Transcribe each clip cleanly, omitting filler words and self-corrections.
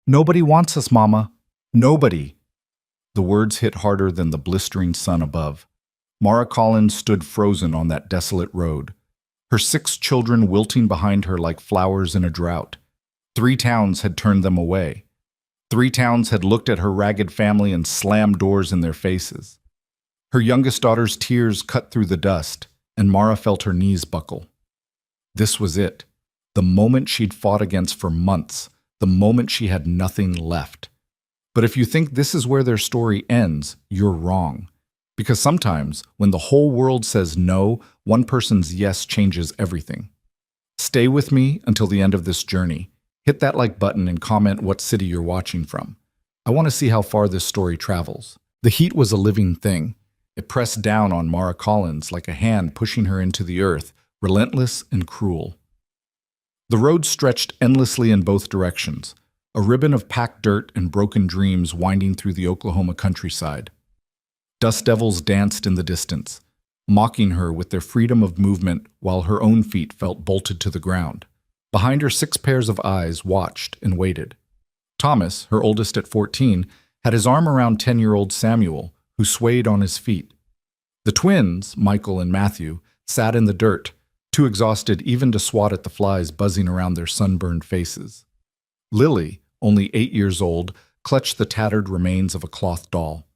Nobody wants us, Mama. Nobody. The words hit harder than the blistering sun above. Mara Collins stood frozen on that desolate road, her 6 children wilting behind her like flowers in a drought. 3 towns had turned them away. 3 towns had looked at her ragged family and slammed doors in their faces. Her youngest daughter's tears cut through the dust, and Mara felt her knees buckle. This was it, the moment she'd fought against for months, the moment she had nothing left. But if you think this is where their story ends, you're wrong. Because sometimes, when the whole world says no, one person's yes changes everything. Stay with me until the end of this journey. Hit that like button and comment what city you're watching from. I want to see how far this story travels. The heat was a living thing. It pressed down on Mara Collins like a hand pushing her into the earth, relentless and cruel. The road stretched endlessly in both directions, a ribbon of packed dirt and broken dreams winding through the Oklahoma countryside. Dust devils danced in the distance, mocking her with their freedom of movement while her own feet felt bolted to the ground. Behind her 6 pairs of eyes watched and waited. Thomas, her oldest at 14, had his arm around 10-year-old Samuel, who swayed on his feet. The twins, Michael and Matthew, sat in the dirt, too exhausted even to swat at the flies buzzing around their sunburned faces. Lily, only 8 years old, clutched the tattered remains of a cloth doll.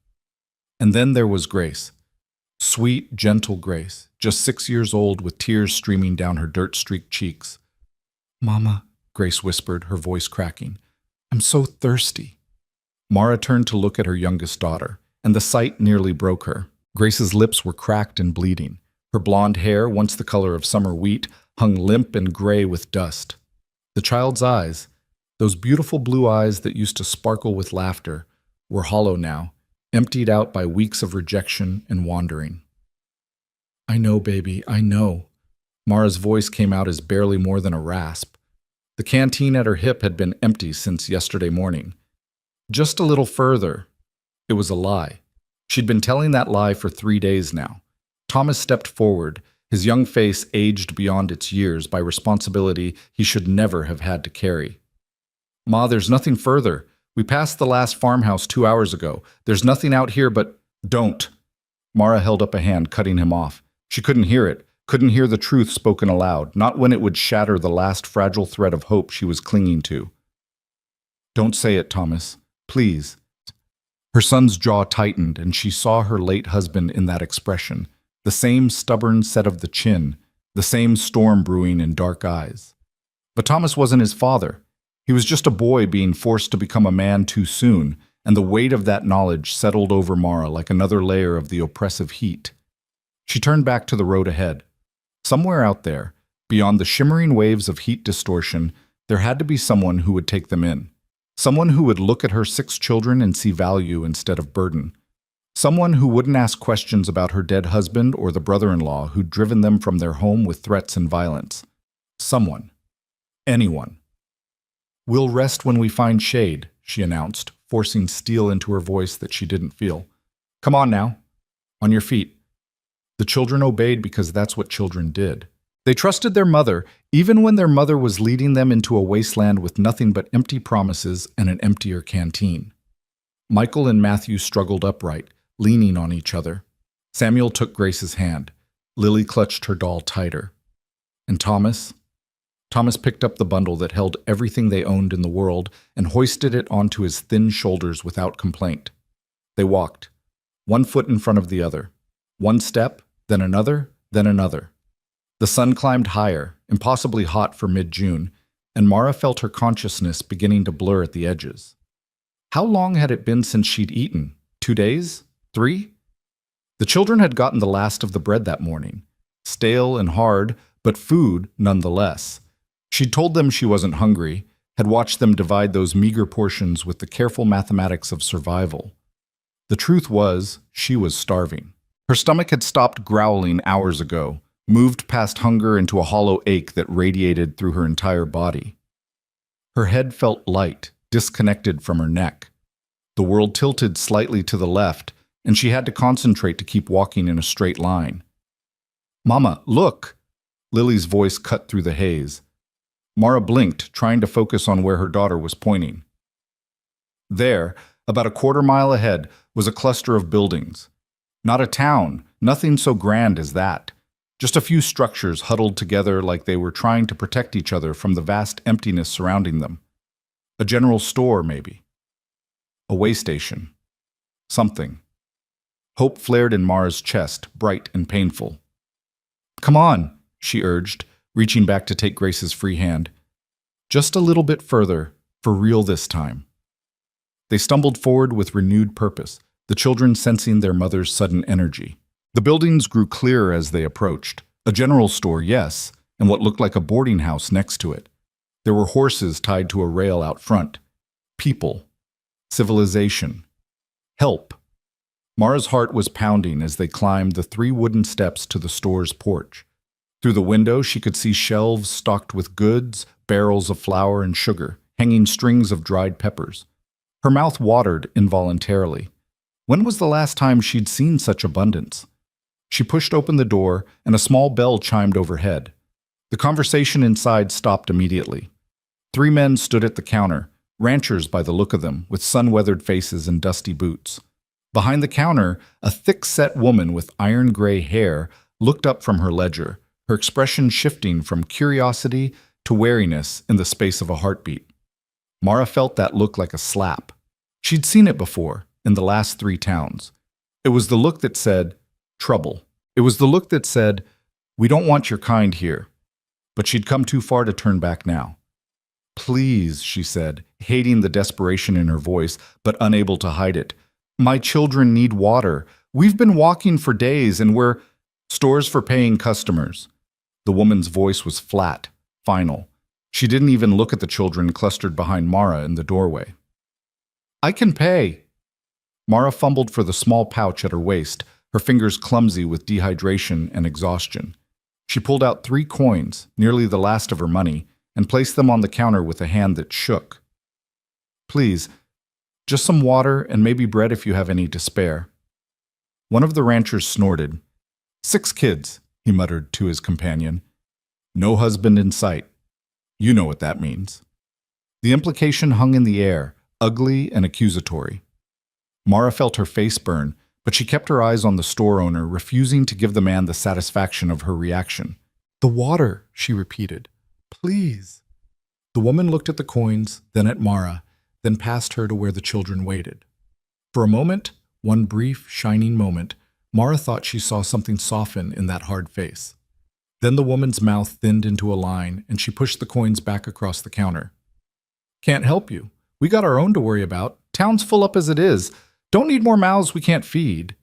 And then there was Grace. Sweet, gentle Grace, just 6 years old with tears streaming down her dirt-streaked cheeks. "Mama," Grace whispered, her voice cracking, "I'm so thirsty." Mara turned to look at her youngest daughter, and the sight nearly broke her. Grace's lips were cracked and bleeding. Her blonde hair, once the color of summer wheat, hung limp and gray with dust. The child's eyes, those beautiful blue eyes that used to sparkle with laughter, were hollow now, emptied out by weeks of rejection and wandering. "I know, baby, I know." Mara's voice came out as barely more than a rasp. The canteen at her hip had been empty since yesterday morning. Just a little further. It was a lie. She'd been telling that lie for 3 days now. Thomas stepped forward, his young face aged beyond its years by responsibility he should never have had to carry. "Ma, there's nothing further. We passed the last farmhouse 2 hours ago. There's nothing out here but—" "Don't!" Mara held up a hand, cutting him off. She couldn't hear it, couldn't hear the truth spoken aloud, not when it would shatter the last fragile thread of hope she was clinging to. "Don't say it, Thomas. Please." Her son's jaw tightened, and she saw her late husband in that expression, the same stubborn set of the chin, the same storm brewing in dark eyes. But Thomas wasn't his father. He was just a boy being forced to become a man too soon, and the weight of that knowledge settled over Mara like another layer of the oppressive heat. She turned back to the road ahead. Somewhere out there, beyond the shimmering waves of heat distortion, there had to be someone who would take them in. Someone who would look at her 6 children and see value instead of burden. Someone who wouldn't ask questions about her dead husband or the brother-in-law who'd driven them from their home with threats and violence. Someone. Anyone. "We'll rest when we find shade," she announced, forcing steel into her voice that she didn't feel. "Come on now. On your feet." The children obeyed because that's what children did. They trusted their mother, even when their mother was leading them into a wasteland with nothing but empty promises and an emptier canteen. Michael and Matthew struggled upright, leaning on each other. Samuel took Grace's hand. Lily clutched her doll tighter. And Thomas? Thomas picked up the bundle that held everything they owned in the world and hoisted it onto his thin shoulders without complaint. They walked, one foot in front of the other. One step, then another, then another. The sun climbed higher, impossibly hot for mid-June, and Mara felt her consciousness beginning to blur at the edges. How long had it been since she'd eaten? 2 days? 3? The children had gotten the last of the bread that morning. Stale and hard, but food nonetheless. She'd told them she wasn't hungry, had watched them divide those meager portions with the careful mathematics of survival. The truth was, she was starving. Her stomach had stopped growling hours ago, moved past hunger into a hollow ache that radiated through her entire body. Her head felt light, disconnected from her neck. The world tilted slightly to the left, and she had to concentrate to keep walking in a straight line. "Mama, look!" Lily's voice cut through the haze. Mara blinked, trying to focus on where her daughter was pointing. There, about a quarter-mile ahead, was a cluster of buildings. Not a town, nothing so grand as that. Just a few structures huddled together like they were trying to protect each other from the vast emptiness surrounding them. A general store, maybe. A way station. Something. Hope flared in Mara's chest, bright and painful. "Come on," she urged, reaching back to take Grace's free hand. "Just a little bit further, for real this time." They stumbled forward with renewed purpose, the children sensing their mother's sudden energy. The buildings grew clearer as they approached. A general store, yes, and what looked like a boarding house next to it. There were horses tied to a rail out front. People. Civilization. Help. Mara's heart was pounding as they climbed the 3 wooden steps to the store's porch. Through the window, she could see shelves stocked with goods, barrels of flour and sugar, hanging strings of dried peppers. Her mouth watered involuntarily. When was the last time she'd seen such abundance? She pushed open the door, and a small bell chimed overhead. The conversation inside stopped immediately. 3 men stood at the counter, ranchers by the look of them, with sun-weathered faces and dusty boots. Behind the counter, a thick-set woman with iron-gray hair looked up from her ledger, her expression shifting from curiosity to wariness in the space of a heartbeat. Mara felt that look like a slap. She'd seen it before, in the last 3 towns. It was the look that said, trouble. It was the look that said, we don't want your kind here. But she'd come too far to turn back now. "Please," she said, hating the desperation in her voice, but unable to hide it. "My children need water. We've been walking for days and we're stores for paying customers." The woman's voice was flat, final. She didn't even look at the children clustered behind Mara in the doorway. "I can pay." Mara fumbled for the small pouch at her waist, her fingers clumsy with dehydration and exhaustion. She pulled out 3 coins, nearly the last of her money, and placed them on the counter with a hand that shook. "Please, just some water and maybe bread if you have any to spare." One of the ranchers snorted. 6 kids, he muttered to his companion. "No husband in sight. You know what that means." The implication hung in the air, ugly and accusatory. Mara felt her face burn, but she kept her eyes on the store owner, refusing to give the man the satisfaction of her reaction. "The water," she repeated. "Please." The woman looked at the coins, then at Mara, then past her to where the children waited. For a moment, one brief, shining moment, Mara thought she saw something soften in that hard face. Then the woman's mouth thinned into a line, and she pushed the coins back across the counter. "Can't help you. We got our own to worry about. Town's full up as it is. Don't need more mouths we can't feed."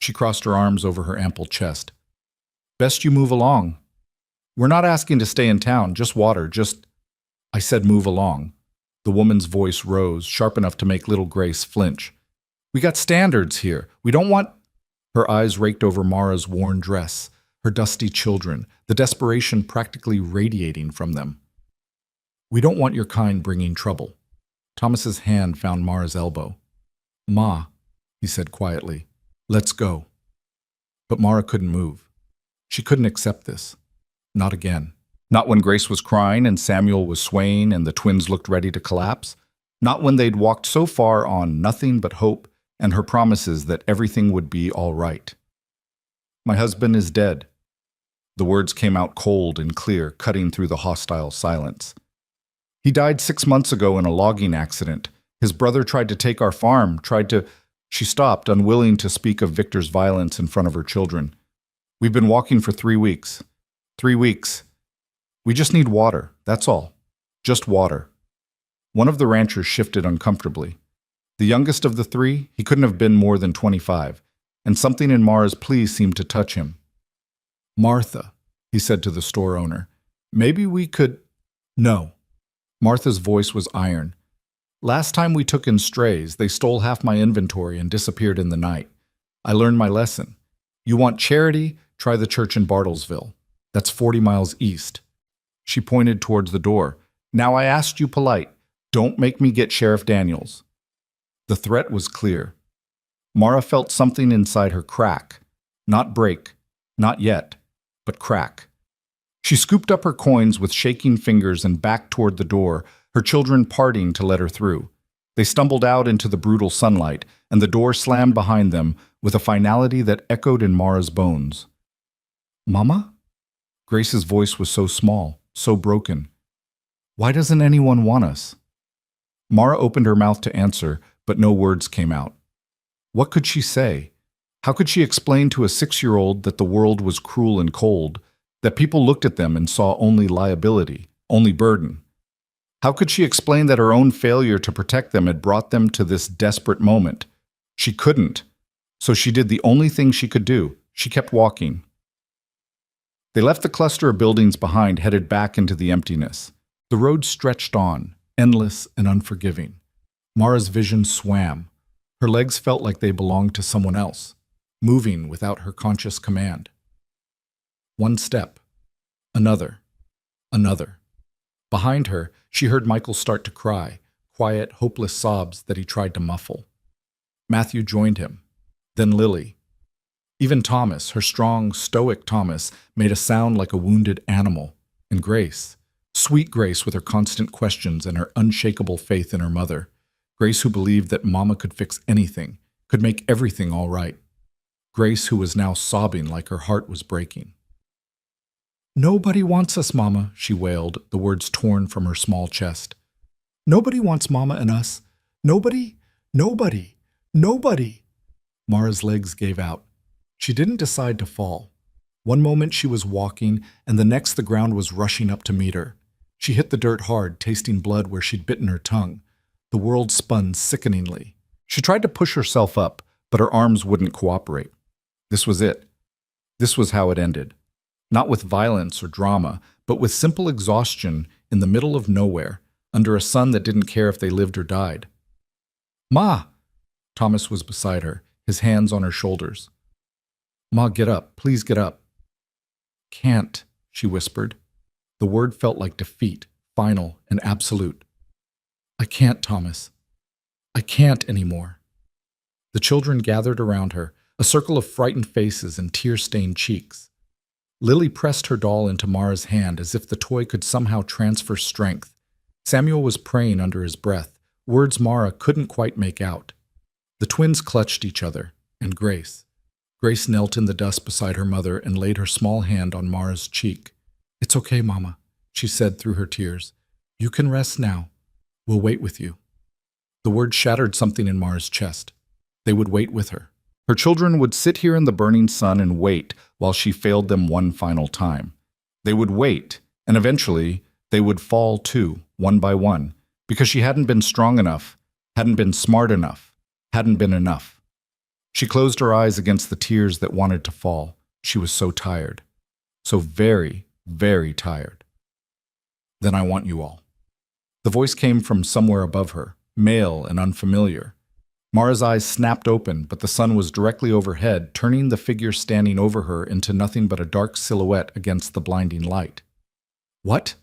She crossed her arms over her ample chest. "Best you move along. We're not asking to stay in town, just water, just—" "I said move along." The woman's voice rose, sharp enough to make little Grace flinch. "We got standards here. We don't want—" Her eyes raked over Mara's worn dress, her dusty children, the desperation practically radiating from them. "We don't want your kind bringing trouble." Thomas's hand found Mara's elbow. "Ma," he said quietly, "let's go." But Mara couldn't move. She couldn't accept this. Not again. Not when Grace was crying and Samuel was swaying and the twins looked ready to collapse. Not when they'd walked so far on nothing but hope and her promises that everything would be all right. "My husband is dead." The words came out cold and clear, cutting through the hostile silence. "He died 6 months ago in a logging accident. His brother tried to take our farm, She stopped, unwilling to speak of Victor's violence in front of her children. "We've been walking for 3 weeks. 3 weeks. We just need water, that's all. Just water." One of the ranchers shifted uncomfortably. The youngest of the 3, he couldn't have been more than 25, and something in Mara's plea seemed to touch him. "Martha," he said to the store owner, "maybe we could—" "No." Martha's voice was iron. "Last time we took in strays, they stole half my inventory and disappeared in the night. I learned my lesson. You want charity? Try the church in Bartlesville. That's 40 miles east." She pointed towards the door. "Now I asked you polite. Don't make me get Sheriff Daniels." The threat was clear. Mara felt something inside her crack. Not break. Not yet. But crack. She scooped up her coins with shaking fingers and backed toward the door, her children parting to let her through. They stumbled out into the brutal sunlight, and the door slammed behind them with a finality that echoed in Mara's bones. "Mama?" Grace's voice was so small, so broken. "Why doesn't anyone want us?" Mara opened her mouth to answer, but no words came out. What could she say? How could she explain to a 6-year-old that the world was cruel and cold, that people looked at them and saw only liability, only burden? How could she explain that her own failure to protect them had brought them to this desperate moment? She couldn't. So she did the only thing she could do. She kept walking. They left the cluster of buildings behind, headed back into the emptiness. The road stretched on, endless and unforgiving. Mara's vision swam. Her legs felt like they belonged to someone else, moving without her conscious command. One step, another, another. Behind her, she heard Michael start to cry, quiet, hopeless sobs that he tried to muffle. Matthew joined him, then Lily. Even Thomas, her strong, stoic Thomas, made a sound like a wounded animal. And Grace, sweet Grace with her constant questions and her unshakable faith in her mother. Grace who believed that Mama could fix anything, could make everything all right. Grace who was now sobbing like her heart was breaking. "Nobody wants us, Mama," she wailed, the words torn from her small chest. "Nobody wants Mama and us. Nobody, nobody, nobody." Mara's legs gave out. She didn't decide to fall. One moment she was walking, and the next the ground was rushing up to meet her. She hit the dirt hard, tasting blood where she'd bitten her tongue. The world spun sickeningly. She tried to push herself up, but her arms wouldn't cooperate. This was it. This was how it ended. Not with violence or drama, but with simple exhaustion in the middle of nowhere, under a sun that didn't care if they lived or died. "Ma!" Thomas was beside her, his hands on her shoulders. "Ma, get up. Please get up." "Can't," she whispered. The word felt like defeat, final and absolute. "I can't, Thomas. I can't anymore." The children gathered around her, a circle of frightened faces and tear-stained cheeks. Lily pressed her doll into Mara's hand as if the toy could somehow transfer strength. Samuel was praying under his breath, words Mara couldn't quite make out. The twins clutched each other, and Grace. Grace knelt in the dust beside her mother and laid her small hand on Mara's cheek. "It's okay, Mama," she said through her tears. "You can rest now. We'll wait with you." The word shattered something in Mara's chest. They would wait with her. Her children would sit here in the burning sun and wait while she failed them one final time. They would wait, and eventually they would fall too, one by one, because she hadn't been strong enough, hadn't been smart enough, hadn't been enough. She closed her eyes against the tears that wanted to fall. She was so tired. So very, very tired. "Then I want you all." The voice came from somewhere above her, male and unfamiliar. Mara's eyes snapped open, but the sun was directly overhead, turning the figure standing over her into nothing but a dark silhouette against the blinding light. "What?"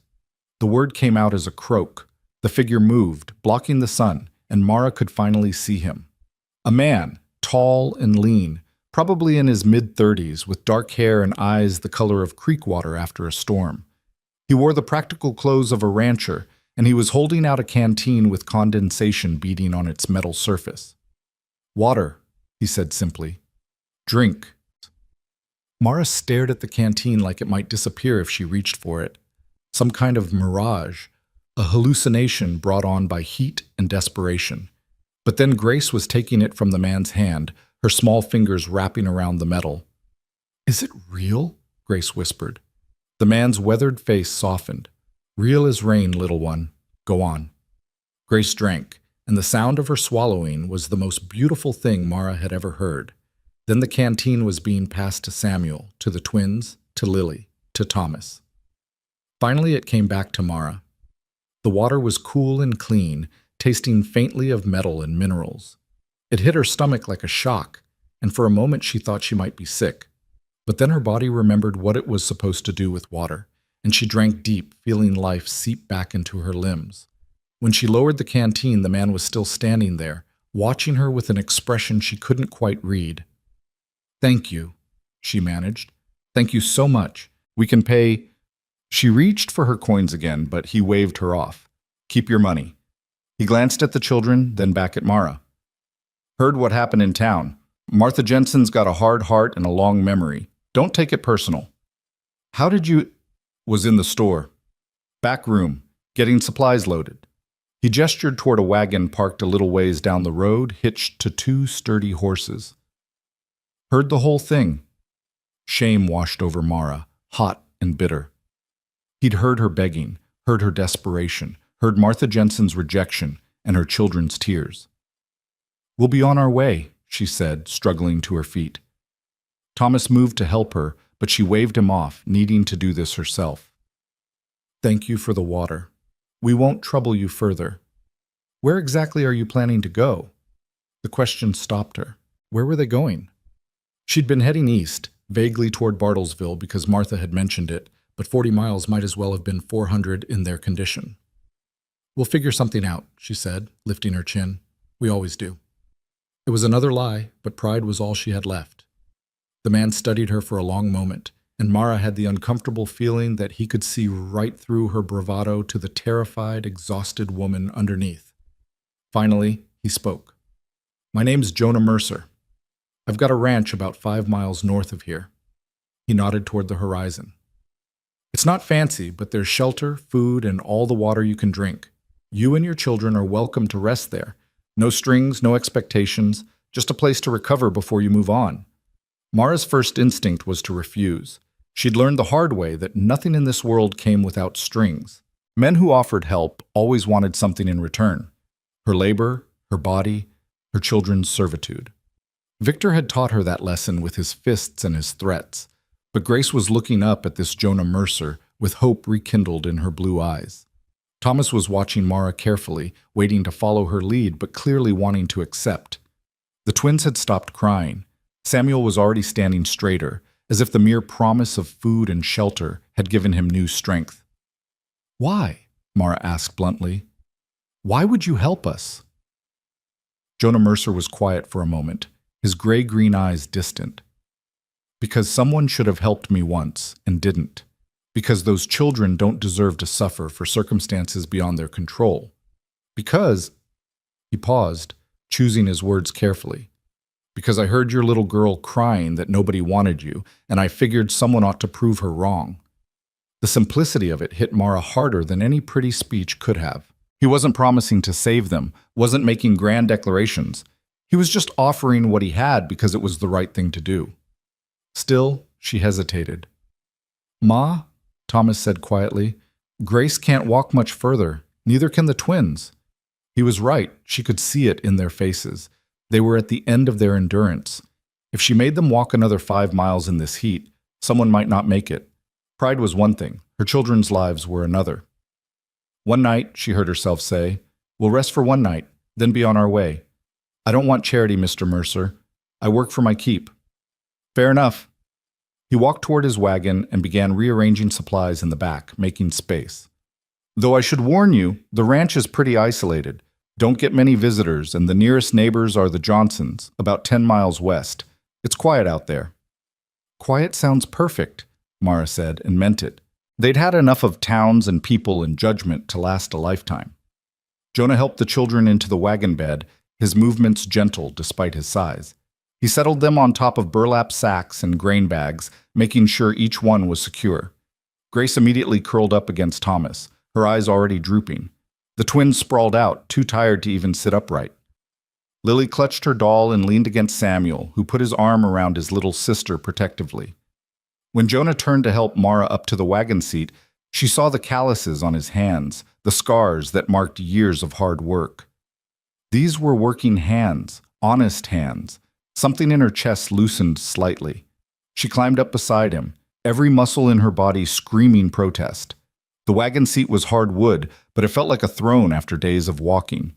The word came out as a croak. The figure moved, blocking the sun, and Mara could finally see him. A man, tall and lean, probably in his mid-30s, with dark hair and eyes the color of creek water after a storm. He wore the practical clothes of a rancher, and he was holding out a canteen with condensation beading on its metal surface. "Water," he said simply. "Drink." Mara stared at the canteen like it might disappear if she reached for it. Some kind of mirage, a hallucination brought on by heat and desperation. But then Grace was taking it from the man's hand, her small fingers wrapping around the metal. "Is it real?" Grace whispered. The man's weathered face softened. "Real as rain, little one. Go on." Grace drank, and the sound of her swallowing was the most beautiful thing Mara had ever heard. Then the canteen was being passed to Samuel, to the twins, to Lily, to Thomas. Finally it came back to Mara. The water was cool and clean, tasting faintly of metal and minerals. It hit her stomach like a shock, and for a moment she thought she might be sick. But then her body remembered what it was supposed to do with water, and she drank deep, feeling life seep back into her limbs. When she lowered the canteen, the man was still standing there, watching her with an expression she couldn't quite read. "Thank you," she managed. "Thank you so much. We can pay—" She reached for her coins again, but he waved her off. "Keep your money." He glanced at the children, then back at Mara. Heard what happened in town. Martha Jensen's got a hard heart and a long memory. Don't take it personal. How did you... Was in the store. Back room, getting supplies loaded. He gestured toward a wagon parked a little ways down the road, hitched to two sturdy horses. Heard the whole thing. Shame washed over Mara, hot and bitter. He'd heard her begging, heard her desperation, heard Martha Jensen's rejection and her children's tears. We'll be on our way, she said, struggling to her feet. Thomas moved to help her, but she waved him off, needing to do this herself. Thank you for the water. We won't trouble you further. Where exactly are you planning to go? The question stopped her. Where were they going? She'd been heading east, vaguely toward Bartlesville because Martha had mentioned it, but 40 miles might as well have been 400 in their condition. We'll figure something out, she said, lifting her chin. We always do. It was another lie, but pride was all she had left. The man studied her for a long moment, and Mara had the uncomfortable feeling that he could see right through her bravado to the terrified, exhausted woman underneath. Finally, he spoke. My name's Jonah Mercer. I've got a ranch about 5 miles north of here. He nodded toward the horizon. It's not fancy, but there's shelter, food, and all the water you can drink. You and your children are welcome to rest there. No strings, no expectations, just a place to recover before you move on. Mara's first instinct was to refuse. She'd learned the hard way that nothing in this world came without strings. Men who offered help always wanted something in return. Her labor, her body, her children's servitude. Victor had taught her that lesson with his fists and his threats, but Grace was looking up at this Jonah Mercer with hope rekindled in her blue eyes. Thomas was watching Mara carefully, waiting to follow her lead, but clearly wanting to accept. The twins had stopped crying. Samuel was already standing straighter, as if the mere promise of food and shelter had given him new strength. Why? Mara asked bluntly. Why would you help us? Jonah Mercer was quiet for a moment, his gray-green eyes distant. Because someone should have helped me once and didn't. Because those children don't deserve to suffer for circumstances beyond their control. Because, he paused, choosing his words carefully. Because I heard your little girl crying that nobody wanted you, and I figured someone ought to prove her wrong. The simplicity of it hit Mara harder than any pretty speech could have. He wasn't promising to save them, wasn't making grand declarations. He was just offering what he had because it was the right thing to do. Still, she hesitated. Ma, Thomas said quietly, Grace can't walk much further. Neither can the twins. He was right. She could see it in their faces. They were at the end of their endurance. If she made them walk another 5 miles in this heat, someone might not make it. Pride was one thing. Her children's lives were another. One night, she heard herself say, we'll rest for one night, then be on our way. I don't want charity, Mr. Mercer. I work for my keep. Fair enough. He walked toward his wagon and began rearranging supplies in the back, making space. Though I should warn you, the ranch is pretty isolated. Don't get many visitors, and the nearest neighbors are the Johnsons, about 10 miles west. It's quiet out there. Quiet sounds perfect, Mara said, and meant it. They'd had enough of towns and people and judgment to last a lifetime. Jonah helped the children into the wagon bed, his movements gentle despite his size. He settled them on top of burlap sacks and grain bags, making sure each one was secure. Grace immediately curled up against Thomas, her eyes already drooping. The twins sprawled out, too tired to even sit upright. Lily clutched her doll and leaned against Samuel, who put his arm around his little sister protectively. When Jonah turned to help Mara up to the wagon seat, she saw the calluses on his hands, the scars that marked years of hard work. These were working hands, honest hands. Something in her chest loosened slightly. She climbed up beside him, every muscle in her body screaming protest. The wagon seat was hard wood, but it felt like a throne after days of walking.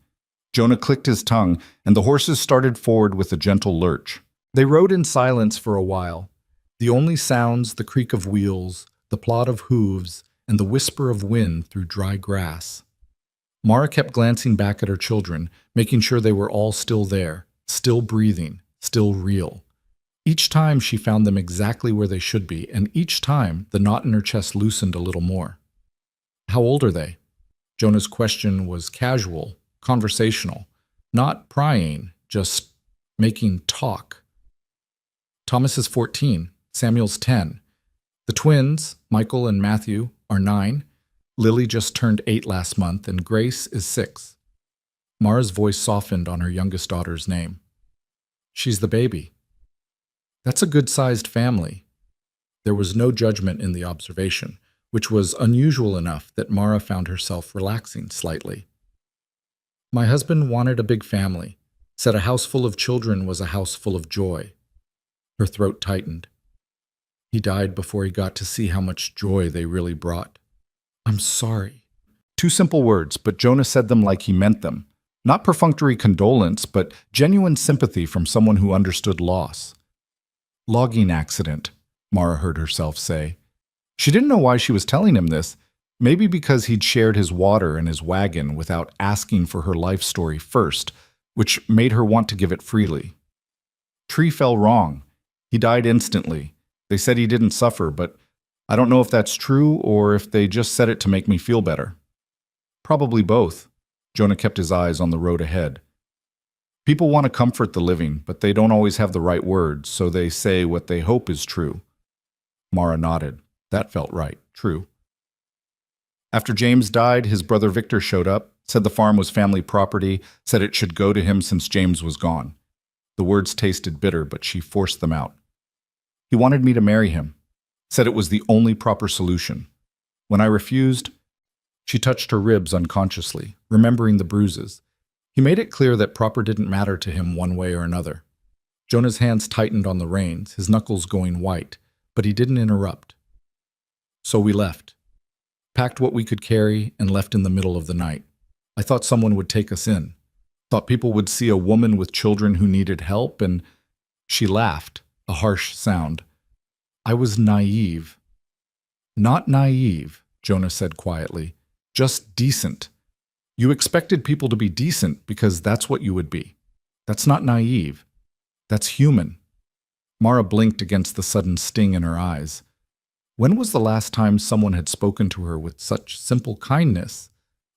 Jonah clicked his tongue, and the horses started forward with a gentle lurch. They rode in silence for a while. The only sounds, the creak of wheels, the plod of hooves, and the whisper of wind through dry grass. Mara kept glancing back at her children, making sure they were all still there, still breathing, still real. Each time she found them exactly where they should be, and each time the knot in her chest loosened a little more. How old are they? Jonah's question was casual, conversational, not prying, just making talk. Thomas is 14, Samuel's 10. The twins, Michael and Matthew, are 9. Lily just turned 8 last month, and Grace is 6. Mara's voice softened on her youngest daughter's name. She's the baby. That's a good-sized family. There was no judgment in the observation, which was unusual enough that Mara found herself relaxing slightly. My husband wanted a big family, said a house full of children was a house full of joy. Her throat tightened. He died before he got to see how much joy they really brought. I'm sorry. 2 simple words, but Jonah said them like he meant them. Not perfunctory condolence, but genuine sympathy from someone who understood loss. Logging accident, Mara heard herself say. She didn't know why she was telling him this, maybe because he'd shared his water and his wagon without asking for her life story first, which made her want to give it freely. Tree fell wrong. He died instantly. They said he didn't suffer, but I don't know if that's true or if they just said it to make me feel better. Probably both. Jonah kept his eyes on the road ahead. People want to comfort the living, but they don't always have the right words, so they say what they hope is true. Mara nodded. That felt right. True. After James died, his brother Victor showed up, said the farm was family property, said it should go to him since James was gone. The words tasted bitter, but she forced them out. He wanted me to marry him, said it was the only proper solution. When I refused, she touched her ribs unconsciously, remembering the bruises. He made it clear that proper didn't matter to him one way or another. Jonah's hands tightened on the reins, his knuckles going white, but he didn't interrupt. So we left, packed what we could carry, and left in the middle of the night. I thought someone would take us in, thought people would see a woman with children who needed help, and she laughed, a harsh sound. I was naive. Not naive, Jonah said quietly. Just decent. You expected people to be decent because that's what you would be. That's not naive. That's human. Mara blinked against the sudden sting in her eyes. When was the last time someone had spoken to her with such simple kindness?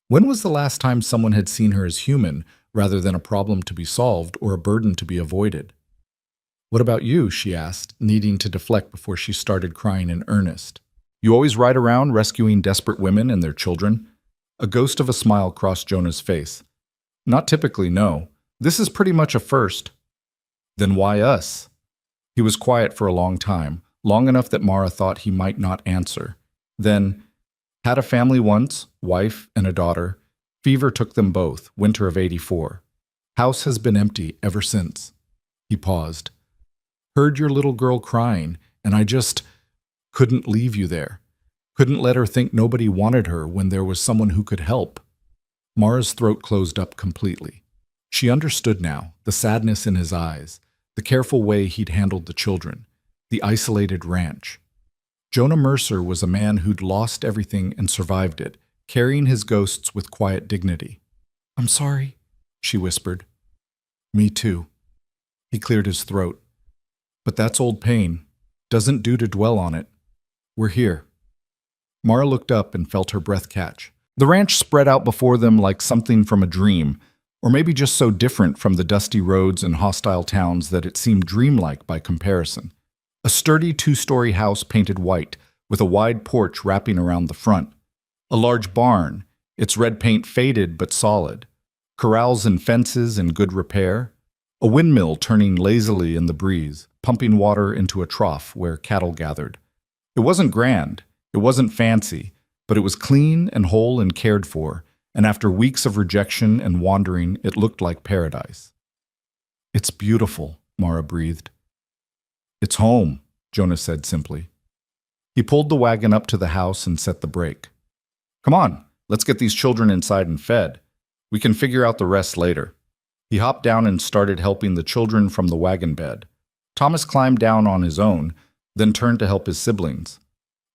When was the last time someone had seen her as human rather than a problem to be solved or a burden to be avoided? What about you? She asked, needing to deflect before she started crying in earnest. You always ride around rescuing desperate women and their children? A ghost of a smile crossed Jonah's face. Not typically, no. This is pretty much a first. Then why us? He was quiet for a long time, long enough that Mara thought he might not answer. Then, had a family once, wife and a daughter. Fever took them both, winter of '84. House has been empty ever since. He paused. Heard your little girl crying, and I just couldn't leave you there. Couldn't let her think nobody wanted her when there was someone who could help. Mara's throat closed up completely. She understood now, the sadness in his eyes, the careful way he'd handled the children, the isolated ranch. Jonah Mercer was a man who'd lost everything and survived it, carrying his ghosts with quiet dignity. I'm sorry, she whispered. Me too. He cleared his throat. But that's old pain. Doesn't do to dwell on it. We're here. Mara looked up and felt her breath catch. The ranch spread out before them like something from a dream, or maybe just so different from the dusty roads and hostile towns that it seemed dreamlike by comparison. A sturdy 2-story house painted white, with a wide porch wrapping around the front. A large barn, its red paint faded but solid. Corrals and fences in good repair. A windmill turning lazily in the breeze, pumping water into a trough where cattle gathered. It wasn't grand, it wasn't fancy, but it was clean and whole and cared for, and after weeks of rejection and wandering, it looked like paradise. It's beautiful, Mara breathed. It's home, Jonah said simply. He pulled the wagon up to the house and set the brake. Come on, let's get these children inside and fed. We can figure out the rest later. He hopped down and started helping the children from the wagon bed. Thomas climbed down on his own, then turned to help his siblings.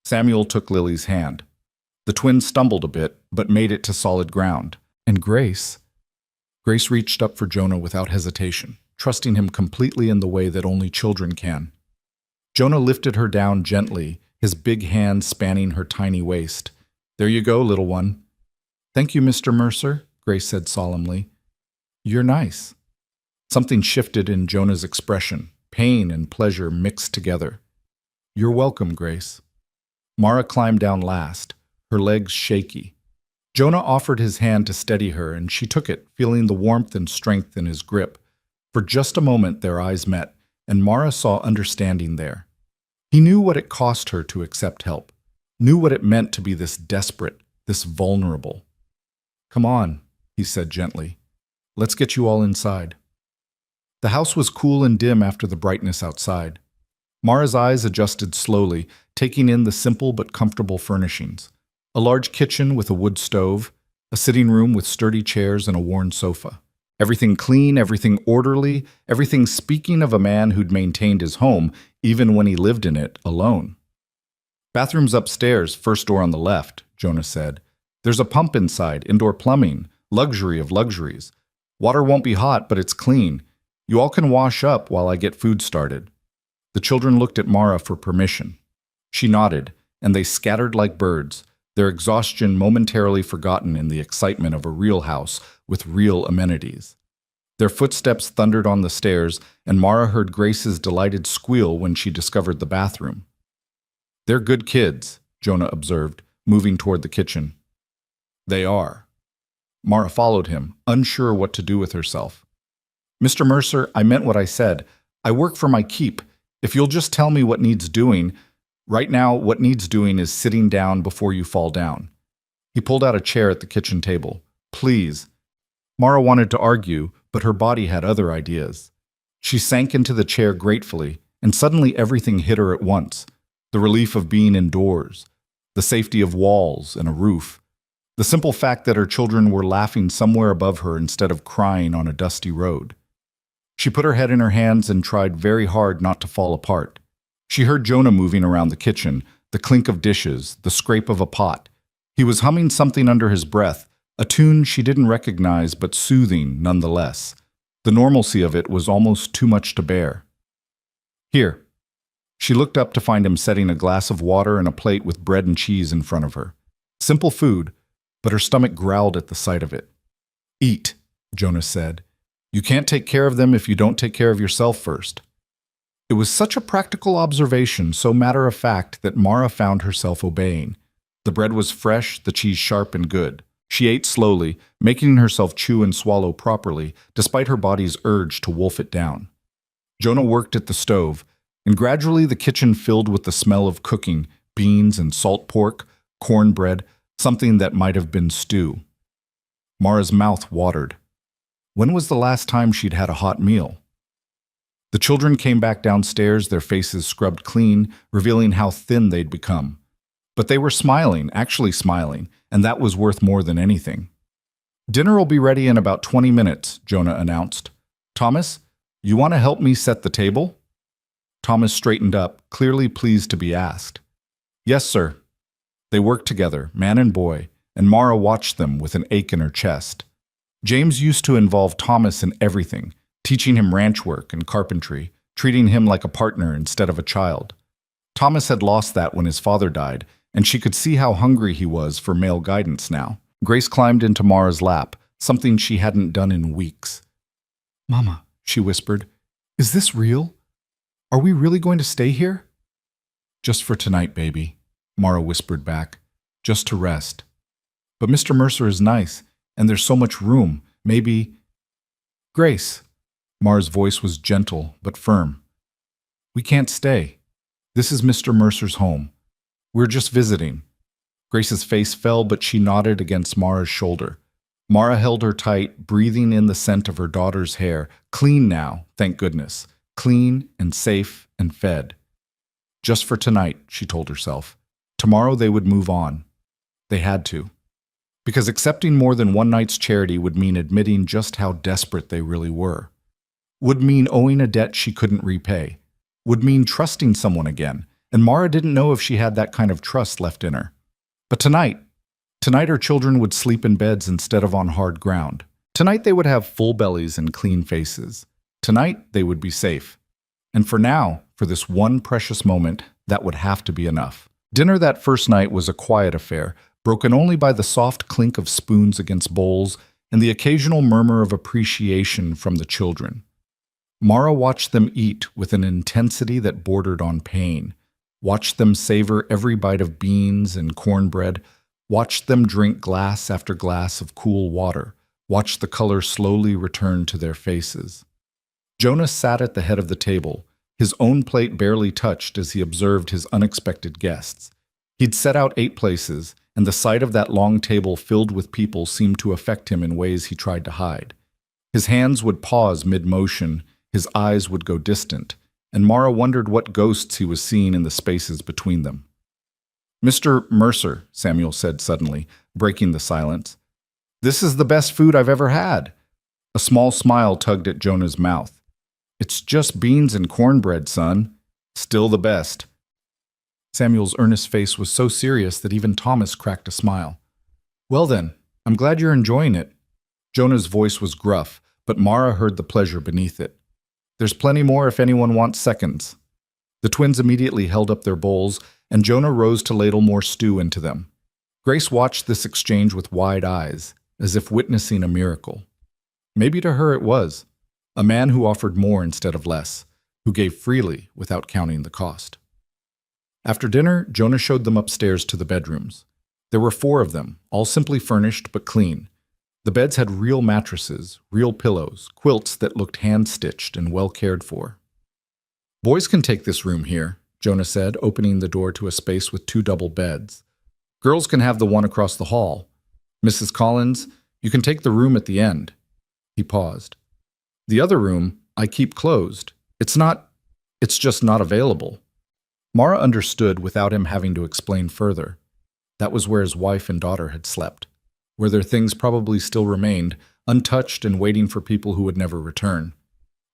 Samuel took Lily's hand. The twins stumbled a bit, but made it to solid ground. And Grace reached up for Jonah without hesitation, trusting him completely in the way that only children can. Jonah lifted her down gently, his big hand spanning her tiny waist. There you go, little one. Thank you, Mr. Mercer, Grace said solemnly. You're nice. Something shifted in Jonah's expression, pain and pleasure mixed together. You're welcome, Grace. Mara climbed down last, her legs shaky. Jonah offered his hand to steady her, and she took it, feeling the warmth and strength in his grip. For just a moment their eyes met, and Mara saw understanding there. He knew what it cost her to accept help, knew what it meant to be this desperate, this vulnerable. Come on, he said gently. Let's get you all inside. The house was cool and dim after the brightness outside. Mara's eyes adjusted slowly, taking in the simple but comfortable furnishings. A large kitchen with a wood stove, a sitting room with sturdy chairs and a worn sofa. Everything clean, everything orderly, everything speaking of a man who'd maintained his home, even when he lived in it alone. Bathroom's upstairs, first door on the left, Jonah said. There's a pump inside, indoor plumbing, luxury of luxuries. Water won't be hot, but it's clean. You all can wash up while I get food started. The children looked at Mara for permission. She nodded, and they scattered like birds, their exhaustion momentarily forgotten in the excitement of a real house with real amenities. Their footsteps thundered on the stairs, and Mara heard Grace's delighted squeal when she discovered the bathroom. They're good kids, Jonah observed, moving toward the kitchen. They are. Mara followed him, unsure what to do with herself. Mr. Mercer, I meant what I said. I work for my keep. If you'll just tell me what needs doing. Right now, what needs doing is sitting down before you fall down. He pulled out a chair at the kitchen table. Please. Mara wanted to argue, but her body had other ideas. She sank into the chair gratefully, and suddenly everything hit her at once. The relief of being indoors, the safety of walls and a roof, the simple fact that her children were laughing somewhere above her instead of crying on a dusty road. She put her head in her hands and tried very hard not to fall apart. She heard Jonah moving around the kitchen, the clink of dishes, the scrape of a pot. He was humming something under his breath, a tune she didn't recognize but soothing nonetheless. The normalcy of it was almost too much to bear. Here. She looked up to find him setting a glass of water and a plate with bread and cheese in front of her. Simple food, but her stomach growled at the sight of it. Eat, Jonah said. You can't take care of them if you don't take care of yourself first. It was such a practical observation, so matter-of-fact, that Mara found herself obeying. The bread was fresh, the cheese sharp and good. She ate slowly, making herself chew and swallow properly, despite her body's urge to wolf it down. Jonah worked at the stove, and gradually the kitchen filled with the smell of cooking, beans and salt pork, cornbread, something that might have been stew. Mara's mouth watered. When was the last time she'd had a hot meal? The children came back downstairs, their faces scrubbed clean, revealing how thin they'd become. But they were smiling, actually smiling, and that was worth more than anything. Dinner will be ready in about 20 minutes, Jonah announced. Thomas, you want to help me set the table? Thomas straightened up, clearly pleased to be asked. Yes, sir. They worked together, man and boy, and Mara watched them with an ache in her chest. James used to involve Thomas in everything, teaching him ranch work and carpentry, treating him like a partner instead of a child. Thomas had lost that when his father died, and she could see how hungry he was for male guidance now. Grace climbed into Mara's lap, something she hadn't done in weeks. Mama, she whispered, is this real? Are we really going to stay here? Just for tonight, baby, Mara whispered back. Just to rest. But Mr. Mercer is nice, and there's so much room. Maybe... Grace. Mara's voice was gentle but firm. We can't stay. This is Mr. Mercer's home. We're just visiting. Grace's face fell, but she nodded against Mara's shoulder. Mara held her tight, breathing in the scent of her daughter's hair. Clean now, thank goodness. Clean and safe and fed. Just for tonight, she told herself. Tomorrow they would move on. They had to. Because accepting more than one night's charity would mean admitting just how desperate they really were. Would mean owing a debt she couldn't repay. Would mean trusting someone again, and Mara didn't know if she had that kind of trust left in her. But tonight her children would sleep in beds instead of on hard ground. Tonight they would have full bellies and clean faces. Tonight they would be safe. And for now, for this one precious moment, that would have to be enough. Dinner that first night was a quiet affair, broken only by the soft clink of spoons against bowls and the occasional murmur of appreciation from the children. Mara watched them eat with an intensity that bordered on pain, watched them savor every bite of beans and cornbread, watched them drink glass after glass of cool water, watched the color slowly return to their faces. Jonah sat at the head of the table, his own plate barely touched as he observed his unexpected guests. He'd set out 8 places, and the sight of that long table filled with people seemed to affect him in ways he tried to hide. His hands would pause mid-motion, his eyes would go distant, and Mara wondered what ghosts he was seeing in the spaces between them. "Mr. Mercer," Samuel said suddenly, breaking the silence, "this is the best food I've ever had." A small smile tugged at Jonah's mouth. "It's just beans and cornbread, son. Still the best." Samuel's earnest face was so serious that even Thomas cracked a smile. "Well then, I'm glad you're enjoying it." Jonah's voice was gruff, but Mara heard the pleasure beneath it. "There's plenty more if anyone wants seconds." The twins immediately held up their bowls, and Jonah rose to ladle more stew into them. Grace watched this exchange with wide eyes, as if witnessing a miracle. Maybe to her it was. A man who offered more instead of less, who gave freely without counting the cost. After dinner, Jonah showed them upstairs to the bedrooms. There were 4 of them, all simply furnished but clean. The beds had real mattresses, real pillows, quilts that looked hand-stitched and well cared for. "Boys can take this room here," Jonah said, opening the door to a space with 2 double beds. "Girls can have the one across the hall. Mrs. Collins, you can take the room at the end." He paused. "The other room, I keep closed. It's just not available." Mara understood without him having to explain further. That was where his wife and daughter had slept, where their things probably still remained, untouched and waiting for people who would never return.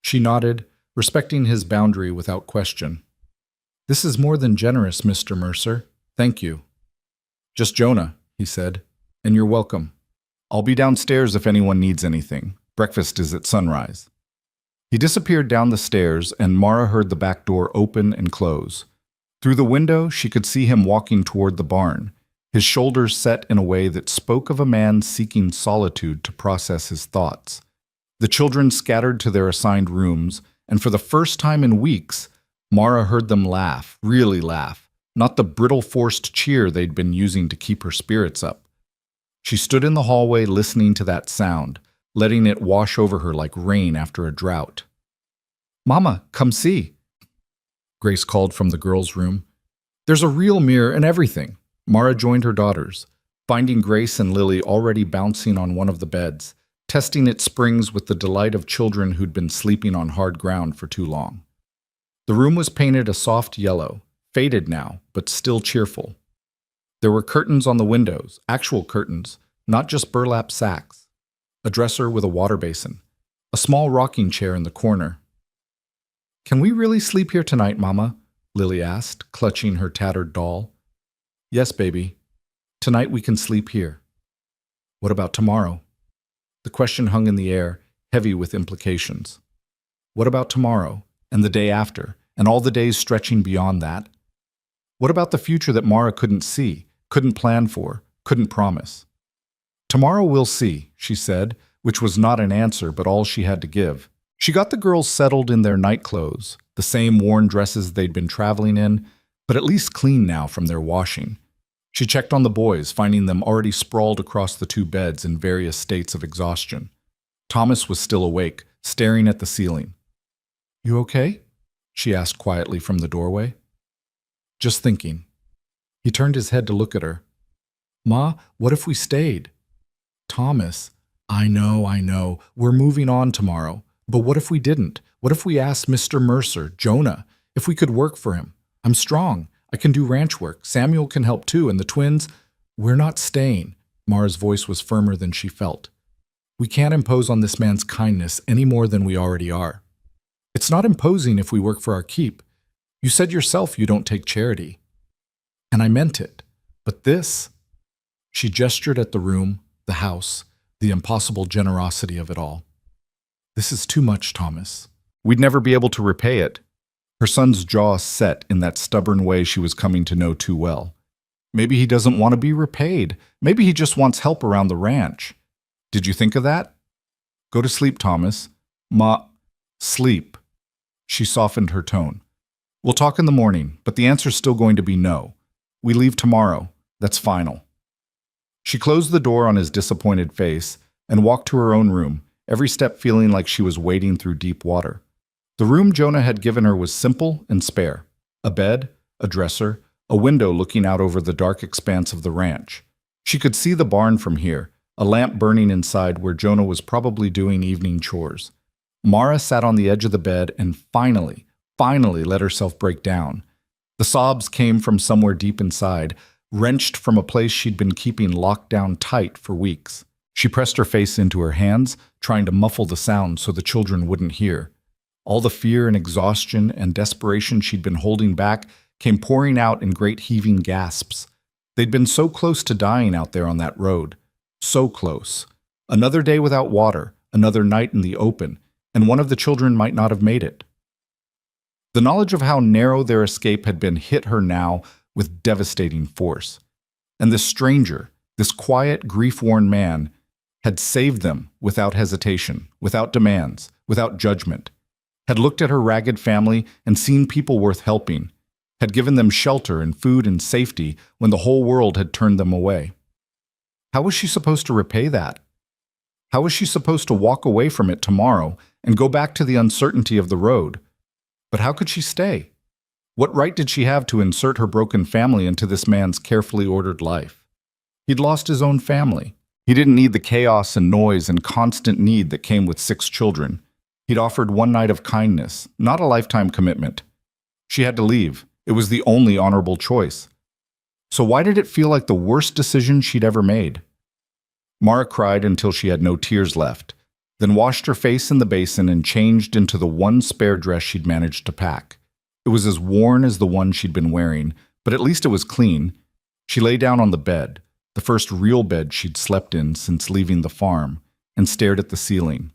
She nodded, respecting his boundary without question. "This is more than generous, Mr. Mercer. Thank you." "Just Jonah," he said, "and you're welcome. I'll be downstairs if anyone needs anything. Breakfast is at sunrise." He disappeared down the stairs, and Mara heard the back door open and close. Through the window, she could see him walking toward the barn, his shoulders set in a way that spoke of a man seeking solitude to process his thoughts. The children scattered to their assigned rooms, and for the first time in weeks, Mara heard them laugh, really laugh, not the brittle forced cheer they'd been using to keep her spirits up. She stood in the hallway listening to that sound, letting it wash over her like rain after a drought. "Mama, come see," Grace called from the girls' room. "There's a real mirror and everything." Mara joined her daughters, finding Grace and Lily already bouncing on one of the beds, testing its springs with the delight of children who'd been sleeping on hard ground for too long. The room was painted a soft yellow, faded now, but still cheerful. There were curtains on the windows, actual curtains, not just burlap sacks. A dresser with a water basin, a small rocking chair in the corner. "Can we really sleep here tonight, Mama?" Lily asked, clutching her tattered doll. "Yes, baby. Tonight we can sleep here." "What about tomorrow?" The question hung in the air, heavy with implications. What about tomorrow, and the day after, and all the days stretching beyond that? What about the future that Mara couldn't see, couldn't plan for, couldn't promise? "Tomorrow we'll see," she said, which was not an answer but all she had to give. She got the girls settled in their night clothes, the same worn dresses they'd been traveling in, but at least clean now from their washing. She checked on the boys, finding them already sprawled across the 2 beds in various states of exhaustion. Thomas was still awake, staring at the ceiling. "You okay?" she asked quietly from the doorway. "Just thinking." He turned his head to look at her. "Ma, what if we stayed?" "Thomas, I know. We're moving on tomorrow. But what if we didn't? What if we asked Mr. Mercer, Jonah, if we could work for him? I'm strong. I can do ranch work. Samuel can help too, and the twins—" "We're not staying." Mara's voice was firmer than she felt. "We can't impose on this man's kindness any more than we already are. It's not imposing if we work for our keep. You said yourself you don't take charity. And I meant it. But this—" She gestured at the room, the house, the impossible generosity of it all. "This is too much, Thomas. We'd never be able to repay it." Her son's jaw set in that stubborn way she was coming to know too well. Maybe he doesn't want to be repaid. Maybe he just wants help around the ranch. Did you think of that? Go to sleep, Thomas. Sleep. She softened her tone. We'll talk in the morning, but the answer's still going to be no. We leave tomorrow. That's final. She closed the door on his disappointed face and walked to her own room, every step feeling like she was wading through deep water. The room Jonah had given her was simple and spare. A bed, a dresser, a window looking out over the dark expanse of the ranch. She could see the barn from here, a lamp burning inside where Jonah was probably doing evening chores. Mara sat on the edge of the bed and finally let herself break down. The sobs came from somewhere deep inside, wrenched from a place she'd been keeping locked down tight for weeks. She pressed her face into her hands, trying to muffle the sound so the children wouldn't hear. All the fear and exhaustion and desperation she'd been holding back came pouring out in great heaving gasps. They'd been so close to dying out there on that road. So close. Another day without water, another night in the open, and one of the children might not have made it. The knowledge of how narrow their escape had been hit her now with devastating force. And this stranger, this quiet, grief-worn man, had saved them without hesitation, without demands, without judgment, had looked at her ragged family and seen people worth helping, had given them shelter and food and safety when the whole world had turned them away. How was she supposed to repay that? How was she supposed to walk away from it tomorrow and go back to the uncertainty of the road? But how could she stay? What right did she have to insert her broken family into this man's carefully ordered life? He'd lost his own family. He didn't need the chaos and noise and constant need that came with 6 children. He'd offered one night of kindness, not a lifetime commitment. She had to leave. It was the only honorable choice. So why did it feel like the worst decision she'd ever made? Mara cried until she had no tears left, then washed her face in the basin and changed into the one spare dress she'd managed to pack. It was as worn as the one she'd been wearing, but at least it was clean. She lay down on the bed, the first real bed she'd slept in since leaving the farm, and stared at the ceiling.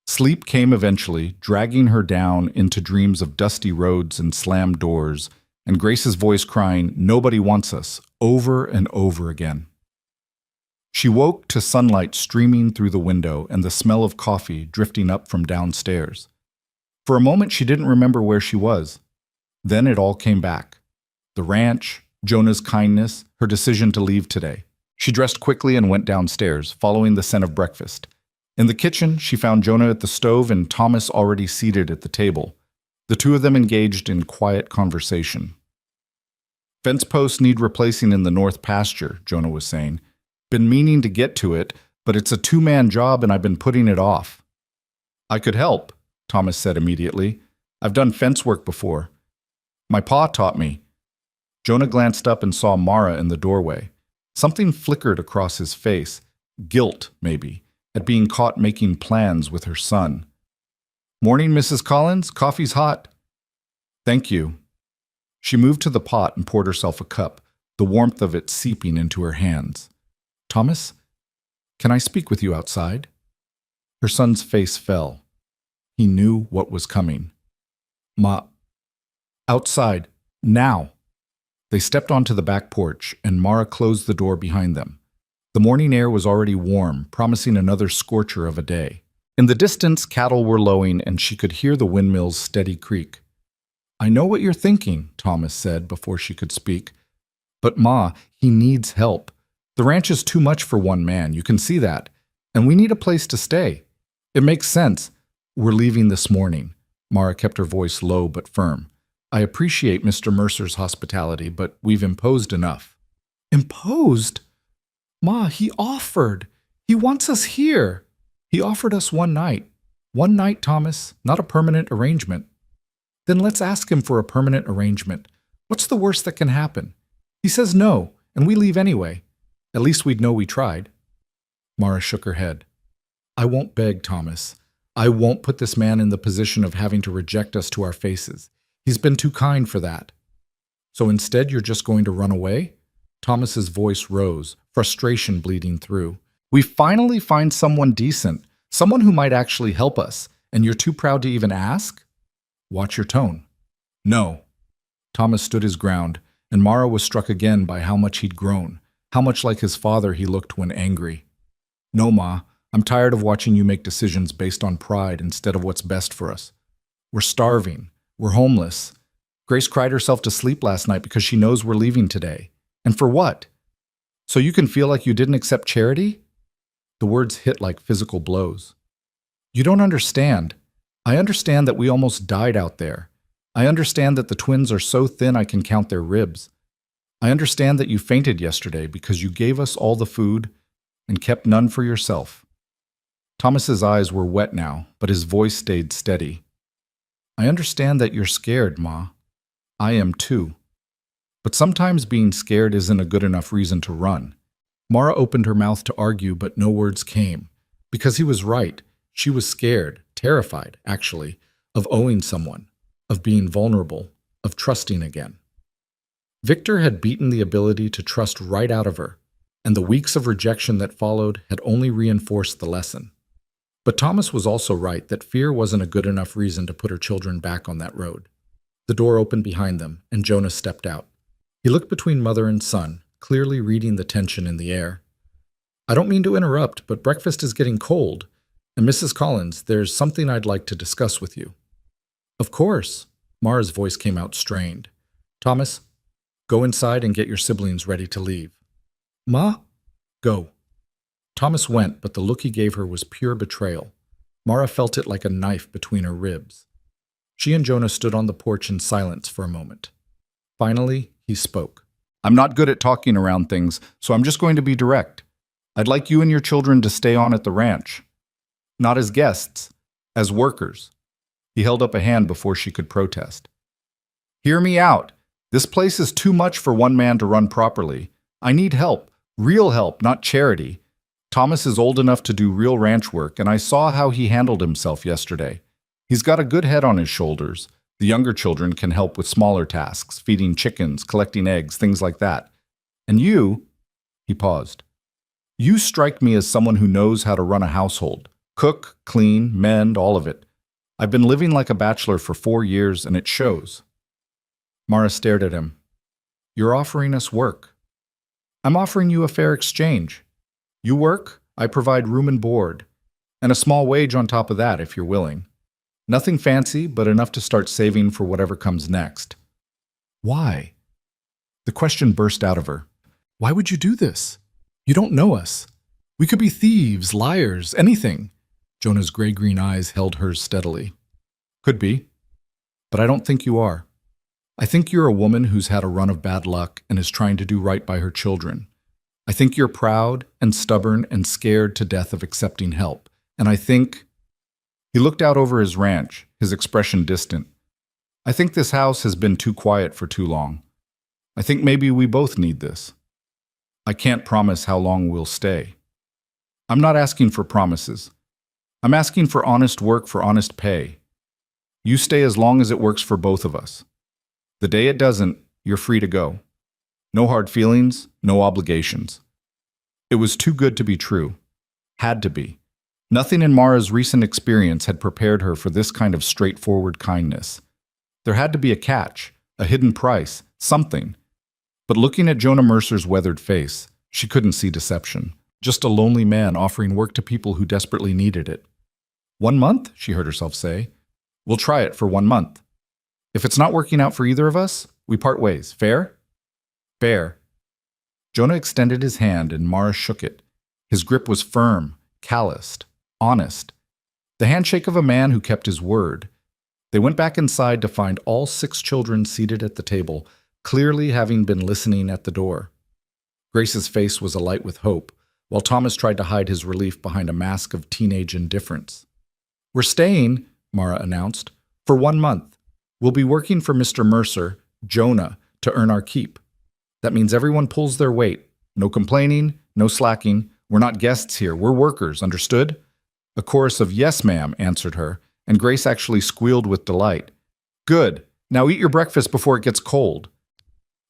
Sleep came eventually, dragging her down into dreams of dusty roads and slammed doors, and Grace's voice crying, "Nobody wants us," over and over again. She woke to sunlight streaming through the window and the smell of coffee drifting up from downstairs. For a moment, she didn't remember where she was. Then it all came back. The ranch, Jonah's kindness, her decision to leave today. She dressed quickly and went downstairs, following the scent of breakfast. In the kitchen, she found Jonah at the stove and Thomas already seated at the table. The two of them engaged in quiet conversation. "Fence posts need replacing in the north pasture," Jonah was saying. "Been meaning to get to it, but it's a 2-man job and I've been putting it off." "I could help," Thomas said immediately. "I've done fence work before. My pa taught me." Jonah glanced up and saw Mara in the doorway. Something flickered across his face. Guilt, maybe, at being caught making plans with her son. "Morning, Mrs. Collins. Coffee's hot." "Thank you." She moved to the pot and poured herself a cup, the warmth of it seeping into her hands. "Thomas, can I speak with you outside?" Her son's face fell. He knew what was coming. "Ma, outside, now." They stepped onto the back porch, and Mara closed the door behind them. The morning air was already warm, promising another scorcher of a day. In the distance, cattle were lowing, and she could hear the windmill's steady creak. "I know what you're thinking," Thomas said before she could speak. "But Ma, he needs help. The ranch is too much for one man, you can see that. And we need a place to stay. It makes sense. We're leaving this morning." Mara kept her voice low but firm. "I appreciate Mr. Mercer's hospitality, but we've imposed enough." "Imposed? Ma, he offered. He wants us here." "He offered us one night. One night, Thomas, not a permanent arrangement." "Then let's ask him for a permanent arrangement. What's the worst that can happen? He says no, and we leave anyway. At least we'd know we tried." Mara shook her head. "I won't beg, Thomas. I won't put this man in the position of having to reject us to our faces. He's been too kind for that." "So instead you're just going to run away?" Thomas's voice rose, frustration bleeding through. "We finally find someone decent, someone who might actually help us, and you're too proud to even ask?" "Watch your tone." "No." Thomas stood his ground, and Mara was struck again by how much he'd grown, how much like his father he looked when angry. No, Ma, I'm tired of watching you make decisions based on pride instead of what's best for us. We're starving. We're homeless. Grace cried herself to sleep last night because she knows we're leaving today. And for what? So you can feel like you didn't accept charity? The words hit like physical blows. You don't understand. I understand that we almost died out there. I understand that the twins are so thin I can count their ribs. I understand that you fainted yesterday because you gave us all the food and kept none for yourself. Thomas's eyes were wet now, but his voice stayed steady. I understand that you're scared, Ma. I am too. But sometimes being scared isn't a good enough reason to run. Mara opened her mouth to argue, but no words came. Because he was right. She was scared, terrified, actually, of owing someone, of being vulnerable, of trusting again. Victor had beaten the ability to trust right out of her, and the weeks of rejection that followed had only reinforced the lesson. But Thomas was also right that fear wasn't a good enough reason to put her children back on that road. The door opened behind them, and Jonah stepped out. He looked between mother and son, clearly reading the tension in the air. I don't mean to interrupt, but breakfast is getting cold. And Mrs. Collins, there's something I'd like to discuss with you. Of course. Mara's voice came out strained. Thomas, go inside and get your siblings ready to leave. Ma? Go. Thomas went, but the look he gave her was pure betrayal. Mara felt it like a knife between her ribs. She and Jonah stood on the porch in silence for a moment. Finally, he spoke. I'm not good at talking around things, so I'm just going to be direct. I'd like you and your children to stay on at the ranch. Not as guests, as workers. He held up a hand before she could protest. Hear me out. This place is too much for one man to run properly. I need help, real help, not charity. Thomas is old enough to do real ranch work, and I saw how he handled himself yesterday. He's got a good head on his shoulders. The younger children can help with smaller tasks, feeding chickens, collecting eggs, things like that. And you, he paused, you strike me as someone who knows how to run a household. Cook, clean, mend, all of it. I've been living like a bachelor for 4 years, and it shows. Mara stared at him. You're offering us work. I'm offering you a fair exchange. You work, I provide room and board, and a small wage on top of that if you're willing. Nothing fancy, but enough to start saving for whatever comes next. Why? The question burst out of her. Why would you do this? You don't know us. We could be thieves, liars, anything. Jonah's gray-green eyes held hers steadily. Could be. But I don't think you are. I think you're a woman who's had a run of bad luck and is trying to do right by her children. I think you're proud and stubborn and scared to death of accepting help. And I think... He looked out over his ranch, his expression distant. I think this house has been too quiet for too long. I think maybe we both need this. I can't promise how long we'll stay. I'm not asking for promises. I'm asking for honest work for honest pay. You stay as long as it works for both of us. The day it doesn't, you're free to go. No hard feelings, no obligations. It was too good to be true. Had to be. Nothing in Mara's recent experience had prepared her for this kind of straightforward kindness. There had to be a catch, a hidden price, something. But looking at Jonah Mercer's weathered face, she couldn't see deception. Just a lonely man offering work to people who desperately needed it. 1 month, she heard herself say. We'll try it for 1 month. If it's not working out for either of us, we part ways. Fair? Fair. Jonah extended his hand and Mara shook it. His grip was firm, calloused, honest. The handshake of a man who kept his word. They went back inside to find all 6 children seated at the table, clearly having been listening at the door. Grace's face was alight with hope, while Thomas tried to hide his relief behind a mask of teenage indifference. We're staying, Mara announced, for 1 month. We'll be working for Mr. Mercer, Jonah, to earn our keep. That means everyone pulls their weight. No complaining, no slacking. We're not guests here. We're workers, understood? A chorus of yes, ma'am, answered her, and Grace actually squealed with delight. Good. Now eat your breakfast before it gets cold.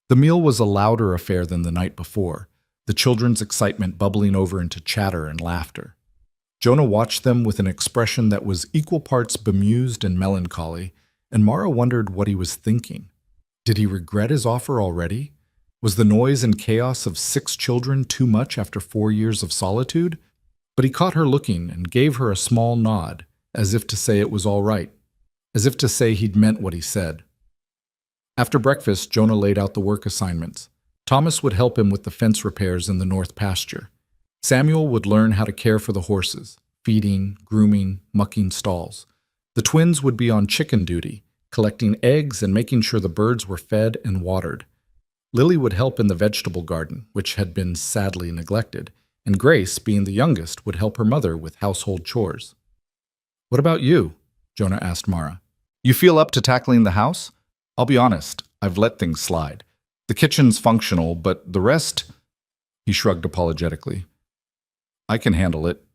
The meal was a louder affair than the night before, the children's excitement bubbling over into chatter and laughter. Jonah watched them with an expression that was equal parts bemused and melancholy, and Mara wondered what he was thinking. Did he regret his offer already? Was the noise and chaos of 6 children too much after 4 years of solitude? But he caught her looking and gave her a small nod, as if to say it was all right, as if to say he'd meant what he said. After breakfast, Jonah laid out the work assignments. Thomas would help him with the fence repairs in the north pasture. Samuel would learn how to care for the horses, feeding, grooming, mucking stalls. The twins would be on chicken duty, collecting eggs and making sure the birds were fed and watered. Lily would help in the vegetable garden, which had been sadly neglected, and Grace, being the youngest, would help her mother with household chores. "What about you?" Jonah asked Mara. "You feel up to tackling the house?" "I'll be honest, I've let things slide. The kitchen's functional, but the rest—" He shrugged apologetically. "I can handle it."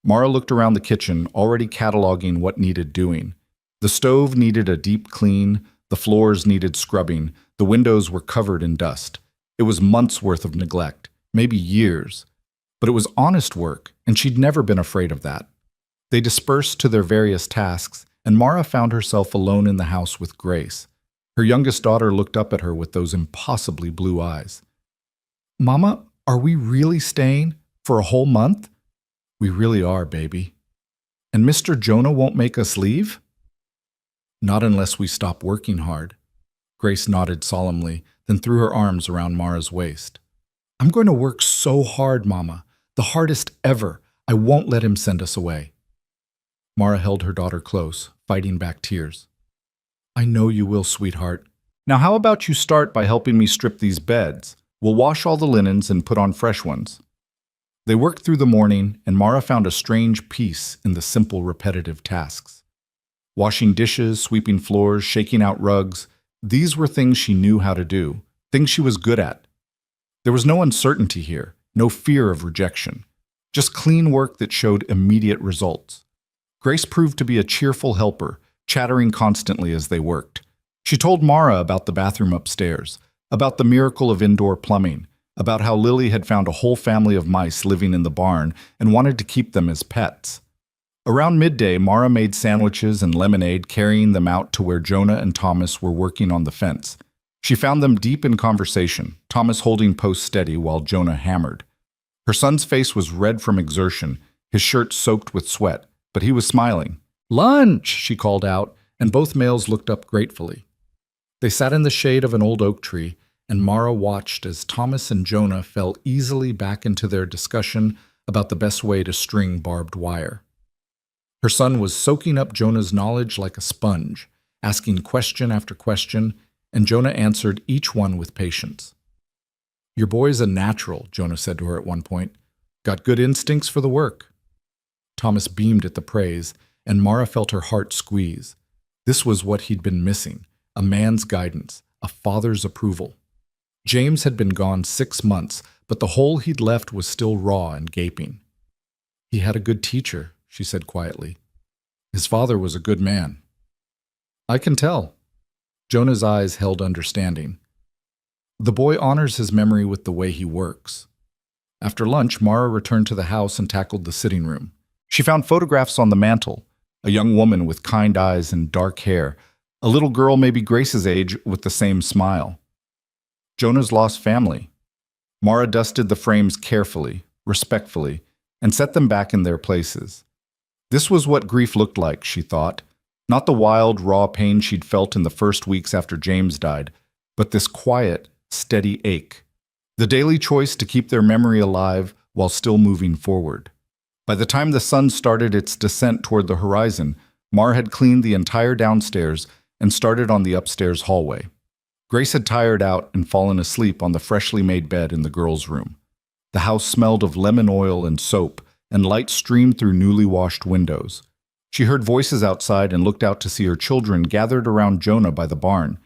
Mara looked around the kitchen, already cataloging what needed doing. The stove needed a deep clean, the floors needed scrubbing, the windows were covered in dust. It was months' worth of neglect, maybe years. But it was honest work, and she'd never been afraid of that. They dispersed to their various tasks, and Mara found herself alone in the house with Grace. Her youngest daughter looked up at her with those impossibly blue eyes. "Mama, are we really staying for a whole month?" "We really are, baby." "And Mr. Jonah won't make us leave?" "Not unless we stop working hard." Grace nodded solemnly, then threw her arms around Mara's waist. "I'm going to work so hard, Mama. The hardest ever. I won't let him send us away." Mara held her daughter close, fighting back tears. "I know you will, sweetheart. Now how about you start by helping me strip these beds? We'll wash all the linens and put on fresh ones." They worked through the morning, and Mara found a strange peace in the simple, repetitive tasks. Washing dishes, sweeping floors, shaking out rugs, these were things she knew how to do, things she was good at. There was no uncertainty here, no fear of rejection, just clean work that showed immediate results. Grace proved to be a cheerful helper, chattering constantly as they worked. She told Mara about the bathroom upstairs, about the miracle of indoor plumbing, about how Lily had found a whole family of mice living in the barn and wanted to keep them as pets. Around midday, Mara made sandwiches and lemonade, carrying them out to where Jonah and Thomas were working on the fence. She found them deep in conversation, Thomas holding posts steady while Jonah hammered. Her son's face was red from exertion, his shirt soaked with sweat, but he was smiling. "Lunch!" she called out, and both males looked up gratefully. They sat in the shade of an old oak tree, and Mara watched as Thomas and Jonah fell easily back into their discussion about the best way to string barbed wire. Her son was soaking up Jonah's knowledge like a sponge, asking question after question, and Jonah answered each one with patience. "Your boy's a natural," Jonah said to her at one point. "Got good instincts for the work." Thomas beamed at the praise, and Mara felt her heart squeeze. This was what he'd been missing, a man's guidance, a father's approval. James had been gone 6 months, but the hole he'd left was still raw and gaping. "He had a good teacher," she said quietly. "His father was a good man." "I can tell." Jonah's eyes held understanding. "The boy honors his memory with the way he works." After lunch, Mara returned to the house and tackled the sitting room. She found photographs on the mantel, a young woman with kind eyes and dark hair, a little girl maybe Grace's age with the same smile. Jonah's lost family. Mara dusted the frames carefully, respectfully, and set them back in their places. This was what grief looked like, she thought. Not the wild, raw pain she'd felt in the first weeks after James died, but this quiet, steady ache. The daily choice to keep their memory alive while still moving forward. By the time the sun started its descent toward the horizon, Mara had cleaned the entire downstairs and started on the upstairs hallway. Grace had tired out and fallen asleep on the freshly made bed in the girls' room. The house smelled of lemon oil and soap, and light streamed through newly washed windows. She heard voices outside and looked out to see her children gathered around Jonah by the barn.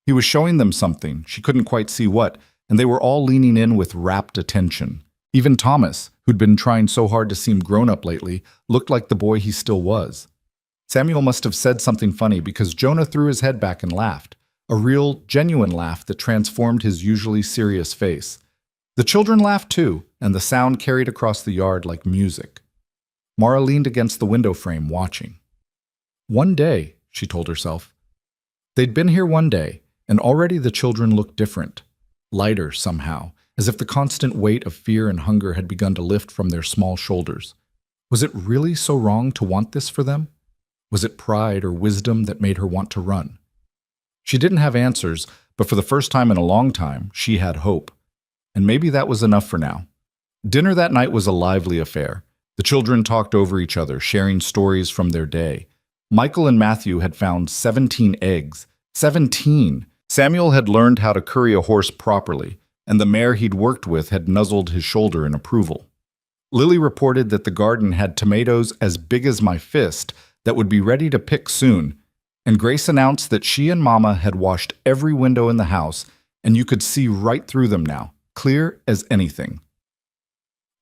He was showing them something, she couldn't quite see what, and they were all leaning in with rapt attention. Even Thomas, who'd been trying so hard to seem grown-up lately, looked like the boy he still was. Samuel must have said something funny because Jonah threw his head back and laughed, a real, genuine laugh that transformed his usually serious face. The children laughed too, and the sound carried across the yard like music. Mara leaned against the window frame, watching. One day, she told herself. They'd been here one day, and already the children looked different, lighter somehow, as if the constant weight of fear and hunger had begun to lift from their small shoulders. Was it really so wrong to want this for them? Was it pride or wisdom that made her want to run? She didn't have answers, but for the first time in a long time, she had hope. And maybe that was enough for now. Dinner that night was a lively affair. The children talked over each other, sharing stories from their day. Michael and Matthew had found 17 eggs. 17! Samuel had learned how to curry a horse properly, and the mare he'd worked with had nuzzled his shoulder in approval. Lily reported that the garden had tomatoes as big as my fist that would be ready to pick soon, and Grace announced that she and Mama had washed every window in the house, and you could see right through them now, clear as anything.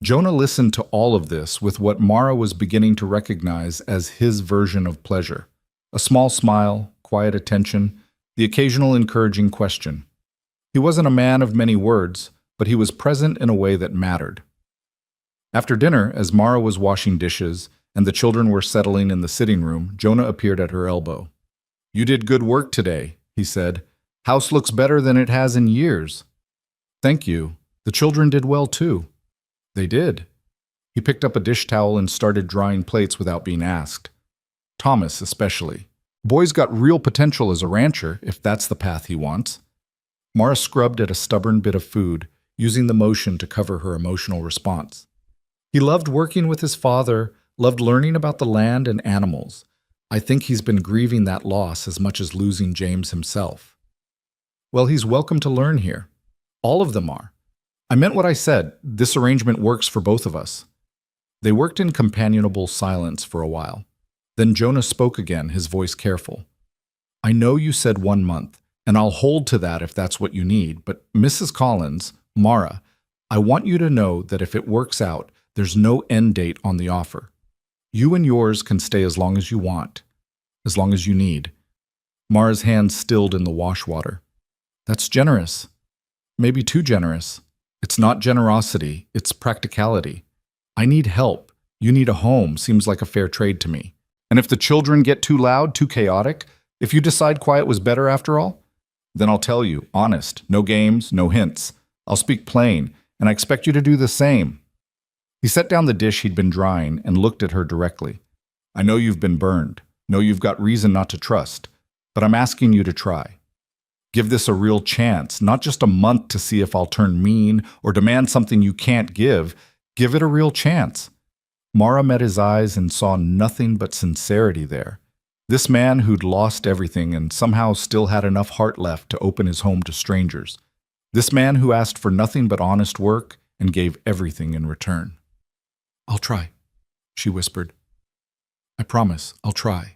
Jonah listened to all of this with what Mara was beginning to recognize as his version of pleasure. A small smile, quiet attention, the occasional encouraging question. He wasn't a man of many words, but he was present in a way that mattered. After dinner, as Mara was washing dishes and the children were settling in the sitting room, Jonah appeared at her elbow. "You did good work today," he said. "House looks better than it has in years." "Thank you. The children did well too." "They did." He picked up a dish towel and started drying plates without being asked. Thomas especially. Boy's got real potential as a rancher, if that's the path he wants. Mara scrubbed at a stubborn bit of food, using the motion to cover her emotional response. He loved working with his father, loved learning about the land and animals. I think he's been grieving that loss as much as losing James himself. Well, he's welcome to learn here. All of them are. I meant what I said. This arrangement works for both of us. They worked in companionable silence for a while. Then Jonah spoke again, his voice careful. "I know you said 1 month, and I'll hold to that if that's what you need, but Mrs. Collins, Mara, I want you to know that if it works out, there's no end date on the offer. You and yours can stay as long as you want, as long as you need." Mara's hands stilled in the wash water. "That's generous. Maybe too generous. It's not generosity, it's practicality. I need help. You need a home seems like a fair trade to me. And if the children get too loud, too chaotic, if you decide quiet was better after all, then I'll tell you, honest, no games, no hints. I'll speak plain, and I expect you to do the same." He set down the dish he'd been drying and looked at her directly. "I know you've been burned, know you've got reason not to trust, but I'm asking you to try. Give this a real chance, not just a month to see if I'll turn mean or demand something you can't give. Give it a real chance." Mara met his eyes and saw nothing but sincerity there. This man who'd lost everything and somehow still had enough heart left to open his home to strangers. This man who asked for nothing but honest work and gave everything in return. "I'll try," she whispered. "I promise, I'll try.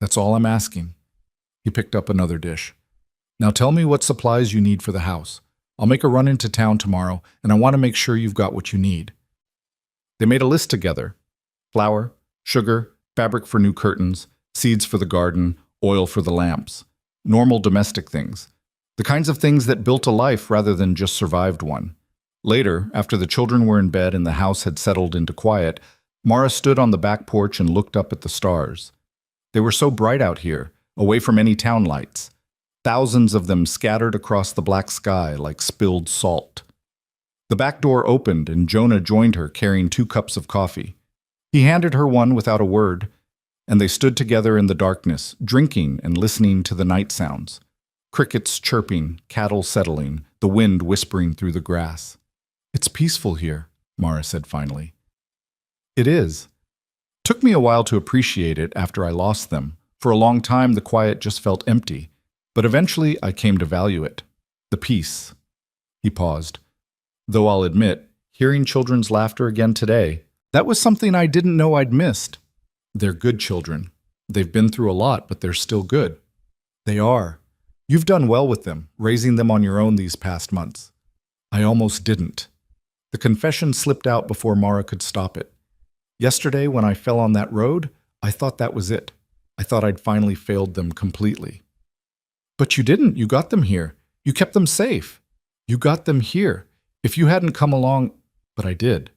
That's all I'm asking." He picked up another dish. "Now tell me what supplies you need for the house. I'll make a run into town tomorrow, and I want to make sure you've got what you need." They made a list together. Flour, sugar, fabric for new curtains, seeds for the garden, oil for the lamps. Normal domestic things. The kinds of things that built a life rather than just survived one. Later, after the children were in bed and the house had settled into quiet, Mara stood on the back porch and looked up at the stars. They were so bright out here, away from any town lights. Thousands of them scattered across the black sky like spilled salt. The back door opened and Jonah joined her carrying 2 cups of coffee. He handed her one without a word, and they stood together in the darkness, drinking and listening to the night sounds. Crickets chirping, cattle settling, the wind whispering through the grass. "It's peaceful here," Mara said finally. "It is. Took me a while to appreciate it after I lost them. For a long time the quiet just felt empty, but eventually I came to value it. The peace." He paused. "Though I'll admit, hearing children's laughter again today, that was something I didn't know I'd missed. They're good children. They've been through a lot, but they're still good." "They are. You've done well with them, raising them on your own these past months." "I almost didn't." The confession slipped out before Mara could stop it. "Yesterday, when I fell on that road, I thought that was it. I thought I'd finally failed them completely." "But you didn't. You got them here. You kept them safe. You got them here. If you hadn't come along—" "But I did.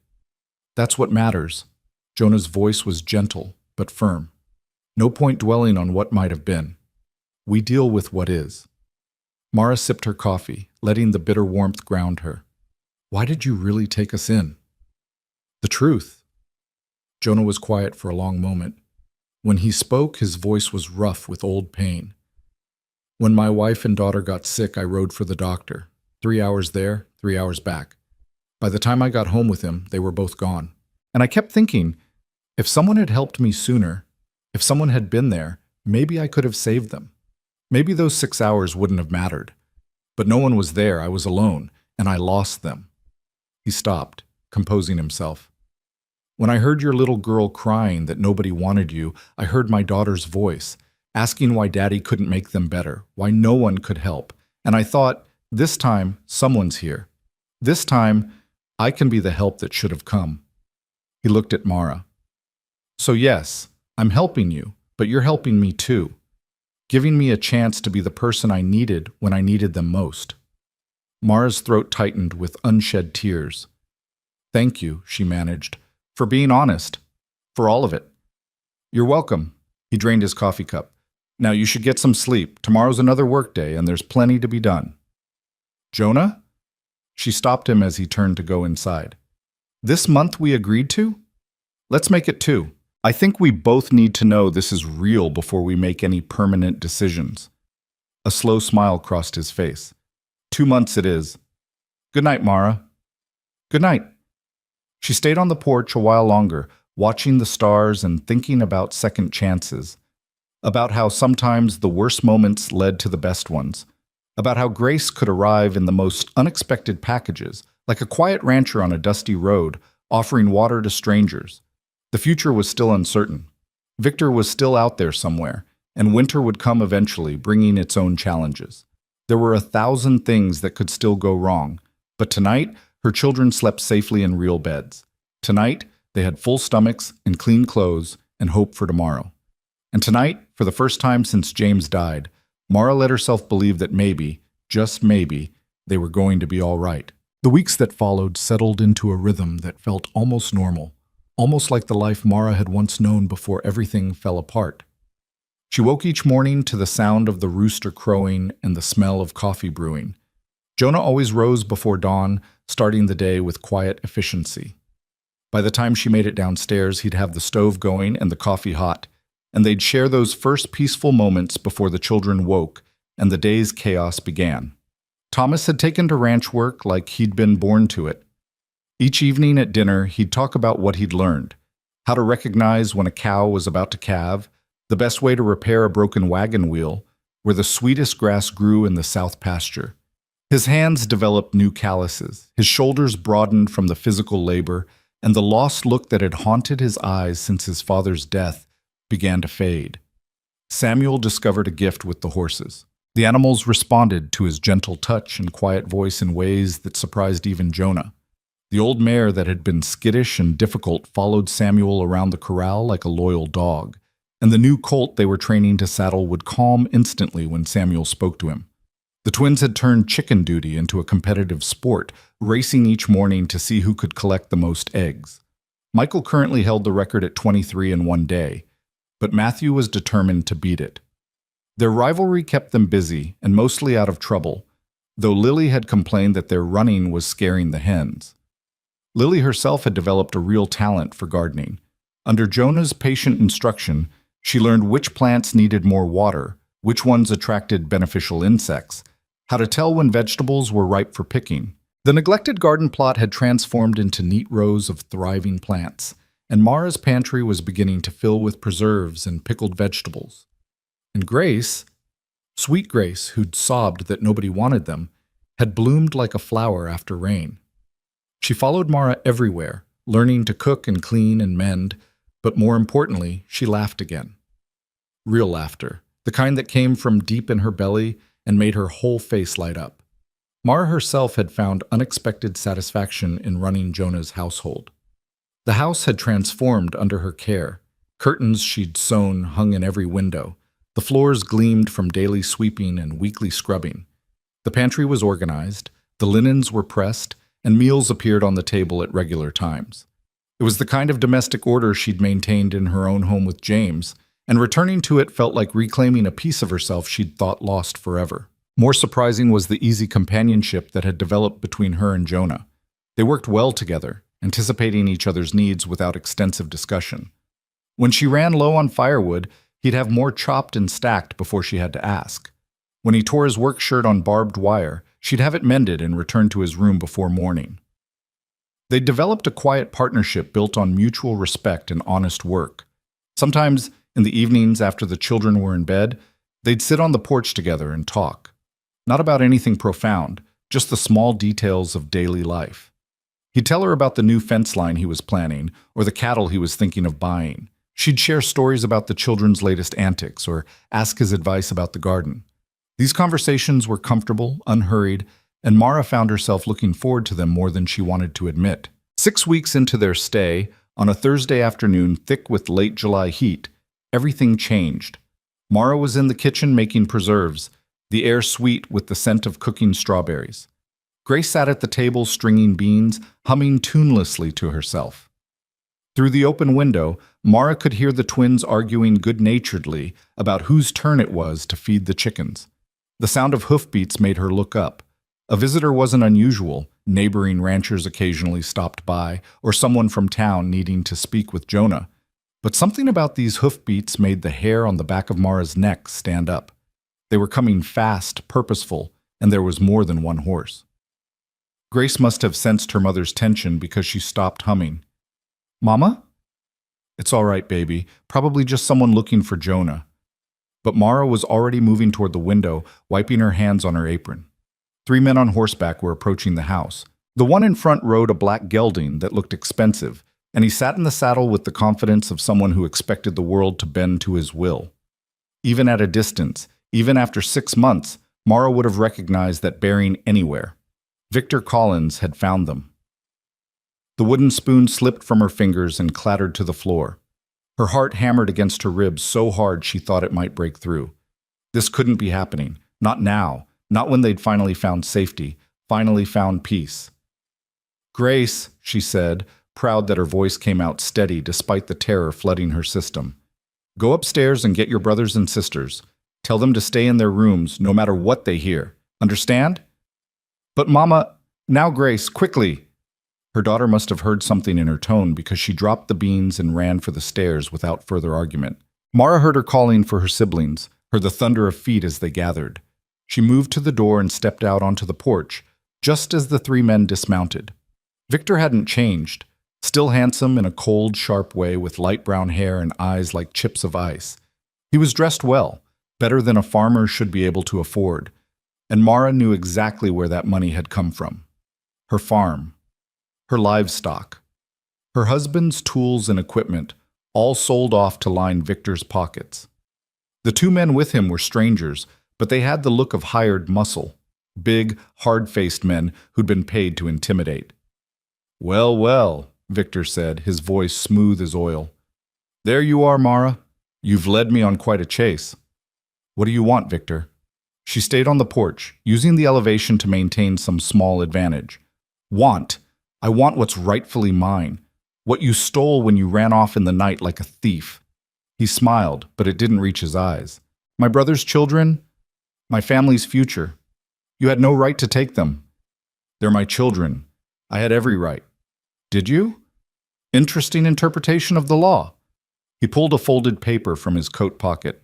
That's what matters." Jonah's voice was gentle, but firm. "No point dwelling on what might have been. We deal with what is." Mara sipped her coffee, letting the bitter warmth ground her. Why did you really take us in? The truth. Jonah was quiet for a long moment. When he spoke, his voice was rough with old pain. When my wife and daughter got sick, I rode for the doctor. 3 hours there, 3 hours back. By the time I got home with him, they were both gone. And I kept thinking, if someone had helped me sooner, if someone had been there, maybe I could have saved them. Maybe those 6 hours wouldn't have mattered. But no one was there, I was alone, and I lost them. He stopped, composing himself. When I heard your little girl crying that nobody wanted you, I heard my daughter's voice, asking why Daddy couldn't make them better, why no one could help. And I thought, this time, someone's here. This time, I can be the help that should have come. He looked at Mara. So yes, I'm helping you, but you're helping me too, giving me a chance to be the person I needed when I needed them most. Mara's throat tightened with unshed tears. Thank you, she managed, for being honest, for all of it. You're welcome. He drained his coffee cup. Now you should get some sleep. Tomorrow's another work day, and there's plenty to be done. Jonah? She stopped him as he turned to go inside. This month we agreed to? Let's make it 2. I think we both need to know this is real before we make any permanent decisions. A slow smile crossed his face. 2 months it is. Good night, Mara. Good night. She stayed on the porch a while longer, watching the stars and thinking about second chances, about how sometimes the worst moments led to the best ones, about how grace could arrive in the most unexpected packages, like a quiet rancher on a dusty road, offering water to strangers. The future was still uncertain. Victor was still out there somewhere, and winter would come eventually, bringing its own challenges. There were 1,000 things that could still go wrong, but tonight, her children slept safely in real beds. Tonight, they had full stomachs and clean clothes and hope for tomorrow. And tonight, for the first time since James died, Mara let herself believe that maybe, just maybe, they were going to be all right. The weeks that followed settled into a rhythm that felt almost normal, almost like the life Mara had once known before everything fell apart. She woke each morning to the sound of the rooster crowing and the smell of coffee brewing. Jonah always rose before dawn, starting the day with quiet efficiency. By the time she made it downstairs, he'd have the stove going and the coffee hot, and they'd share those first peaceful moments before the children woke and the day's chaos began. Thomas had taken to ranch work like he'd been born to it. Each evening at dinner, he'd talk about what he'd learned, how to recognize when a cow was about to calve, the best way to repair a broken wagon wheel, where the sweetest grass grew in the south pasture. His hands developed new calluses, his shoulders broadened from the physical labor, and the lost look that had haunted his eyes since his father's death began to fade. Samuel discovered a gift with the horses. The animals responded to his gentle touch and quiet voice in ways that surprised even Jonah. The old mare that had been skittish and difficult followed Samuel around the corral like a loyal dog, and the new colt they were training to saddle would calm instantly when Samuel spoke to him. The twins had turned chicken duty into a competitive sport, racing each morning to see who could collect the most eggs. Michael currently held the record at 23 in one day, but Matthew was determined to beat it. Their rivalry kept them busy and mostly out of trouble, though Lily had complained that their running was scaring the hens. Lily herself had developed a real talent for gardening. Under Jonah's patient instruction, she learned which plants needed more water, which ones attracted beneficial insects, how to tell when vegetables were ripe for picking. The neglected garden plot had transformed into neat rows of thriving plants, and Mara's pantry was beginning to fill with preserves and pickled vegetables. And Grace, sweet Grace, who'd sobbed that nobody wanted them, had bloomed like a flower after rain. She followed Mara everywhere, learning to cook and clean and mend, but more importantly, she laughed again. Real laughter, the kind that came from deep in her belly and made her whole face light up. Mara herself had found unexpected satisfaction in running Jonah's household. The house had transformed under her care. Curtains she'd sewn hung in every window. The floors gleamed from daily sweeping and weekly scrubbing. The pantry was organized, the linens were pressed, and meals appeared on the table at regular times. It was the kind of domestic order she'd maintained in her own home with James, and returning to it felt like reclaiming a piece of herself she'd thought lost forever. More surprising was the easy companionship that had developed between her and Jonah. They worked well together, anticipating each other's needs without extensive discussion. When she ran low on firewood, he'd have more chopped and stacked before she had to ask. When he tore his work shirt on barbed wire, she'd have it mended and returned to his room before morning. They'd developed a quiet partnership built on mutual respect and honest work. Sometimes, in the evenings after the children were in bed, they'd sit on the porch together and talk. Not about anything profound, just the small details of daily life. He'd tell her about the new fence line he was planning or the cattle he was thinking of buying. She'd share stories about the children's latest antics or ask his advice about the garden. These conversations were comfortable, unhurried, and Mara found herself looking forward to them more than she wanted to admit. 6 weeks into their stay, on a Thursday afternoon thick with late July heat, everything changed. Mara was in the kitchen making preserves, the air sweet with the scent of cooking strawberries. Grace sat at the table stringing beans, humming tunelessly to herself. Through the open window, Mara could hear the twins arguing good-naturedly about whose turn it was to feed the chickens. The sound of hoofbeats made her look up. A visitor wasn't unusual. Neighboring ranchers occasionally stopped by, or someone from town needing to speak with Jonah. But something about these hoofbeats made the hair on the back of Mara's neck stand up. They were coming fast, purposeful, and there was more than one horse. Grace must have sensed her mother's tension because she stopped humming. "Mama?" "It's all right, baby. Probably just someone looking for Jonah." But Mara was already moving toward the window, wiping her hands on her apron. 3 men on horseback were approaching the house. The one in front rode a black gelding that looked expensive, and he sat in the saddle with the confidence of someone who expected the world to bend to his will. Even at a distance, even after 6 months, Mara would have recognized that bearing anywhere. Victor Collins had found them. The wooden spoon slipped from her fingers and clattered to the floor. Her heart hammered against her ribs so hard she thought it might break through. This couldn't be happening. Not now. Not when they'd finally found safety, finally found peace. "Grace," she said, proud that her voice came out steady despite the terror flooding her system. "Go upstairs and get your brothers and sisters. Tell them to stay in their rooms no matter what they hear. Understand?" "But Mama, now Grace, quickly!" Her daughter must have heard something in her tone because she dropped the beans and ran for the stairs without further argument. Mara heard her calling for her siblings, heard the thunder of feet as they gathered. She moved to the door and stepped out onto the porch, just as the 3 men dismounted. Victor hadn't changed, still handsome in a cold, sharp way with light brown hair and eyes like chips of ice. He was dressed well, better than a farmer should be able to afford, and Mara knew exactly where that money had come from. Her farm, her livestock, her husband's tools and equipment, all sold off to line Victor's pockets. The 2 men with him were strangers, but they had the look of hired muscle, big, hard-faced men who'd been paid to intimidate. "Well, well," Victor said, his voice smooth as oil. "There you are, Mara. You've led me on quite a chase." "What do you want, Victor?" She stayed on the porch, using the elevation to maintain some small advantage. "Want? I want what's rightfully mine. What you stole when you ran off in the night like a thief." He smiled, but it didn't reach his eyes. "My brother's children? My family's future. You had no right to take them." "They're my children. I had every right." "Did you?" "Interesting interpretation of the law." He pulled a folded paper from his coat pocket.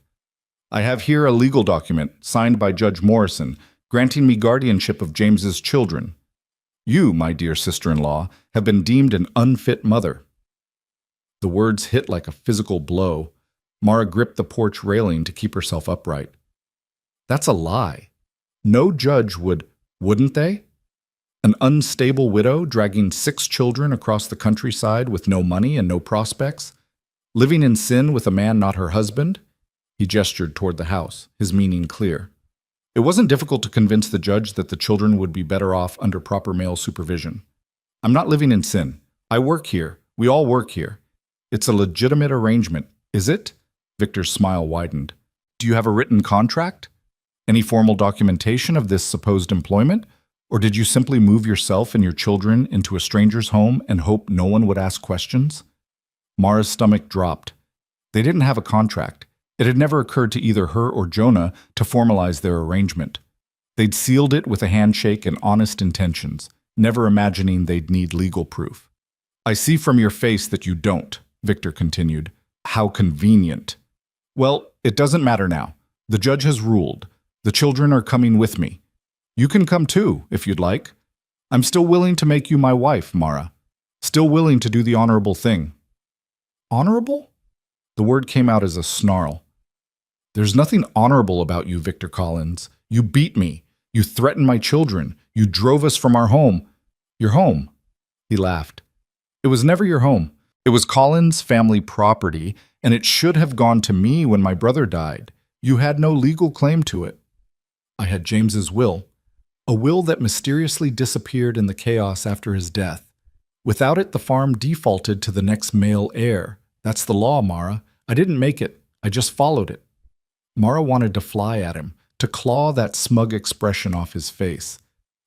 "I have here a legal document, signed by Judge Morrison, granting me guardianship of James's children. You, my dear sister-in-law, have been deemed an unfit mother." The words hit like a physical blow. Mara gripped the porch railing to keep herself upright. That's a lie. No judge would, wouldn't they? An unstable widow dragging 6 children across the countryside with no money and no prospects? Living in sin with a man not her husband? He gestured toward the house, his meaning clear. It wasn't difficult to convince the judge that the children would be better off under proper male supervision. "I'm not living in sin. I work here. We all work here. It's a legitimate arrangement, is it?" Victor's smile widened. "Do you have a written contract? Any formal documentation of this supposed employment? Or did you simply move yourself and your children into a stranger's home and hope no one would ask questions?" Mara's stomach dropped. They didn't have a contract. It had never occurred to either her or Jonah to formalize their arrangement. They'd sealed it with a handshake and honest intentions. never imagining they'd need legal proof. I see from your face that you don't, Victor continued. How convenient. Well, it doesn't matter now. The judge has ruled. The children are coming with me. You can come too, if you'd like. I'm still willing to make you my wife, Mara. Still willing to do the honorable thing. Honorable? The word came out as a snarl. There's nothing honorable about you, Victor Collins. You beat me. You threatened my children. You drove us from our home. Your home. He laughed. It was never your home. It was Collins' family property, and it should have gone to me when my brother died. You had no legal claim to it. I had James's will. A will that mysteriously disappeared in the chaos after his death. Without it, the farm defaulted to the next male heir. That's the law, Mara. I didn't make it. I just followed it. Mara wanted to fly at him, to claw that smug expression off his face.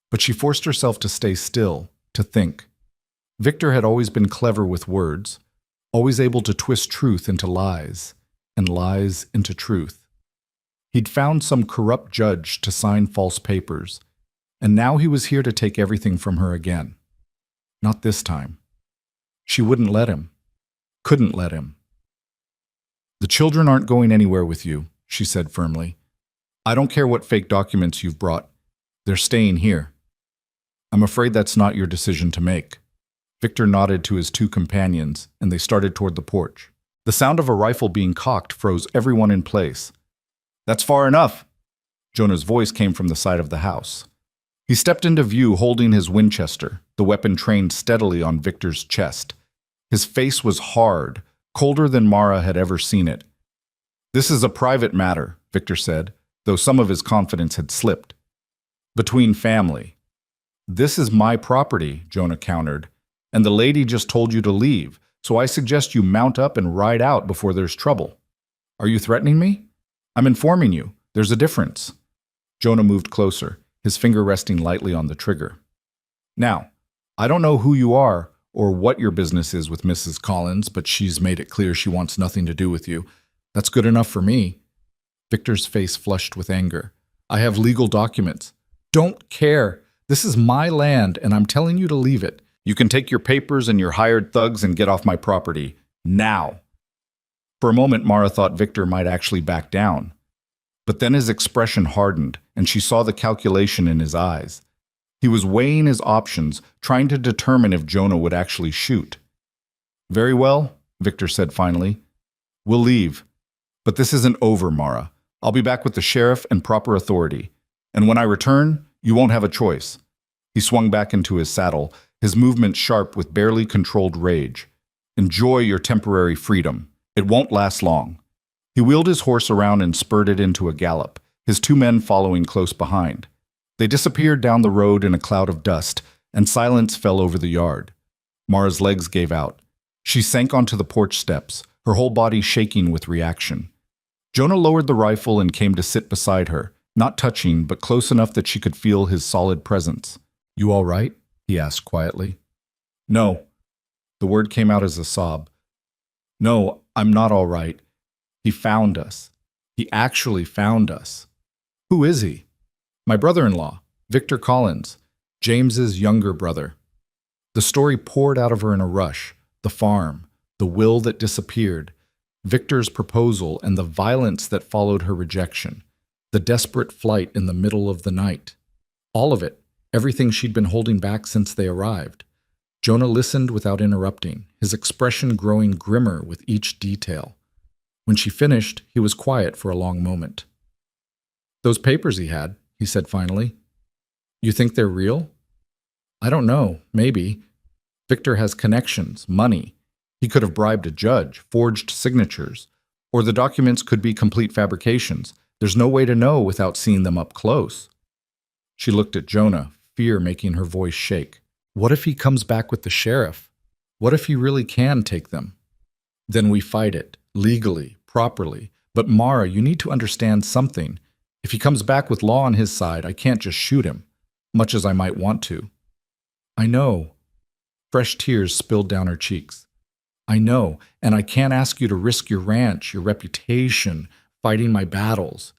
But she forced herself to stay still, to think. Victor had always been clever with words, always able to twist truth into lies, and lies into truth. He'd found some corrupt judge to sign false papers, and now he was here to take everything from her again. Not this time. She wouldn't let him. Couldn't let him. The children aren't going anywhere with you, she said firmly. I don't care what fake documents you've brought. They're staying here. I'm afraid that's not your decision to make. Victor nodded to his two companions, and they started toward the porch. The sound of a rifle being cocked froze everyone in place. That's far enough. Jonah's voice came from the side of the house. He stepped into view holding his Winchester, the weapon trained steadily on Victor's chest. His face was hard, colder than Mara had ever seen it. This is a private matter, Victor said, though some of his confidence had slipped. Between family. This is my property, Jonah countered, and the lady just told you to leave, so I suggest you mount up and ride out before there's trouble. Are you threatening me? I'm informing you. There's a difference. Jonah moved closer, his finger resting lightly on the trigger. Now, I don't know who you are or what your business is with Mrs. Collins, but she's made it clear she wants nothing to do with you. That's good enough for me. Victor's face flushed with anger. I have legal documents. Don't care. This is my land, and I'm telling you to leave it. You can take your papers and your hired thugs and get off my property. Now. For a moment, Mara thought Victor might actually back down. But then his expression hardened, and she saw the calculation in his eyes. He was weighing his options, trying to determine if Jonah would actually shoot. Very well, Victor said finally. We'll leave. But this isn't over, Mara. I'll be back with the sheriff and proper authority. And when I return, you won't have a choice. He swung back into his saddle, his movements sharp with barely controlled rage. Enjoy your temporary freedom. It won't last long. He wheeled his horse around and spurred into a gallop, his two men following close behind. They disappeared down the road in a cloud of dust, and silence fell over the yard. Mara's legs gave out. She sank onto the porch steps, her whole body shaking with reaction. Jonah lowered the rifle and came to sit beside her, not touching, but close enough that she could feel his solid presence. You all right? He asked quietly. No. The word came out as a sob. No, I'm not all right. He found us. He actually found us. Who is he? My brother-in-law, Victor Collins, James's younger brother. The story poured out of her in a rush. The farm, the will that disappeared, Victor's proposal and the violence that followed her rejection, the desperate flight in the middle of the night. All of it, everything she'd been holding back since they arrived. Jonah listened without interrupting, his expression growing grimmer with each detail. When she finished, he was quiet for a long moment. Those papers he had, he said finally. You think they're real? I don't know, maybe. Victor has connections, money. He could have bribed a judge, forged signatures, or the documents could be complete fabrications. There's no way to know without seeing them up close. She looked at Jonah, fear making her voice shake. What if he comes back with the sheriff? What if he really can take them? Then we fight it, legally, properly. But Mara, you need to understand something. If he comes back with law on his side, I can't just shoot him, much as I might want to. I know. Fresh tears spilled down her cheeks. I know, and I can't ask you to risk your ranch, your reputation, fighting my battles.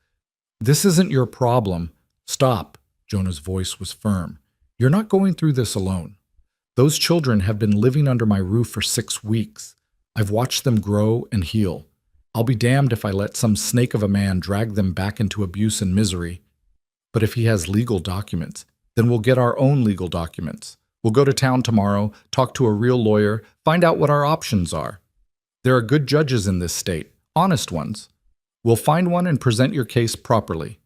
This isn't your problem. Stop. Jonah's voice was firm. You're not going through this alone. Those children have been living under my roof for 6 weeks. I've watched them grow and heal. I'll be damned if I let some snake of a man drag them back into abuse and misery. But if he has legal documents, then we'll get our own legal documents. We'll go to town tomorrow, talk to a real lawyer, find out what our options are. There are good judges in this state, honest ones. We'll find one and present your case properly.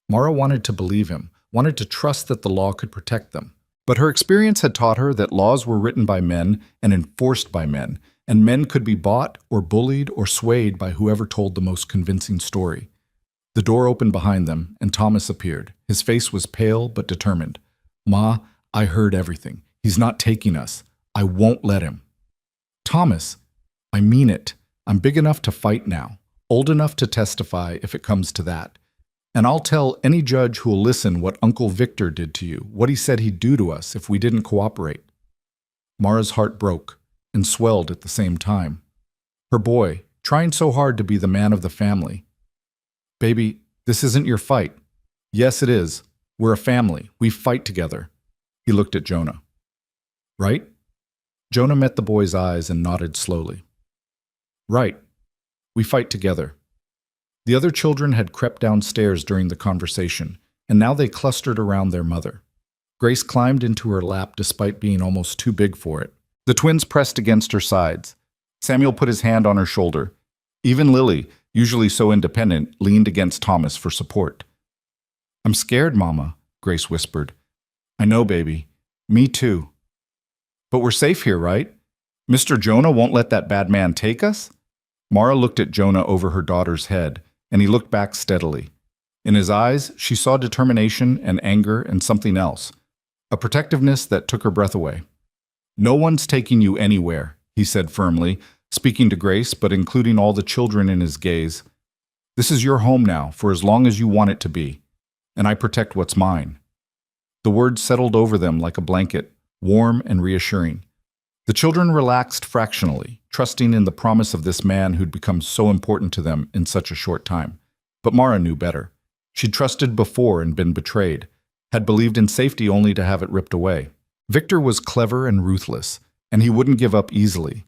Mara wanted to believe him, wanted to trust that the law could protect them. But her experience had taught her that laws were written by men and enforced by men, and men could be bought or bullied or swayed by whoever told the most convincing story. The door opened behind them, and Thomas appeared. His face was pale but determined. "Ma, I heard everything. He's not taking us. I won't let him." "Thomas, I mean it. I'm big enough to fight now, old enough to testify if it comes to that. And I'll tell any judge who'll listen what Uncle Victor did to you, what he said he'd do to us if we didn't cooperate." Mara's heart broke and swelled at the same time. Her boy, trying so hard to be the man of the family. "Baby, this isn't your fight." "Yes, it is. We're a family. We fight together." He looked at Jonah. "Right?" Jonah met the boy's eyes and nodded slowly. "Right. We fight together." The other children had crept downstairs during the conversation, and now they clustered around their mother. Grace climbed into her lap despite being almost too big for it. The twins pressed against her sides. Samuel put his hand on her shoulder. Even Lily, usually so independent, leaned against Thomas for support. "I'm scared, Mama," Grace whispered. "I know, baby. Me too. But we're safe here, right? Mr. Jonah won't let that bad man take us?" Mara looked at Jonah over her daughter's head, and he looked back steadily. In his eyes, she saw determination and anger and something else, a protectiveness that took her breath away. "No one's taking you anywhere," he said firmly, speaking to Grace but including all the children in his gaze. "This is your home now, for as long as you want it to be, and I protect what's mine." The words settled over them like a blanket, warm and reassuring. The children relaxed fractionally, trusting in the promise of this man who'd become so important to them in such a short time. But Mara knew better. She'd trusted before and been betrayed, had believed in safety only to have it ripped away. Victor was clever and ruthless, and he wouldn't give up easily.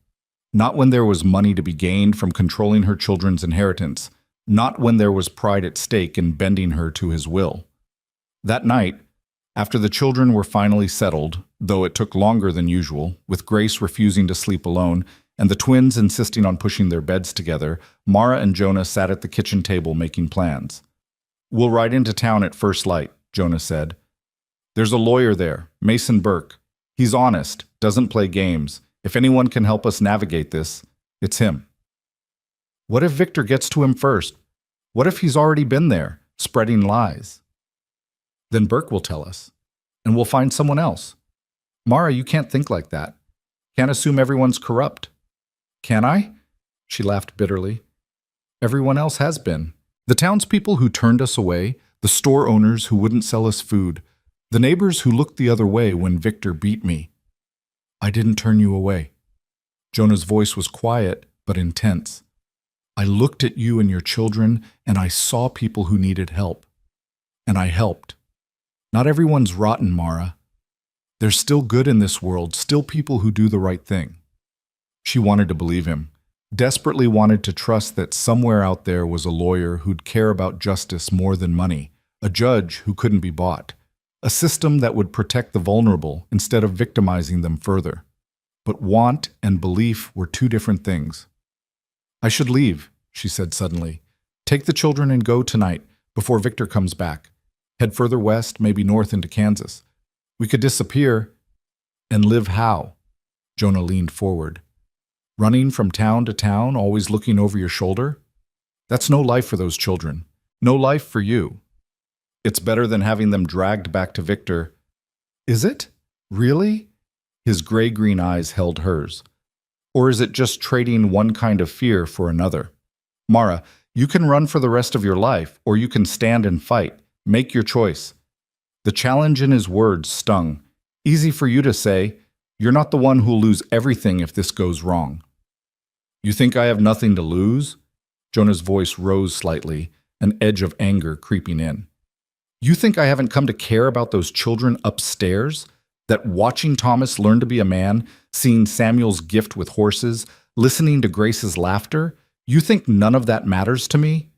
Not when there was money to be gained from controlling her children's inheritance, not when there was pride at stake in bending her to his will. That night, after the children were finally settled, though it took longer than usual, with Grace refusing to sleep alone and the twins insisting on pushing their beds together, Mara and Jonah sat at the kitchen table making plans. "We'll ride into town at first light," Jonah said. "There's a lawyer there, Mason Burke. He's honest, doesn't play games. If anyone can help us navigate this, it's him." "What if Victor gets to him first? What if he's already been there, spreading lies?" "Then Burke will tell us, and we'll find someone else." "Mara, you can't think like that. Can't assume everyone's corrupt." "Can I?" She laughed bitterly. "Everyone else has been. The townspeople who turned us away, the store owners who wouldn't sell us food, the neighbors who looked the other way when Victor beat me." "I didn't turn you away." Jonah's voice was quiet but intense. "I looked at you and your children, and I saw people who needed help. And I helped. Not everyone's rotten, Mara. There's still good in this world, still people who do the right thing." She wanted to believe him, desperately wanted to trust that somewhere out there was a lawyer who'd care about justice more than money, a judge who couldn't be bought, a system that would protect the vulnerable instead of victimizing them further. But want and belief were two different things. "I should leave," she said suddenly. "Take the children and go tonight, before Victor comes back. Head further west, maybe north into Kansas. We could disappear and live how?" Jonah leaned forward. "Running from town to town, always looking over your shoulder? That's no life for those children. No life for you. It's better than having them dragged back to Victor." "Is it? Really?" His gray-green eyes held hers. "Or is it just trading one kind of fear for another? Mara, you can run for the rest of your life, or you can stand and fight. Make your choice." The challenge in his words stung. "Easy for you to say. You're not the one who'll lose everything if this goes wrong." "You think I have nothing to lose?" Jonah's voice rose slightly, an edge of anger creeping in. You think I haven't come to care about those children upstairs? That watching Thomas learn to be a man, seeing Samuel's gift with horses, listening to Grace's laughter, you think none of that matters to me?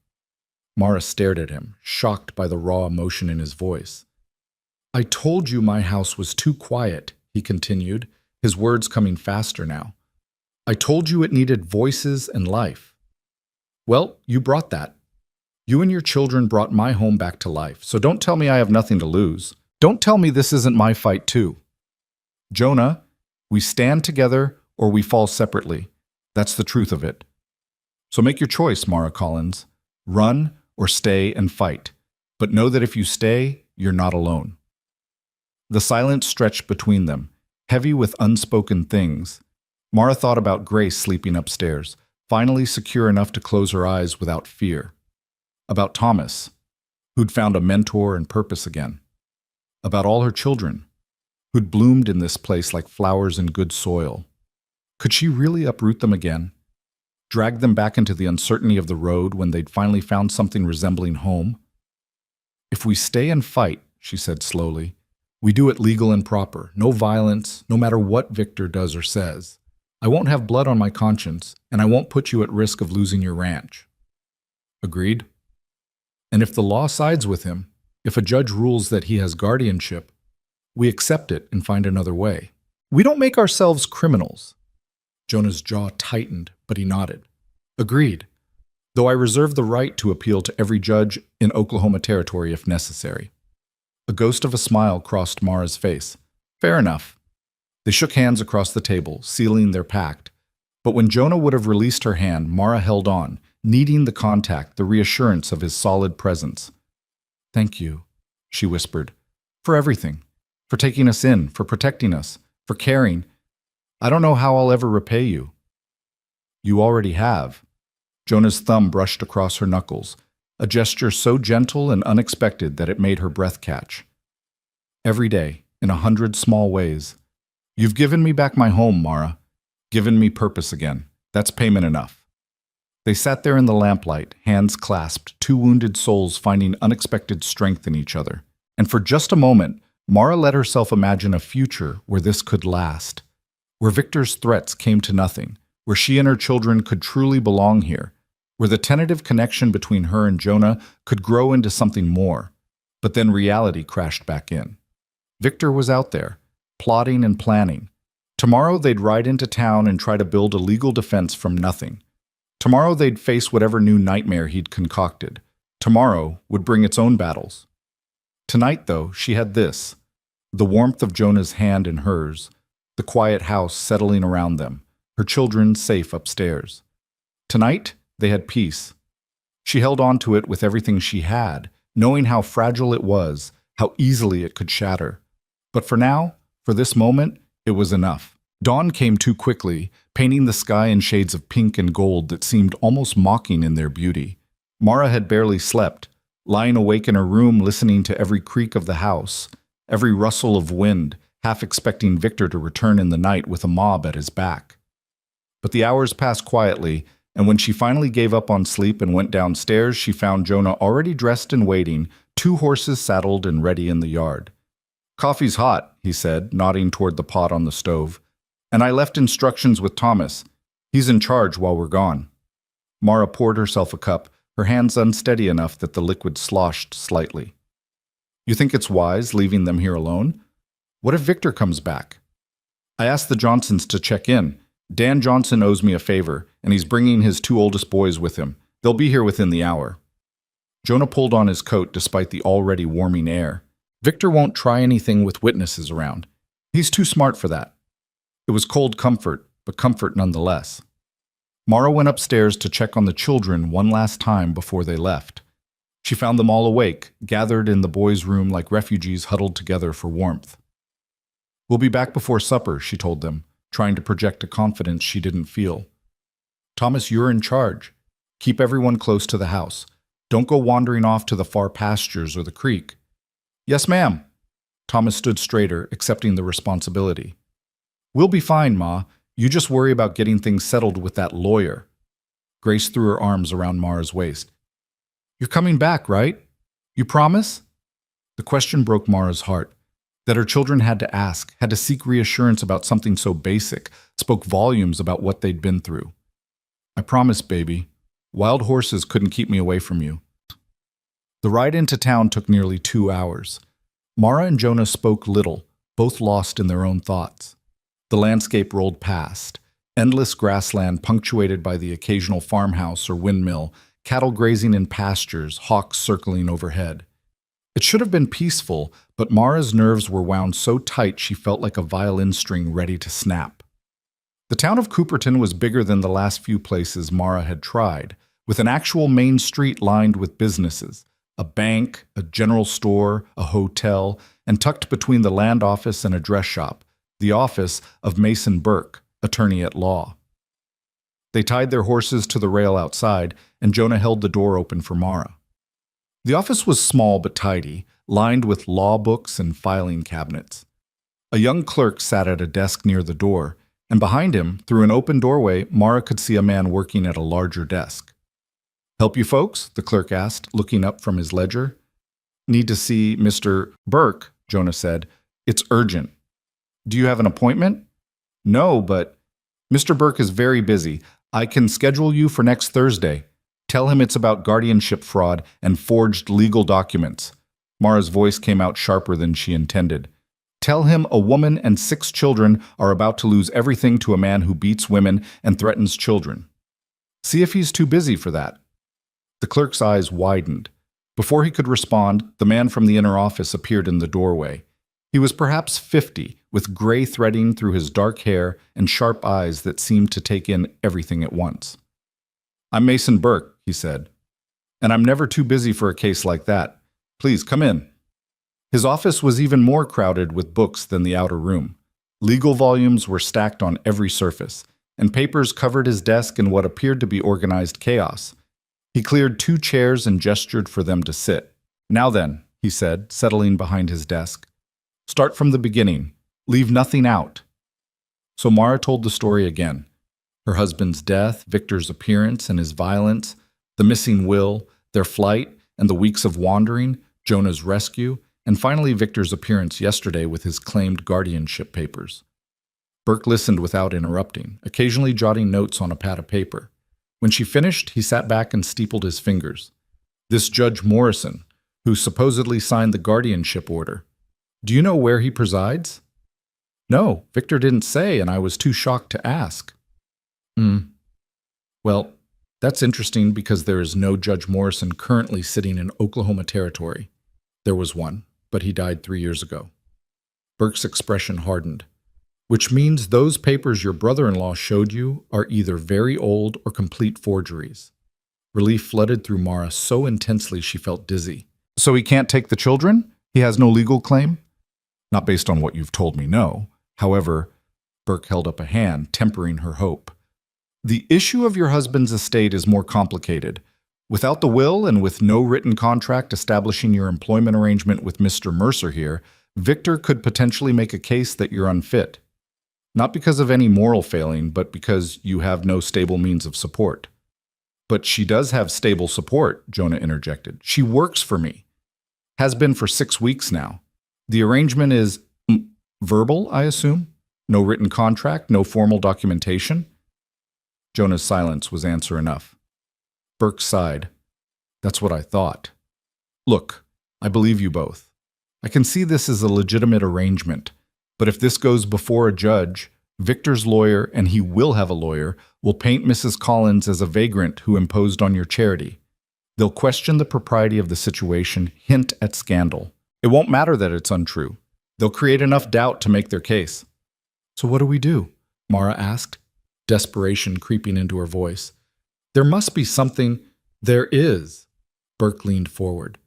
Mara stared at him, shocked by the raw emotion in his voice. I told you my house was too quiet, he continued, his words coming faster now. I told you it needed voices and life. Well, you brought that. You and your children brought my home back to life, so don't tell me I have nothing to lose. Don't tell me this isn't my fight too. Jonah, we stand together or we fall separately. That's the truth of it. So make your choice, Mara Collins. Run or stay and fight. But know that if you stay, you're not alone. The silence stretched between them, heavy with unspoken things. Mara thought about Grace sleeping upstairs, finally secure enough to close her eyes without fear. About Thomas, who'd found a mentor and purpose again. About all her children, who'd bloomed in this place like flowers in good soil. Could she really uproot them again? Drag them back into the uncertainty of the road when they'd finally found something resembling home? If we stay and fight, she said slowly, we do it legal and proper, no violence, no matter what Victor does or says. I won't have blood on my conscience, and I won't put you at risk of losing your ranch. Agreed? And if the law sides with him, if a judge rules that he has guardianship, we accept it and find another way. We don't make ourselves criminals. Jonah's jaw tightened, but he nodded. Agreed, though I reserve the right to appeal to every judge in Oklahoma Territory if necessary. A ghost of a smile crossed Mara's face. Fair enough. They shook hands across the table, sealing their pact. But when Jonah would have released her hand, Mara held on, needing the contact, the reassurance of his solid presence. Thank you, she whispered, for everything, for taking us in, for protecting us, for caring. I don't know how I'll ever repay you. You already have. Jonah's thumb brushed across her knuckles, a gesture so gentle and unexpected that it made her breath catch. Every day, in 100 small ways. You've given me back my home, Mara. Given me purpose again. That's payment enough. They sat there in the lamplight, hands clasped, two wounded souls finding unexpected strength in each other. And for just a moment, Mara let herself imagine a future where this could last, where Victor's threats came to nothing, where she and her children could truly belong here, where the tentative connection between her and Jonah could grow into something more. But then reality crashed back in. Victor was out there, plotting and planning. Tomorrow they'd ride into town and try to build a legal defense from nothing. Tomorrow they'd face whatever new nightmare he'd concocted. Tomorrow would bring its own battles. Tonight, though, she had this: the warmth of Jonah's hand in hers, the quiet house settling around them, her children safe upstairs. Tonight, they had peace. She held on to it with everything she had, knowing how fragile it was, how easily it could shatter. But for now, for this moment, it was enough. Dawn came too quickly, painting the sky in shades of pink and gold that seemed almost mocking in their beauty. Mara had barely slept, lying awake in her room listening to every creak of the house, every rustle of wind, half expecting Victor to return in the night with a mob at his back. But the hours passed quietly, and when she finally gave up on sleep and went downstairs, she found Jonah already dressed and waiting, 2 horses saddled and ready in the yard. Coffee's hot, he said, nodding toward the pot on the stove. And I left instructions with Thomas. He's in charge while we're gone. Mara poured herself a cup, her hands unsteady enough that the liquid sloshed slightly. You think it's wise leaving them here alone? What if Victor comes back? I asked the Johnsons to check in. Dan Johnson owes me a favor, and he's bringing his 2 oldest boys with him. They'll be here within the hour. Jonah pulled on his coat despite the already warming air. Victor won't try anything with witnesses around. He's too smart for that. It was cold comfort, but comfort nonetheless. Mara went upstairs to check on the children one last time before they left. She found them all awake, gathered in the boys' room like refugees huddled together for warmth. We'll be back before supper, she told them, trying to project a confidence she didn't feel. Thomas, you're in charge. Keep everyone close to the house. Don't go wandering off to the far pastures or the creek. Yes, ma'am. Thomas stood straighter, accepting the responsibility. We'll be fine, Ma. You just worry about getting things settled with that lawyer. Grace threw her arms around Mara's waist. You're coming back, right? You promise? The question broke Mara's heart. That her children had to ask, had to seek reassurance about something so basic, spoke volumes about what they'd been through. I promise, baby. Wild horses couldn't keep me away from you. The ride into town took nearly 2 hours. Mara and Jonah spoke little, both lost in their own thoughts. The landscape rolled past, endless grassland punctuated by the occasional farmhouse or windmill, cattle grazing in pastures, hawks circling overhead. It should have been peaceful, but Mara's nerves were wound so tight she felt like a violin string ready to snap. The town of Cooperton was bigger than the last few places Mara had tried, with an actual main street lined with businesses, a bank, a general store, a hotel, and tucked between the land office and a dress shop, the office of Mason Burke, attorney at law. They tied their horses to the rail outside, and Jonah held the door open for Mara. The office was small but tidy, lined with law books and filing cabinets. A young clerk sat at a desk near the door, and behind him, through an open doorway, Mara could see a man working at a larger desk. "Help you folks?" the clerk asked, looking up from his ledger. "Need to see Mr. Burke," Jonah said. "It's urgent." "Do you have an appointment?" "No, but—" "Mr. Burke is very busy. I can schedule you for next Thursday. Tell him it's about guardianship fraud and forged legal documents." Mara's voice came out sharper than she intended. "Tell him a woman and 6 children are about to lose everything to a man who beats women and threatens children. See if he's too busy for that." The clerk's eyes widened. Before he could respond, the man from the inner office appeared in the doorway. He was perhaps 50, with gray threading through his dark hair and sharp eyes that seemed to take in everything at once. "I'm Mason Burke," he said, "and I'm never too busy for a case like that. Please come in." His office was even more crowded with books than the outer room. Legal volumes were stacked on every surface, and papers covered his desk in what appeared to be organized chaos. He cleared 2 chairs and gestured for them to sit. "Now then," he said, settling behind his desk. "Start from the beginning. Leave nothing out." So Mara told the story again. Her husband's death, Victor's appearance and his violence, the missing will, their flight and the weeks of wandering, Jonah's rescue, and finally Victor's appearance yesterday with his claimed guardianship papers. Burke listened without interrupting, occasionally jotting notes on a pad of paper. When she finished, he sat back and steepled his fingers. "This Judge Morrison, who supposedly signed the guardianship order. Do you know where he presides?" "No, Victor didn't say, and I was too shocked to ask." Well, that's interesting because there is no Judge Morrison currently sitting in Oklahoma Territory. There was one, but he died 3 years ago." Burke's expression hardened. "Which means those papers your brother-in-law showed you are either very old or complete forgeries." Relief flooded through Mara so intensely she felt dizzy. "So he can't take the children? He has no legal claim?" "Not based on what you've told me, no. However," Burke held up a hand, tempering her hope, "the issue of your husband's estate is more complicated. Without the will and with no written contract establishing your employment arrangement with Mr. Mercer here, Victor could potentially make a case that you're unfit. Not because of any moral failing, but because you have no stable means of support." "But she does have stable support," Jonah interjected. "She works for me. Has been for 6 weeks now. The arrangement is verbal, I assume? No written contract, no formal documentation?" Jonah's silence was answer enough. Burke sighed. "That's what I thought. Look, I believe you both. I can see this as a legitimate arrangement, but if this goes before a judge, Victor's lawyer, and he will have a lawyer, will paint Mrs. Collins as a vagrant who imposed on your charity. They'll question the propriety of the situation, hint at scandal. It won't matter that it's untrue. They'll create enough doubt to make their case." "So what do we do?" Mara asked, desperation creeping into her voice. "There must be something—" "There is." Burke leaned forward.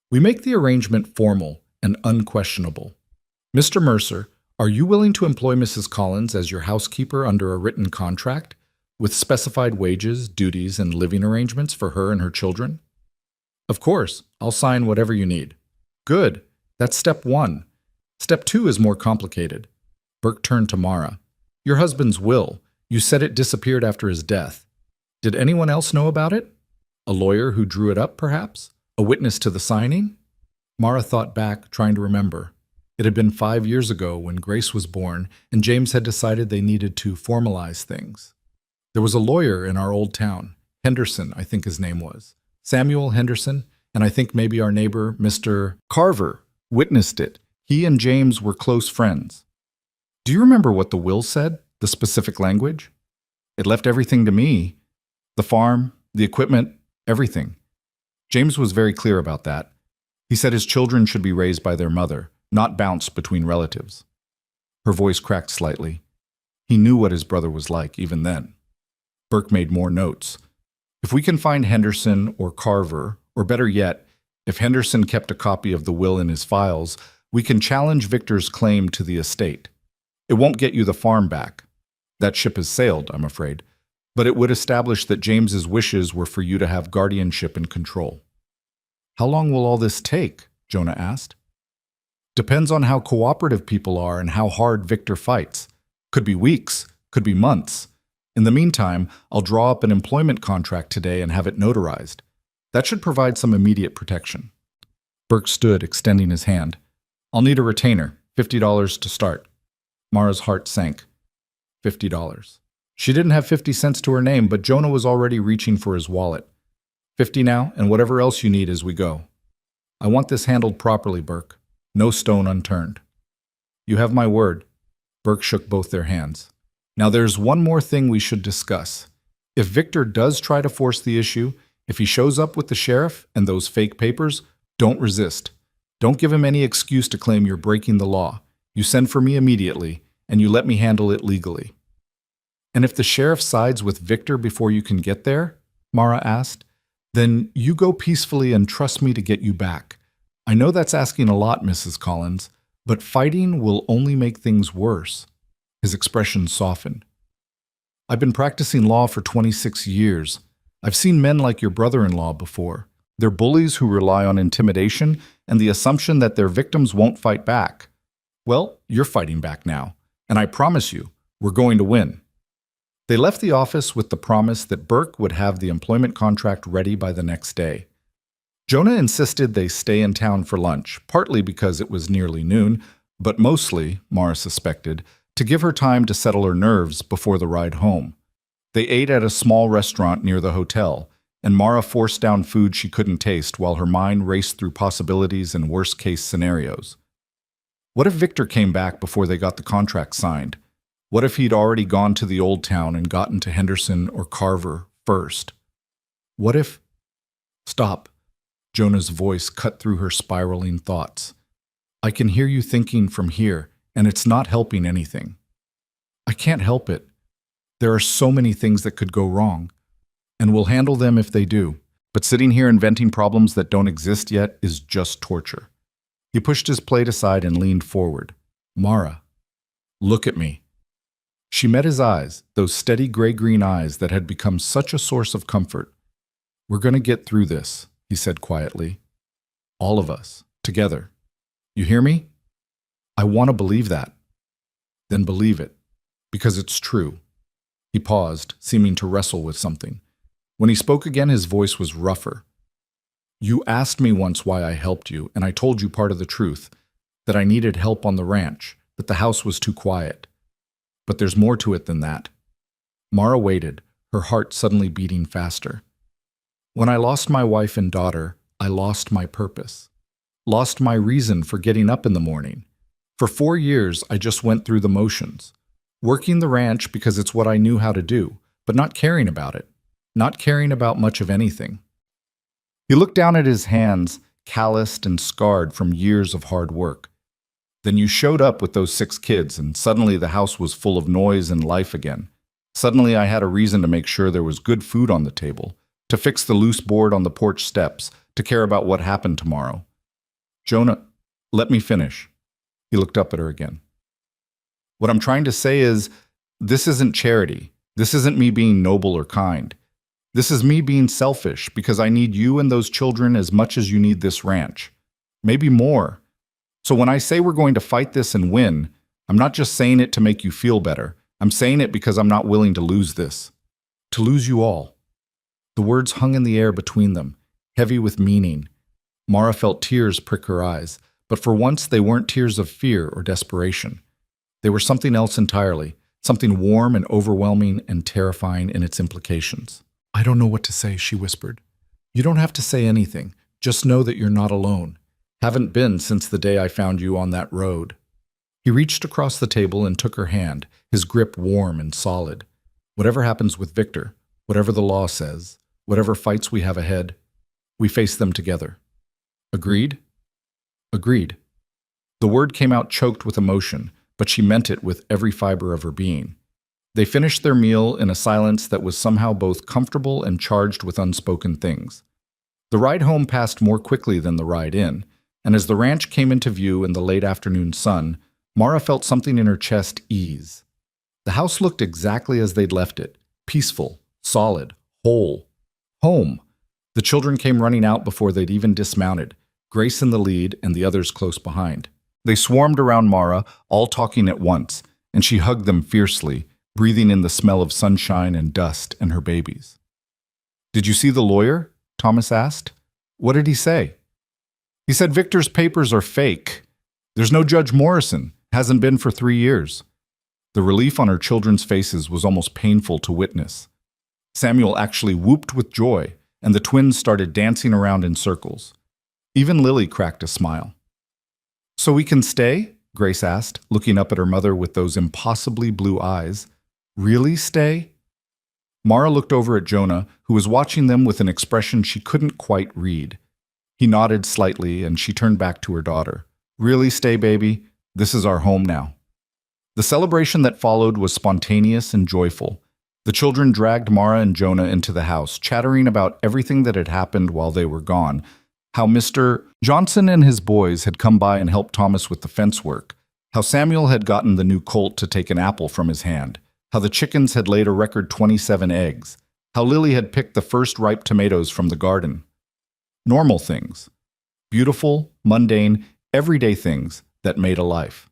"We make the arrangement formal and unquestionable. Mr. Mercer, are you willing to employ Mrs. Collins as your housekeeper under a written contract, with specified wages, duties, and living arrangements for her and her children?" "Of course. I'll sign whatever you need." "Good. That's step 1. Step 2 is more complicated." Burke turned to Mara. "Your husband's will. You said it disappeared after his death. Did anyone else know about it? A lawyer who drew it up, perhaps? A witness to the signing?" Mara thought back, trying to remember. It had been 5 years ago when Grace was born, and James had decided they needed to formalize things. There was a lawyer in our old town, Henderson, I think his name was. Samuel Henderson, and I think maybe our neighbor, Mr. Carver, witnessed it. He and James were close friends. Do you remember what the will said, the specific language? It left everything to me. The farm, the equipment, everything. James was very clear about that. He said his children should be raised by their mother, not bounced between relatives. Her voice cracked slightly. He knew what his brother was like, even then. Burke made more notes. If we can find Henderson or Carver, or better yet, if Henderson kept a copy of the will in his files, we can challenge Victor's claim to the estate. It won't get you the farm back. That ship has sailed, I'm afraid. But it would establish that James's wishes were for you to have guardianship and control. How long will all this take? Jonah asked. Depends on how cooperative people are and how hard Victor fights. Could be weeks, could be months. In the meantime, I'll draw up an employment contract today and have it notarized. That should provide some immediate protection. Burke stood, extending his hand. I'll need a retainer, $50 to start. Mara's heart sank. $50. She didn't have 50 cents to her name, but Jonah was already reaching for his wallet. 50 now, and whatever else you need as we go. I want this handled properly, Burke. No stone unturned. You have my word. Burke shook both their hands. Now there's one more thing we should discuss. If Victor does try to force the issue, if he shows up with the sheriff and those fake papers, don't resist. Don't give him any excuse to claim you're breaking the law. You send for me immediately, and you let me handle it legally. And if the sheriff sides with Victor before you can get there, Mara asked, then you go peacefully and trust me to get you back. I know that's asking a lot, Mrs. Collins, but fighting will only make things worse. His expression softened. I've been practicing law for 26 years. I've seen men like your brother-in-law before. They're bullies who rely on intimidation and the assumption that their victims won't fight back. Well, you're fighting back now, and I promise you, we're going to win. They left the office with the promise that Burke would have the employment contract ready by the next day. Jonah insisted they stay in town for lunch, partly because it was nearly noon, but mostly, Mara suspected, to give her time to settle her nerves before the ride home. They ate at a small restaurant near the hotel, and Mara forced down food she couldn't taste while her mind raced through possibilities and worst-case scenarios. What if Victor came back before they got the contract signed? What if he'd already gone to the old town and gotten to Henderson or Carver first? What if... Stop. Jonah's voice cut through her spiraling thoughts. I can hear you thinking from here, and it's not helping anything. I can't help it. There are so many things that could go wrong, and we'll handle them if they do. But sitting here inventing problems that don't exist yet is just torture. He pushed his plate aside and leaned forward. Mara, look at me. She met his eyes, those steady gray-green eyes that had become such a source of comfort. We're going to get through this, he said quietly. All of us, together. You hear me? I want to believe that. Then believe it, because it's true. He paused, seeming to wrestle with something. When he spoke again, his voice was rougher. You asked me once why I helped you, and I told you part of the truth, that I needed help on the ranch, that the house was too quiet. But there's more to it than that. Mara waited, her heart suddenly beating faster. When I lost my wife and daughter, I lost my purpose. Lost my reason for getting up in the morning. For 4 years, I just went through the motions. Working the ranch because it's what I knew how to do, but not caring about it. Not caring about much of anything. He looked down at his hands, calloused and scarred from years of hard work. Then you showed up with those 6 kids, and suddenly the house was full of noise and life again. Suddenly I had a reason to make sure there was good food on the table, to fix the loose board on the porch steps, to care about what happened tomorrow. Jonah, let me finish. He looked up at her again. What I'm trying to say is, this isn't charity. This isn't me being noble or kind. This is me being selfish because I need you and those children as much as you need this ranch. Maybe more. So when I say we're going to fight this and win, I'm not just saying it to make you feel better. I'm saying it because I'm not willing to lose this. To lose you all. The words hung in the air between them, heavy with meaning. Mara felt tears prick her eyes, but for once they weren't tears of fear or desperation. They were something else entirely, something warm and overwhelming and terrifying in its implications. "I don't know what to say," she whispered. "You don't have to say anything. Just know that you're not alone. Haven't been since the day I found you on that road." He reached across the table and took her hand, his grip warm and solid. "Whatever happens with Victor, whatever the law says, whatever fights we have ahead, we face them together. Agreed?" "Agreed." The word came out choked with emotion, but she meant it with every fiber of her being. They finished their meal in a silence that was somehow both comfortable and charged with unspoken things. The ride home passed more quickly than the ride in, and as the ranch came into view in the late afternoon sun, Mara felt something in her chest ease. The house looked exactly as they'd left it, peaceful, solid, whole. Home. The children came running out before they'd even dismounted, Grace in the lead and the others close behind. They swarmed around Mara, all talking at once, and she hugged them fiercely, breathing in the smell of sunshine and dust and her babies. "Did you see the lawyer?" Thomas asked. "What did he say?" "He said Victor's papers are fake. There's no Judge Morrison. Hasn't been for 3 years." The relief on her children's faces was almost painful to witness. Samuel actually whooped with joy, and the twins started dancing around in circles. Even Lily cracked a smile. "So we can stay?" Grace asked, looking up at her mother with those impossibly blue eyes. "Really stay?" Mara looked over at Jonah, who was watching them with an expression she couldn't quite read. He nodded slightly, and she turned back to her daughter. "Really stay, baby? This is our home now." The celebration that followed was spontaneous and joyful. The children dragged Mara and Jonah into the house, chattering about everything that had happened while they were gone, how Mr. Johnson and his boys had come by and helped Thomas with the fence work, how Samuel had gotten the new colt to take an apple from his hand, how the chickens had laid a record 27 eggs, how Lily had picked the first ripe tomatoes from the garden. Normal things. Beautiful, mundane, everyday things that made a life.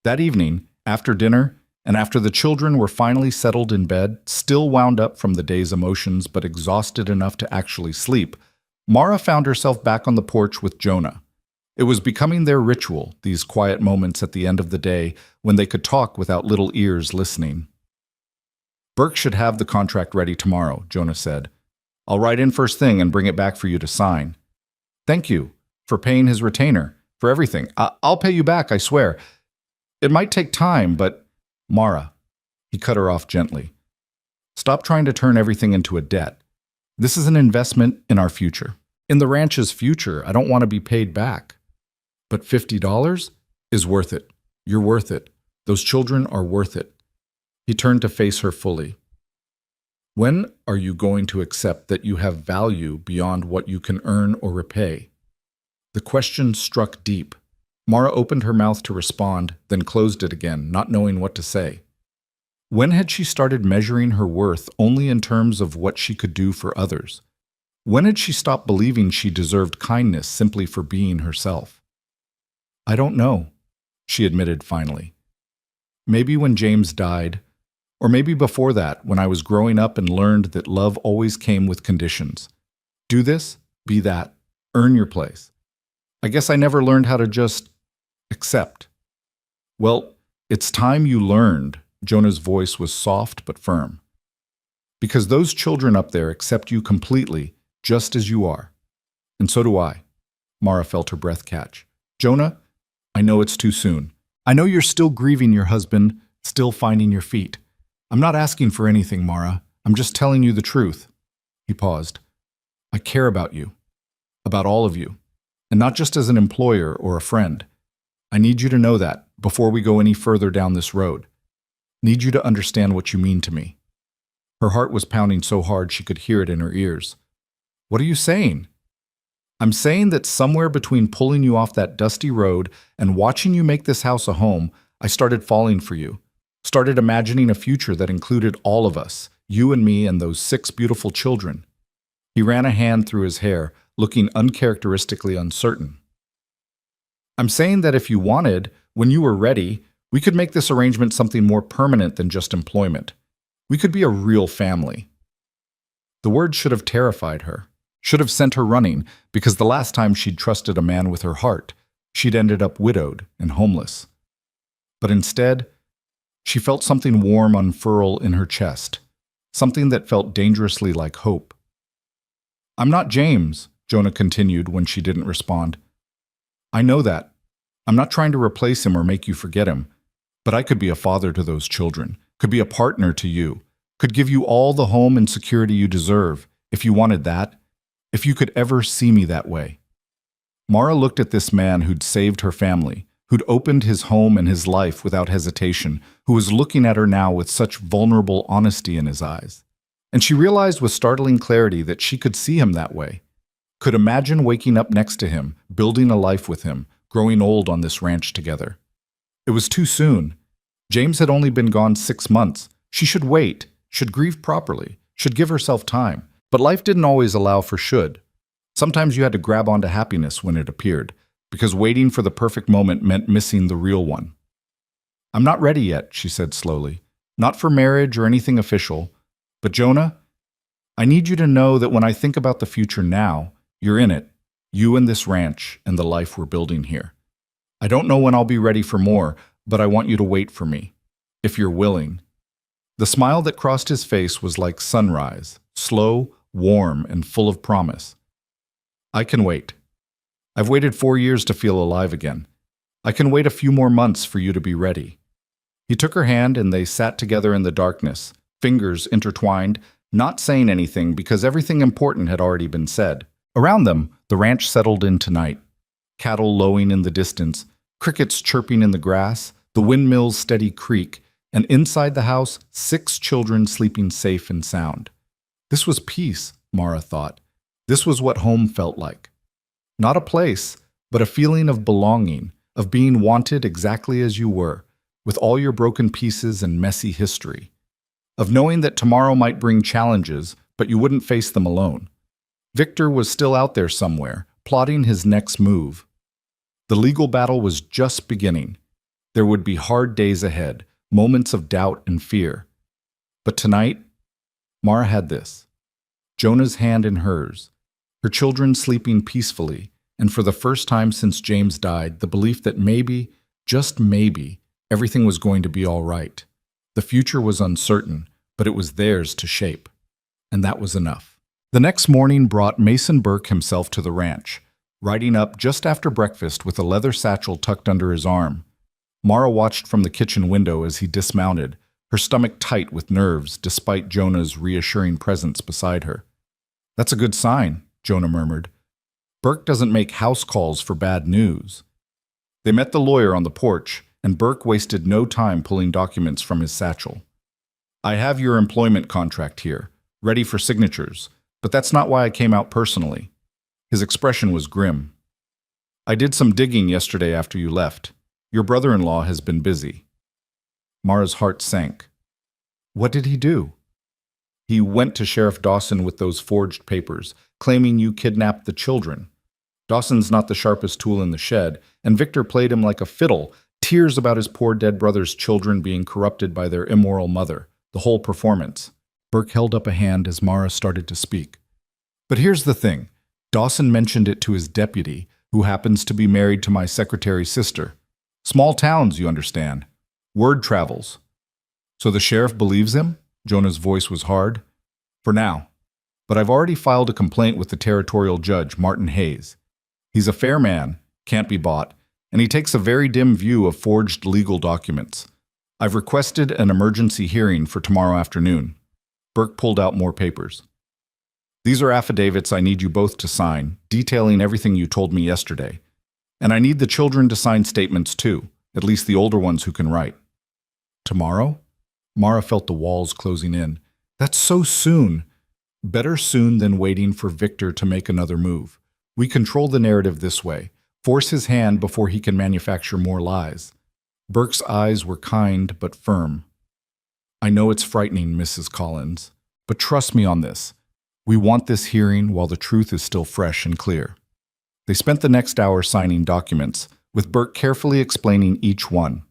That evening, after dinner, and after the children were finally settled in bed, still wound up from the day's emotions but exhausted enough to actually sleep, Mara found herself back on the porch with Jonah. It was becoming their ritual, these quiet moments at the end of the day when they could talk without little ears listening. "Burke should have the contract ready tomorrow," Jonah said. "I'll write in first thing and bring it back for you to sign." "Thank you for paying his retainer, for everything. I'll pay you back, I swear. It might take time, but—" "Mara," he cut her off gently. "Stop trying to turn everything into a debt. This is an investment in our future. In the ranch's future, I don't want to be paid back. But $50 is worth it. You're worth it. Those children are worth it." He turned to face her fully. "When are you going to accept that you have value beyond what you can earn or repay?" The question struck deep. Mara opened her mouth to respond, then closed it again, not knowing what to say. When had she started measuring her worth only in terms of what she could do for others? When had she stopped believing she deserved kindness simply for being herself? "I don't know," she admitted finally. "Maybe when James died, or maybe before that, when I was growing up and learned that love always came with conditions. Do this, be that, earn your place. I guess I never learned how to just accept." "Well, it's time you learned." Jonah's voice was soft but firm. "Because those children up there accept you completely, just as you are. And so do I." Mara felt her breath catch. "Jonah, I know it's too soon. I know you're still grieving your husband, still finding your feet. I'm not asking for anything, Mara. I'm just telling you the truth." He paused. "I care about you. About all of you. And not just as an employer or a friend. I need you to know that before we go any further down this road. Need you to understand what you mean to me." Her heart was pounding so hard she could hear it in her ears. "What are you saying?" "I'm saying that somewhere between pulling you off that dusty road and watching you make this house a home, I started falling for you. Started imagining a future that included all of us, you and me and those 6 beautiful children." He ran a hand through his hair, looking uncharacteristically uncertain. "I'm saying that if you wanted, when you were ready, we could make this arrangement something more permanent than just employment. We could be a real family." The word should have terrified her. Should have sent her running, because the last time she'd trusted a man with her heart, she'd ended up widowed and homeless. But instead, she felt something warm unfurl in her chest, something that felt dangerously like hope. "I'm not James," Jonah continued when she didn't respond. "I know that. I'm not trying to replace him or make you forget him, but I could be a father to those children, could be a partner to you, could give you all the home and security you deserve, if you wanted that, if you could ever see me that way." Mara looked at this man who'd saved her family, who'd opened his home and his life without hesitation, who was looking at her now with such vulnerable honesty in his eyes. And she realized with startling clarity that she could see him that way, could imagine waking up next to him, building a life with him, growing old on this ranch together. It was too soon. James had only been gone 6 months. She should wait, should grieve properly, should give herself time. But life didn't always allow for should. Sometimes you had to grab onto happiness when it appeared, because waiting for the perfect moment meant missing the real one. "I'm not ready yet," she said slowly. "Not for marriage or anything official. But Jonah, I need you to know that when I think about the future now, you're in it. You and this ranch and the life we're building here. I don't know when I'll be ready for more, but I want you to wait for me, if you're willing." The smile that crossed his face was like sunrise, slow, warm, and full of promise. "I can wait. I've waited 4 years to feel alive again. I can wait a few more months for you to be ready." He took her hand and they sat together in the darkness, fingers intertwined, not saying anything because everything important had already been said. Around them, the ranch settled into night. Cattle lowing in the distance, crickets chirping in the grass, the windmill's steady creak, and inside the house, 6 children sleeping safe and sound. This was peace, Mara thought. This was what home felt like. Not a place, but a feeling of belonging, of being wanted exactly as you were, with all your broken pieces and messy history. Of knowing that tomorrow might bring challenges, but you wouldn't face them alone. Victor was still out there somewhere, plotting his next move. The legal battle was just beginning. There would be hard days ahead, moments of doubt and fear. But tonight, Mara had this. Jonah's hand in hers, her children sleeping peacefully, and for the first time since James died, the belief that maybe, just maybe, everything was going to be all right. The future was uncertain, but it was theirs to shape. And that was enough. The next morning brought Mason Burke himself to the ranch, riding up just after breakfast with a leather satchel tucked under his arm. Mara watched from the kitchen window as he dismounted, her stomach tight with nerves despite Jonah's reassuring presence beside her. "That's a good sign," Jonah murmured. "Burke doesn't make house calls for bad news." They met the lawyer on the porch, and Burke wasted no time pulling documents from his satchel. "I have your employment contract here, ready for signatures, but that's not why I came out personally." His expression was grim. "I did some digging yesterday after you left. Your brother-in-law has been busy." Mara's heart sank. "What did he do?" "He went to Sheriff Dawson with those forged papers, claiming you kidnapped the children. Dawson's not the sharpest tool in the shed, and Victor played him like a fiddle, tears about his poor dead brother's children being corrupted by their immoral mother, the whole performance." Burke held up a hand as Mara started to speak. "But here's the thing. Dawson mentioned it to his deputy, who happens to be married to my secretary's sister. Small towns, you understand. Word travels." "So the sheriff believes him?" Jonah's voice was hard. "For now. But I've already filed a complaint with the territorial judge, Martin Hayes. He's a fair man, can't be bought, and he takes a very dim view of forged legal documents. I've requested an emergency hearing for tomorrow afternoon." Burke pulled out more papers. "These are affidavits I need you both to sign, detailing everything you told me yesterday. And I need the children to sign statements too, at least the older ones who can write." "Tomorrow?" Mara felt the walls closing in. "That's so soon." "Better soon than waiting for Victor to make another move. We control the narrative this way. Force his hand before he can manufacture more lies." Burke's eyes were kind but firm. "I know it's frightening, Mrs. Collins, but trust me on this. We want this hearing while the truth is still fresh and clear." They spent the next hour signing documents, with Burke carefully explaining each one.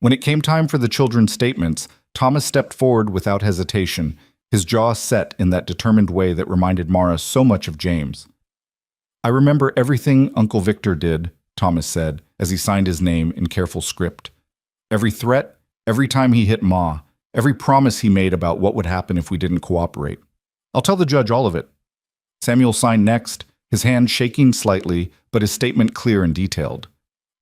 When it came time for the children's statements, Thomas stepped forward without hesitation, his jaw set in that determined way that reminded Mara so much of James. "I remember everything Uncle Victor did," Thomas said, as he signed his name in careful script. "Every threat, every time he hit Ma, every promise he made about what would happen if we didn't cooperate. I'll tell the judge all of it." Samuel signed next, his hand shaking slightly, but his statement clear and detailed.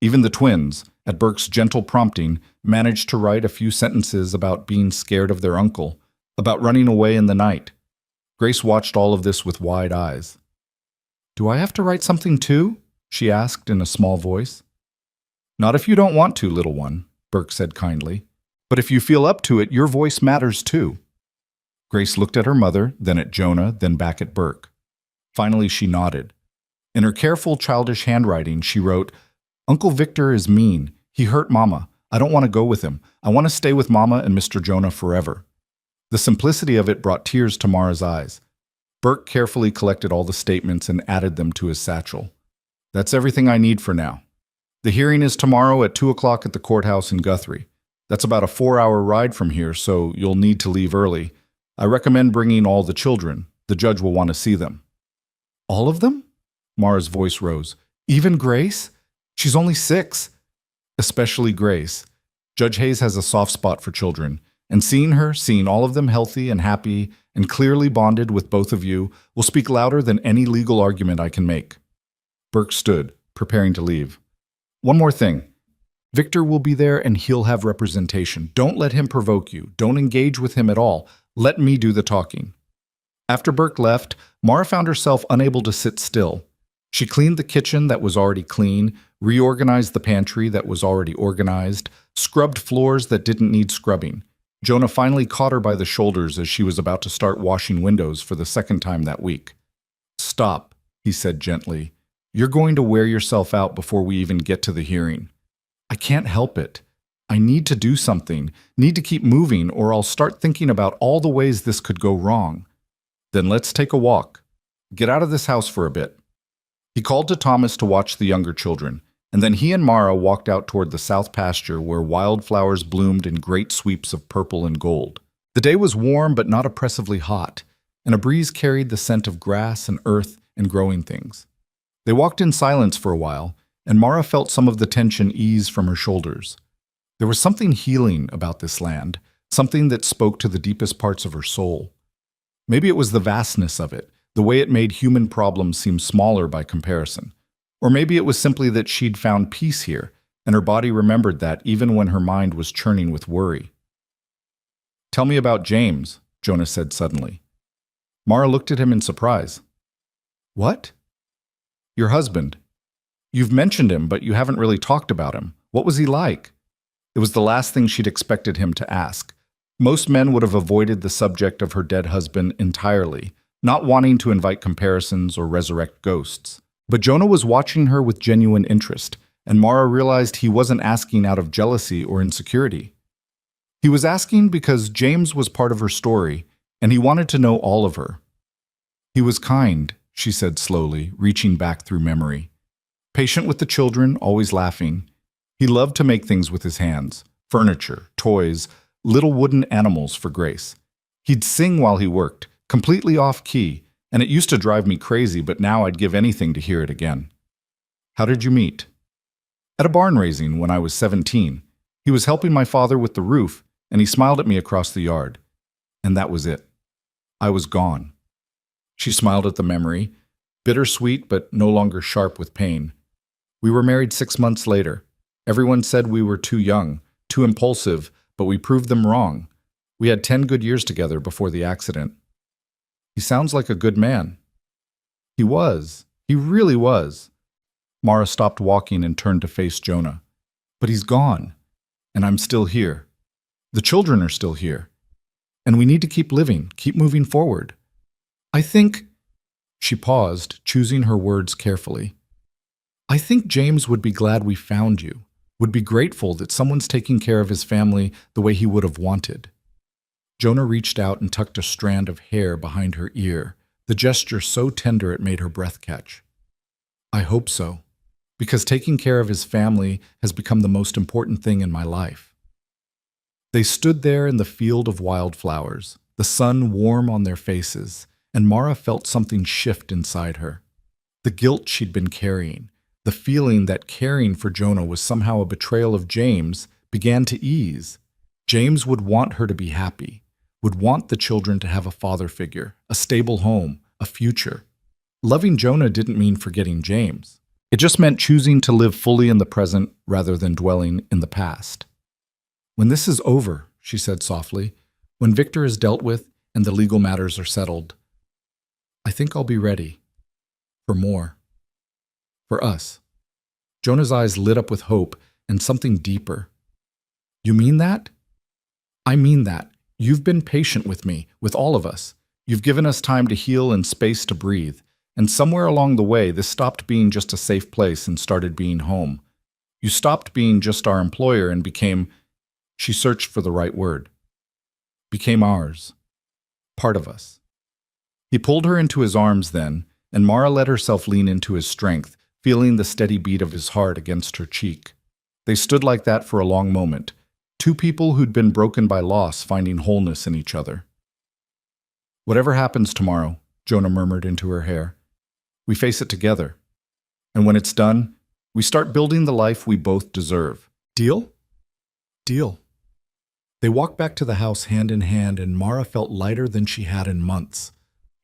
Even the twins, at Burke's gentle prompting, managed to write a few sentences about being scared of their uncle, about running away in the night. Grace watched all of this with wide eyes. "Do I have to write something too?" she asked in a small voice. "Not if you don't want to, little one," Burke said kindly. "But if you feel up to it, your voice matters too." Grace looked at her mother, then at Jonah, then back at Burke. Finally, she nodded. In her careful, childish handwriting, she wrote, "Uncle Victor is mean. He hurt Mama. I don't want to go with him. I want to stay with Mama and Mr. Jonah forever." The simplicity of it brought tears to Mara's eyes. Burke carefully collected all the statements and added them to his satchel. "That's everything I need for now. The hearing is tomorrow at 2 o'clock at the courthouse in Guthrie. That's about a 4-hour ride from here, so you'll need to leave early. I recommend bringing all the children. The judge will want to see them." "All of them?" Mara's voice rose. "Even Grace? She's only 6. "Especially Grace. Judge Hayes has a soft spot for children, and seeing her, seeing all of them healthy and happy and clearly bonded with both of you, will speak louder than any legal argument I can make." Burke stood, preparing to leave. "One more thing. Victor will be there and he'll have representation. Don't let him provoke you. Don't engage with him at all. Let me do the talking." After Burke left, Mara found herself unable to sit still. She cleaned the kitchen that was already clean, reorganized the pantry that was already organized, scrubbed floors that didn't need scrubbing. Jonah finally caught her by the shoulders as she was about to start washing windows for the second time that week. "Stop," he said gently. "You're going to wear yourself out before we even get to the hearing." "I can't help it. I need to do something, need to keep moving, or I'll start thinking about all the ways this could go wrong." "Then let's take a walk. Get out of this house for a bit." He called to Thomas to watch the younger children, and then he and Mara walked out toward the south pasture where wildflowers bloomed in great sweeps of purple and gold. The day was warm but not oppressively hot, and a breeze carried the scent of grass and earth and growing things. They walked in silence for a while, and Mara felt some of the tension ease from her shoulders. There was something healing about this land, something that spoke to the deepest parts of her soul. Maybe it was the vastness of it, the way it made human problems seem smaller by comparison. Or maybe it was simply that she'd found peace here, and her body remembered that even when her mind was churning with worry. "Tell me about James," Jonah said suddenly. Mara looked at him in surprise. "What?" "Your husband. You've mentioned him, but you haven't really talked about him. What was he like?" It was the last thing she'd expected him to ask. Most men would have avoided the subject of her dead husband entirely, not wanting to invite comparisons or resurrect ghosts. But Jonah was watching her with genuine interest, and Mara realized he wasn't asking out of jealousy or insecurity. He was asking because James was part of her story, and he wanted to know all of her. "He was kind," she said slowly, reaching back through memory. "Patient with the children, always laughing. He loved to make things with his hands, furniture, toys, little wooden animals for Grace. He'd sing while he worked, completely off-key, and it used to drive me crazy, but now I'd give anything to hear it again." "How did you meet?" "At a barn raising when I was 17. He was helping my father with the roof, and he smiled at me across the yard. And that was it. I was gone." She smiled at the memory, bittersweet but no longer sharp with pain. "We were married 6 months later. Everyone said we were too young, too impulsive, but we proved them wrong. We had 10 good years together before the accident." "He sounds like a good man." "He was. He really was." Mara stopped walking and turned to face Jonah. "But he's gone, and I'm still here. The children are still here. And we need to keep living, keep moving forward. I think—" She paused, choosing her words carefully. "I think James would be glad we found you, would be grateful that someone's taking care of his family the way he would have wanted." Jonah reached out and tucked a strand of hair behind her ear, the gesture so tender it made her breath catch. "I hope so, because taking care of his family has become the most important thing in my life." They stood there in the field of wildflowers, the sun warm on their faces, and Mara felt something shift inside her. The guilt she'd been carrying, the feeling that caring for Jonah was somehow a betrayal of James, began to ease. James would want her to be happy, would want the children to have a father figure, a stable home, a future. Loving Jonah didn't mean forgetting James. It just meant choosing to live fully in the present rather than dwelling in the past. "When this is over," she said softly, "when Victor is dealt with and the legal matters are settled, I think I'll be ready. For more. For us." Jonah's eyes lit up with hope and something deeper. "You mean that?" "I mean that. You've been patient with me, with all of us. You've given us time to heal and space to breathe. And somewhere along the way, this stopped being just a safe place and started being home. You stopped being just our employer and became," she searched for the right word, "became ours. Part of us." He pulled her into his arms then, and Mara let herself lean into his strength, feeling the steady beat of his heart against her cheek. They stood like that for a long moment, two people who'd been broken by loss finding wholeness in each other. "Whatever happens tomorrow," Jonah murmured into her hair, "we face it together. And when it's done, we start building the life we both deserve. Deal?" "Deal." They walked back to the house hand in hand, and Mara felt lighter than she had in months.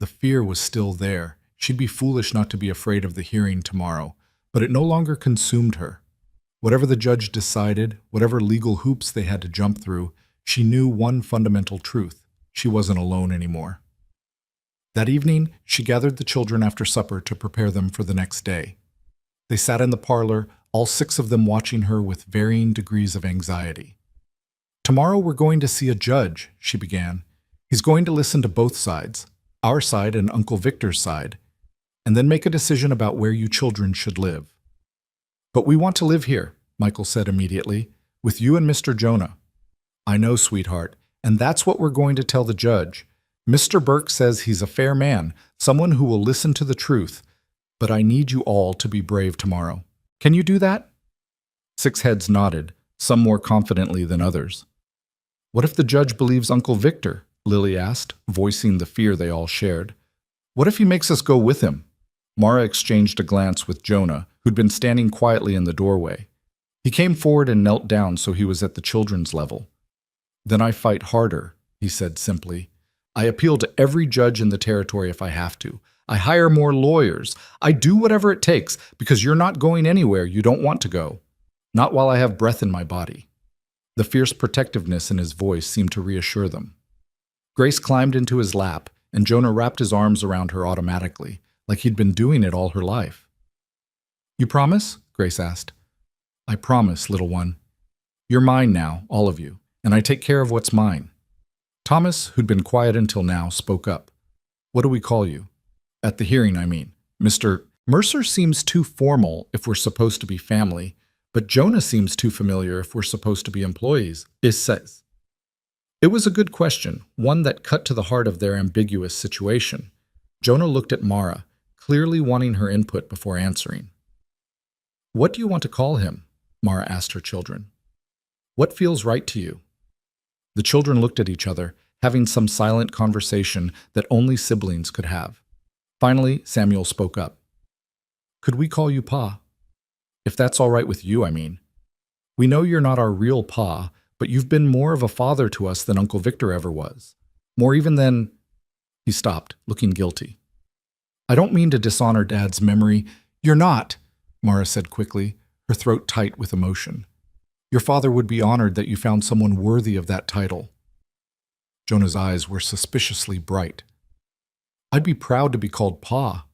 The fear was still there. She'd be foolish not to be afraid of the hearing tomorrow, but it no longer consumed her. Whatever the judge decided, whatever legal hoops they had to jump through, she knew one fundamental truth: she wasn't alone anymore. That evening, she gathered the children after supper to prepare them for the next day. They sat in the parlor, all 6 of them watching her with varying degrees of anxiety. "Tomorrow we're going to see a judge," she began. "He's going to listen to both sides, our side and Uncle Victor's side, and then make a decision about where you children should live." "But we want to live here," Michael said immediately, "with you and Mr. Jonah." "I know, sweetheart, and that's what we're going to tell the judge. Mr. Burke says he's a fair man, someone who will listen to the truth, but I need you all to be brave tomorrow. Can you do that?" 6 heads nodded, some more confidently than others. "What if the judge believes Uncle Victor?" Lily asked, voicing the fear they all shared. "What if he makes us go with him?" Mara exchanged a glance with Jonah, who'd been standing quietly in the doorway. He came forward and knelt down so he was at the children's level. "Then I fight harder," he said simply. "I appeal to every judge in the territory if I have to. I hire more lawyers. I do whatever it takes, because you're not going anywhere you don't want to go. Not while I have breath in my body." The fierce protectiveness in his voice seemed to reassure them. Grace climbed into his lap, and Jonah wrapped his arms around her automatically, like he'd been doing it all her life. "You promise?" Grace asked. "I promise, little one. You're mine now, all of you, and I take care of what's mine." Thomas, who'd been quiet until now, spoke up. "What do we call you? At the hearing, I mean. Mr. Mercer seems too formal if we're supposed to be family, but Jonah seems too familiar if we're supposed to be employees," Is says. It was a good question, one that cut to the heart of their ambiguous situation. Jonah looked at Mara, clearly wanting her input before answering. "What do you want to call him?" Mara asked her children. "What feels right to you?" The children looked at each other, having some silent conversation that only siblings could have. Finally, Samuel spoke up. "Could we call you Pa? If that's all right with you, I mean. We know you're not our real Pa, but you've been more of a father to us than Uncle Victor ever was. More even than—" He stopped, looking guilty. "I don't mean to dishonor Dad's memory." "You're not," Mara said quickly, her throat tight with emotion. "Your father would be honored that you found someone worthy of that title." Jonah's eyes were suspiciously bright. "I'd be proud to be called Pa.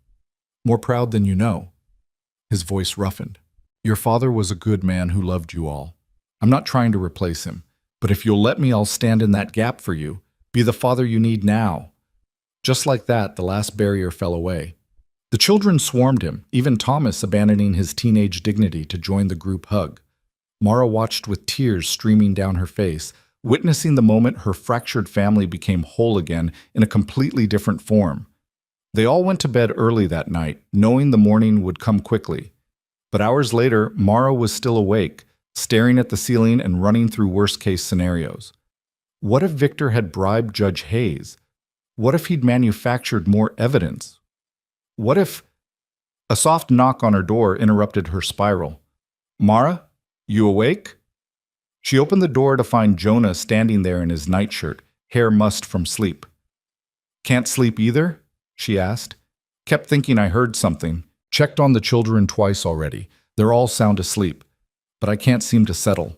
More proud than you know." His voice roughened. "Your father was a good man who loved you all. I'm not trying to replace him, but if you'll let me, I'll stand in that gap for you, be the father you need now." Just like that, the last barrier fell away. The children swarmed him, even Thomas abandoning his teenage dignity to join the group hug. Mara watched with tears streaming down her face, witnessing the moment her fractured family became whole again in a completely different form. They all went to bed early that night, knowing the morning would come quickly. But hours later, Mara was still awake, staring at the ceiling and running through worst-case scenarios. What if Victor had bribed Judge Hayes? What if he'd manufactured more evidence? What if... A soft knock on her door interrupted her spiral. "Mara, you awake?" She opened the door to find Jonah standing there in his nightshirt, hair mussed from sleep. "Can't sleep either?" she asked. "Kept thinking I heard something. Checked on the children twice already. They're all sound asleep. But I can't seem to settle."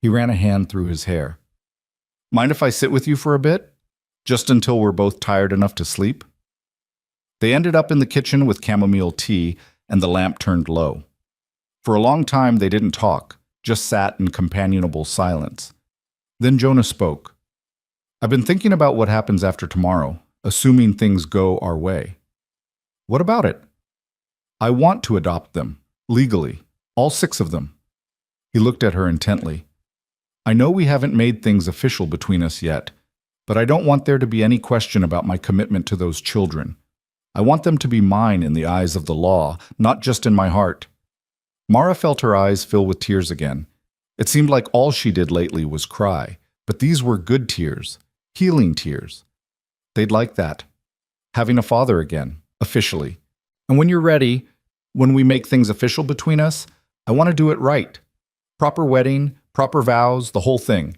He ran a hand through his hair. "Mind if I sit with you for a bit? Just until we're both tired enough to sleep?" They ended up in the kitchen with chamomile tea, and the lamp turned low. For a long time they didn't talk, just sat in companionable silence. Then Jonah spoke. "I've been thinking about what happens after tomorrow, assuming things go our way." "What about it?" "I want to adopt them, legally, all 6 of them." He looked at her intently. "I know we haven't made things official between us yet, but I don't want there to be any question about my commitment to those children. I want them to be mine in the eyes of the law, not just in my heart." Mara felt her eyes fill with tears again. It seemed like all she did lately was cry, but these were good tears, healing tears. They'd like that. Having a father again, officially. "And when you're ready, when we make things official between us, I want to do it right. Proper wedding, proper vows, the whole thing.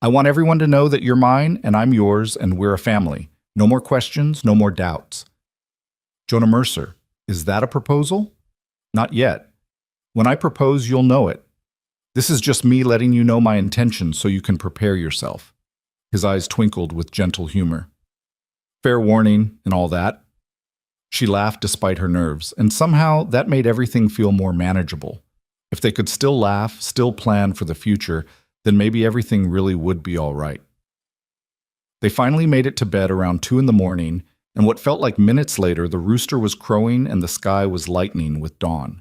I want everyone to know that you're mine and I'm yours and we're a family. No more questions, no more doubts." "Jonah Mercer, is that a proposal?" "Not yet. When I propose, you'll know it. This is just me letting you know my intentions so you can prepare yourself." His eyes twinkled with gentle humor. "Fair warning and all that." She laughed despite her nerves, and somehow that made everything feel more manageable. If they could still laugh, still plan for the future, then maybe everything really would be all right. They finally made it to bed around 2 in the morning, and what felt like minutes later, the rooster was crowing and the sky was lightening with dawn.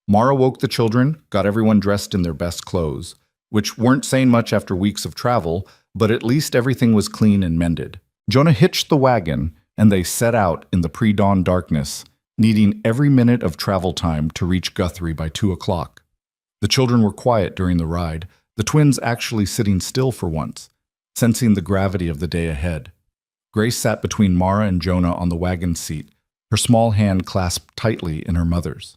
Mara woke the children, got everyone dressed in their best clothes, which weren't saying much after weeks of travel, but at least everything was clean and mended. Jonah hitched the wagon, and they set out in the pre-dawn darkness, needing every minute of travel time to reach Guthrie by 2 o'clock. The children were quiet during the ride, the twins actually sitting still for once, sensing the gravity of the day ahead. Grace sat between Mara and Jonah on the wagon seat, her small hand clasped tightly in her mother's.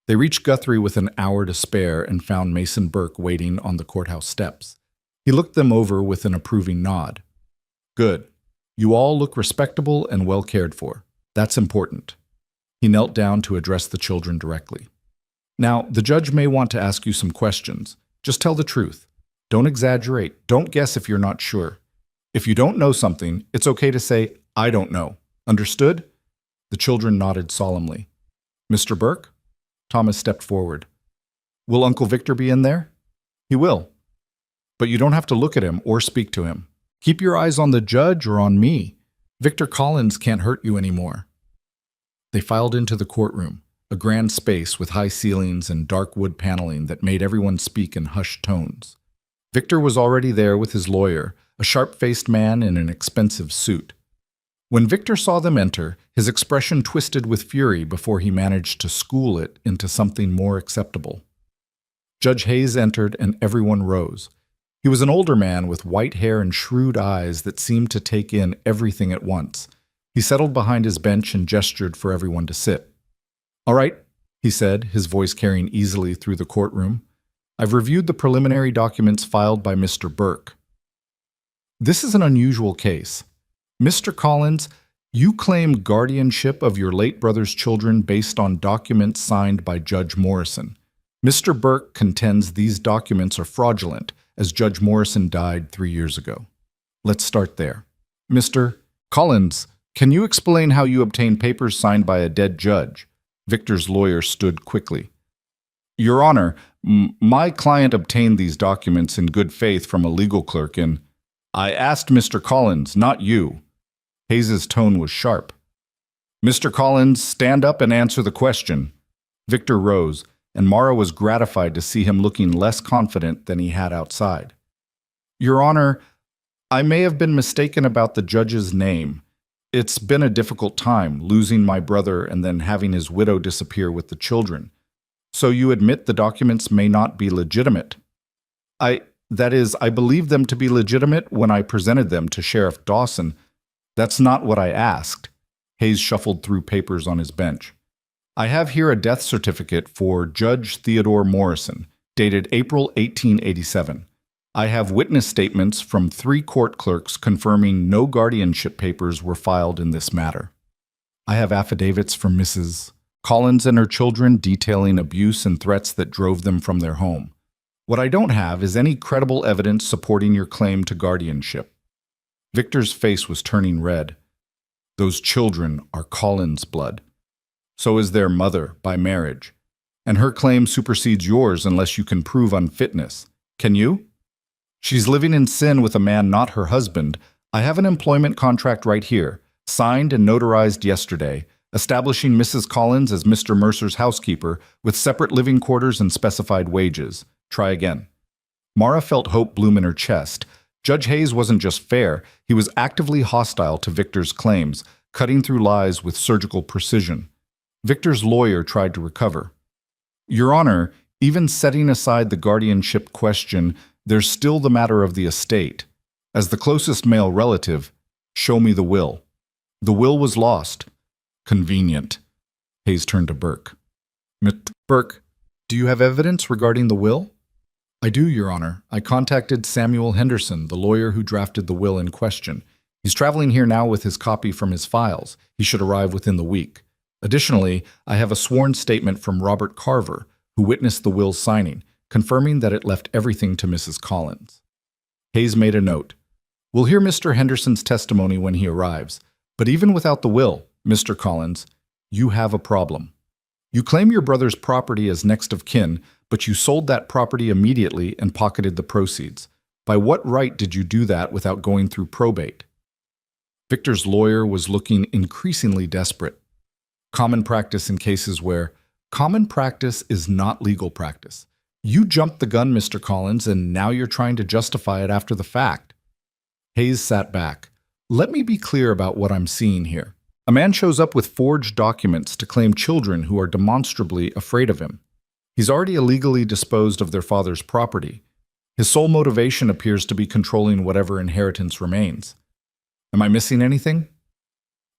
They reached Guthrie with an hour to spare and found Mason Burke waiting on the courthouse steps. He looked them over with an approving nod. "Good. You all look respectable and well cared for. That's important." He knelt down to address the children directly. "Now, the judge may want to ask you some questions. Just tell the truth. Don't exaggerate. Don't guess if you're not sure. If you don't know something, it's okay to say, 'I don't know.' Understood?" The children nodded solemnly. "Mr. Burke?" Thomas stepped forward. "Will Uncle Victor be in there?" "He will. But you don't have to look at him or speak to him. Keep your eyes on the judge or on me. Victor Collins can't hurt you anymore." They filed into the courtroom, a grand space with high ceilings and dark wood paneling that made everyone speak in hushed tones. Victor was already there with his lawyer, a sharp-faced man in an expensive suit. When Victor saw them enter, his expression twisted with fury before he managed to school it into something more acceptable. Judge Hayes entered and everyone rose. He was an older man with white hair and shrewd eyes that seemed to take in everything at once. He settled behind his bench and gestured for everyone to sit. "All right," he said, his voice carrying easily through the courtroom. "I've reviewed the preliminary documents filed by Mr. Burke. This is an unusual case. Mr. Collins, you claim guardianship of your late brother's children based on documents signed by Judge Morrison. Mr. Burke contends these documents are fraudulent, as Judge Morrison died 3 years ago. Let's start there. Mr. Collins, can you explain how you obtained papers signed by a dead judge?" Victor's lawyer stood quickly. "Your Honor, my client obtained these documents in good faith from a legal clerk in—" "I asked Mr. Collins, not you." Hayes's tone was sharp. "Mr. Collins, stand up and answer the question." Victor rose, and Mara was gratified to see him looking less confident than he had outside. "Your Honor, I may have been mistaken about the judge's name. It's been a difficult time, losing my brother and then having his widow disappear with the children. So you admit the documents may not be legitimate?" That is, I believed them to be legitimate when I presented them to Sheriff Dawson. That's not what I asked. Hayes shuffled through papers on his bench. I have here a death certificate for Judge Theodore Morrison, dated April 1887. I have witness statements from 3 court clerks confirming no guardianship papers were filed in this matter. I have affidavits from Mrs. Collins and her children detailing abuse and threats that drove them from their home. What I don't have is any credible evidence supporting your claim to guardianship. Victor's face was turning red. Those children are Collins' blood. So is their mother by marriage. And her claim supersedes yours unless you can prove unfitness. Can you? She's living in sin with a man not her husband. I have an employment contract right here, signed and notarized yesterday, establishing Mrs. Collins as Mr. Mercer's housekeeper with separate living quarters and specified wages. Try again. Mara felt hope bloom in her chest. Judge Hayes wasn't just fair, he was actively hostile to Victor's claims, cutting through lies with surgical precision. Victor's lawyer tried to recover. Your Honor, even setting aside the guardianship question, there's still the matter of the estate. As the closest male relative, show me the will. The will was lost. Convenient. Hayes turned to Burke. Burke, do you have evidence regarding the will? I do, Your Honor. I contacted Samuel Henderson, the lawyer who drafted the will in question. He's traveling here now with his copy from his files. He should arrive within the week. Additionally, I have a sworn statement from Robert Carver, who witnessed the will's signing, confirming that it left everything to Mrs. Collins. Hayes made a note. We'll hear Mr. Henderson's testimony when he arrives, but even without the will, Mr. Collins, you have a problem. You claim your brother's property as next of kin, but you sold that property immediately and pocketed the proceeds. By what right did you do that without going through probate? Victor's lawyer was looking increasingly desperate. Common practice in cases where common practice is not legal practice. You jumped the gun, Mr. Collins, and now you're trying to justify it after the fact. Hayes sat back. Let me be clear about what I'm seeing here. A man shows up with forged documents to claim children who are demonstrably afraid of him. He's already illegally disposed of their father's property. His sole motivation appears to be controlling whatever inheritance remains. Am I missing anything?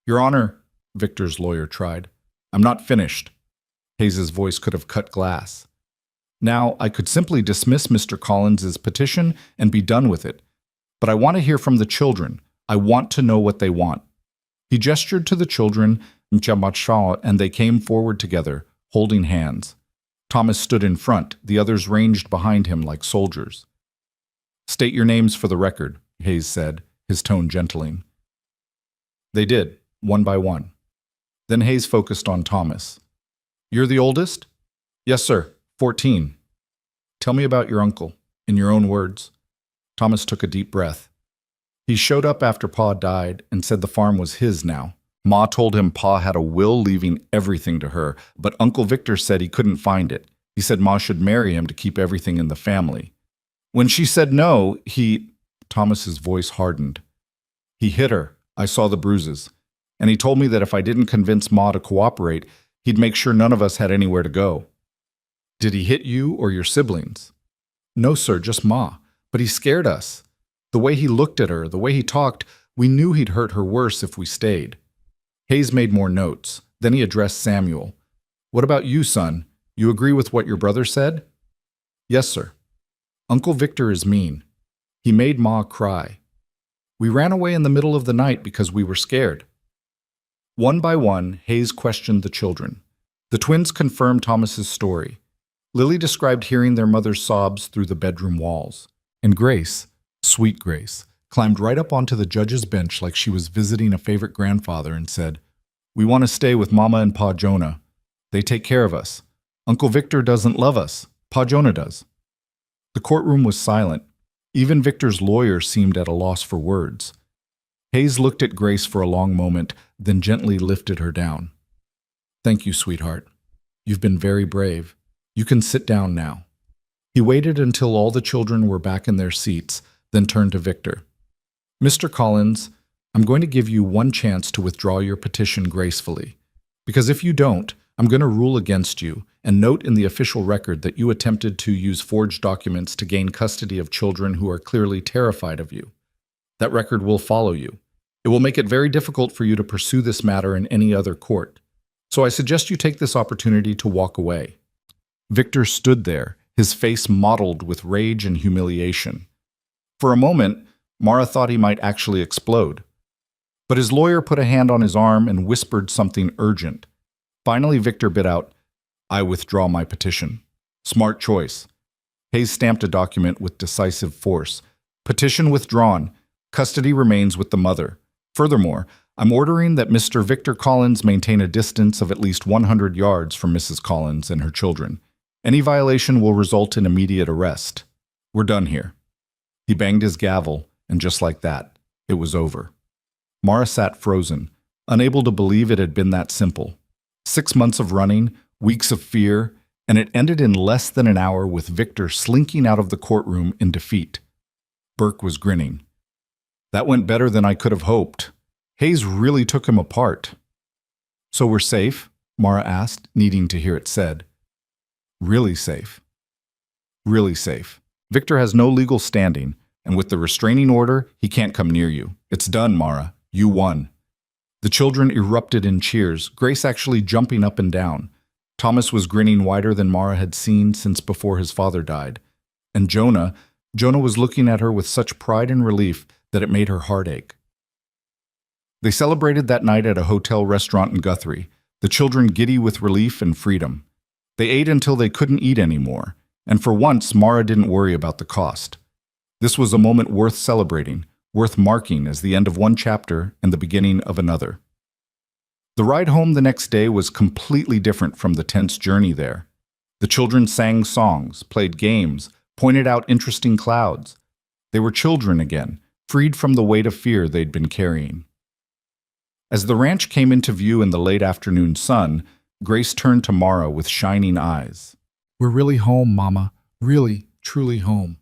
Your Honor, Victor's lawyer tried. I'm not finished. Hayes's voice could have cut glass. Now, I could simply dismiss Mr. Collins's petition and be done with it. But I want to hear from the children. I want to know what they want. He gestured to the children, and they came forward together, holding hands. Thomas stood in front, the others ranged behind him like soldiers. State your names for the record, Hayes said, his tone gentling. They did, one by one. Then Hayes focused on Thomas. You're the oldest? Yes, sir, 14. Tell me about your uncle, in your own words. Thomas took a deep breath. He showed up after Pa died and said the farm was his now. Ma told him Pa had a will leaving everything to her, but Uncle Victor said he couldn't find it. He said Ma should marry him to keep everything in the family. When she said no, Thomas's voice hardened. He hit her. I saw the bruises. And he told me that if I didn't convince Ma to cooperate, he'd make sure none of us had anywhere to go. Did he hit you or your siblings? No, sir, just Ma. But he scared us. The way he looked at her, the way he talked, we knew he'd hurt her worse if we stayed. Hayes made more notes. Then he addressed Samuel. What about you, son? You agree with what your brother said? Yes, sir. Uncle Victor is mean. He made Ma cry. We ran away in the middle of the night because we were scared. One by one, Hayes questioned the children. The twins confirmed Thomas's story. Lily described hearing their mother's sobs through the bedroom walls. And Grace, sweet Grace, climbed right up onto the judge's bench like she was visiting a favorite grandfather and said, We want to stay with Mama and Pa Jonah. They take care of us. Uncle Victor doesn't love us. Pa Jonah does. The courtroom was silent. Even Victor's lawyer seemed at a loss for words. Hayes looked at Grace for a long moment, then gently lifted her down. Thank you, sweetheart. You've been very brave. You can sit down now. He waited until all the children were back in their seats, then turned to Victor. Mr. Collins, I'm going to give you one chance to withdraw your petition gracefully. Because if you don't, I'm going to rule against you and note in the official record that you attempted to use forged documents to gain custody of children who are clearly terrified of you. That record will follow you. It will make it very difficult for you to pursue this matter in any other court. So I suggest you take this opportunity to walk away." Victor stood there, his face mottled with rage and humiliation. For a moment, Mara thought he might actually explode. But his lawyer put a hand on his arm and whispered something urgent. Finally, Victor bit out, "I withdraw my petition." Smart choice. Hayes stamped a document with decisive force. "Petition withdrawn. Custody remains with the mother. Furthermore, I'm ordering that Mr. Victor Collins maintain a distance of at least 100 yards from Mrs. Collins and her children. Any violation will result in immediate arrest. We're done here." He banged his gavel, and just like that, it was over. Mara sat frozen, unable to believe it had been that simple. 6 months of running, weeks of fear, and it ended in less than an hour with Victor slinking out of the courtroom in defeat. Burke was grinning. "That went better than I could have hoped. Hayes really took him apart." "So we're safe?" Mara asked, needing to hear it said. "Really safe. Really safe. Victor has no legal standing, and with the restraining order, he can't come near you. It's done, Mara. You won." The children erupted in cheers, Grace actually jumping up and down. Thomas was grinning wider than Mara had seen since before his father died. And Jonah was looking at her with such pride and relief that it made her heart ache. They celebrated that night at a hotel restaurant in Guthrie, the children giddy with relief and freedom. They ate until they couldn't eat anymore, and for once Mara didn't worry about the cost. This was a moment worth celebrating, worth marking as the end of one chapter and the beginning of another. The ride home the next day was completely different from the tense journey there. The children sang songs, played games, pointed out interesting clouds. They were children again, freed from the weight of fear they'd been carrying. As the ranch came into view in the late afternoon sun, Grace turned to Mara with shining eyes. "We're really home, Mama. Really, truly home.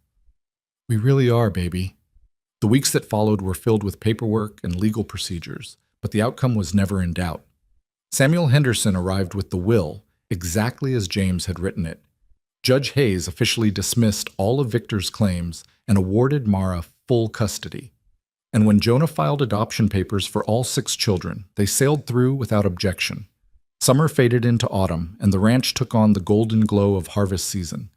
We really are, baby." The weeks that followed were filled with paperwork and legal procedures, but the outcome was never in doubt. Samuel Henderson arrived with the will, exactly as James had written it. Judge Hayes officially dismissed all of Victor's claims and awarded Mara full custody. And when Jonah filed adoption papers for all 6 children, they sailed through without objection. Summer faded into autumn, and the ranch took on the golden glow of harvest season.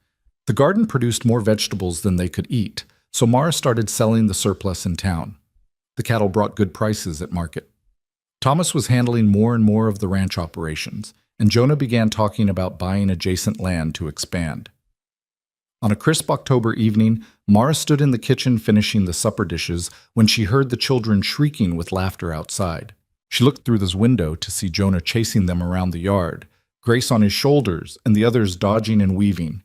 The garden produced more vegetables than they could eat, so Mara started selling the surplus in town. The cattle brought good prices at market. Thomas was handling more and more of the ranch operations, and Jonah began talking about buying adjacent land to expand. On a crisp October evening, Mara stood in the kitchen finishing the supper dishes when she heard the children shrieking with laughter outside. She looked through this window to see Jonah chasing them around the yard, Grace on his shoulders and the others dodging and weaving.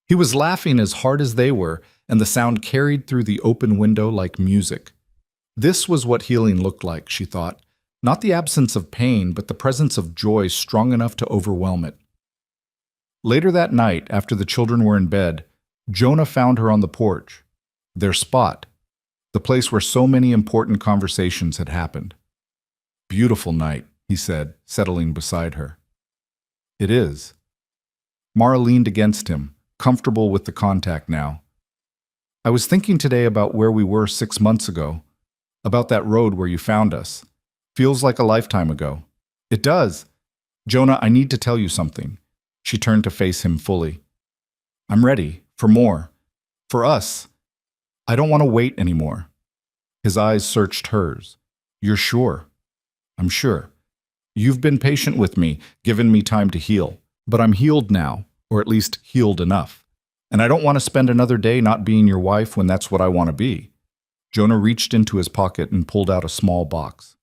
He was laughing as hard as they were, and the sound carried through the open window like music. This was what healing looked like, she thought. Not the absence of pain, but the presence of joy strong enough to overwhelm it. Later that night, after the children were in bed, Jonah found her on the porch, their spot, the place where so many important conversations had happened. "Beautiful night," he said, settling beside her. "It is." Mara leaned against him, comfortable with the contact now. "I was thinking today about where we were 6 months ago, about that road where you found us. Feels like a lifetime ago." "It does. Jonah, I need to tell you something." She turned to face him fully. "I'm ready. For more. For us. I don't want to wait anymore." His eyes searched hers. "You're sure?" "I'm sure. You've been patient with me, given me time to heal. But I'm healed now, or at least healed enough. And I don't want to spend another day not being your wife when that's what I want to be." Jonah reached into his pocket and pulled out a small box.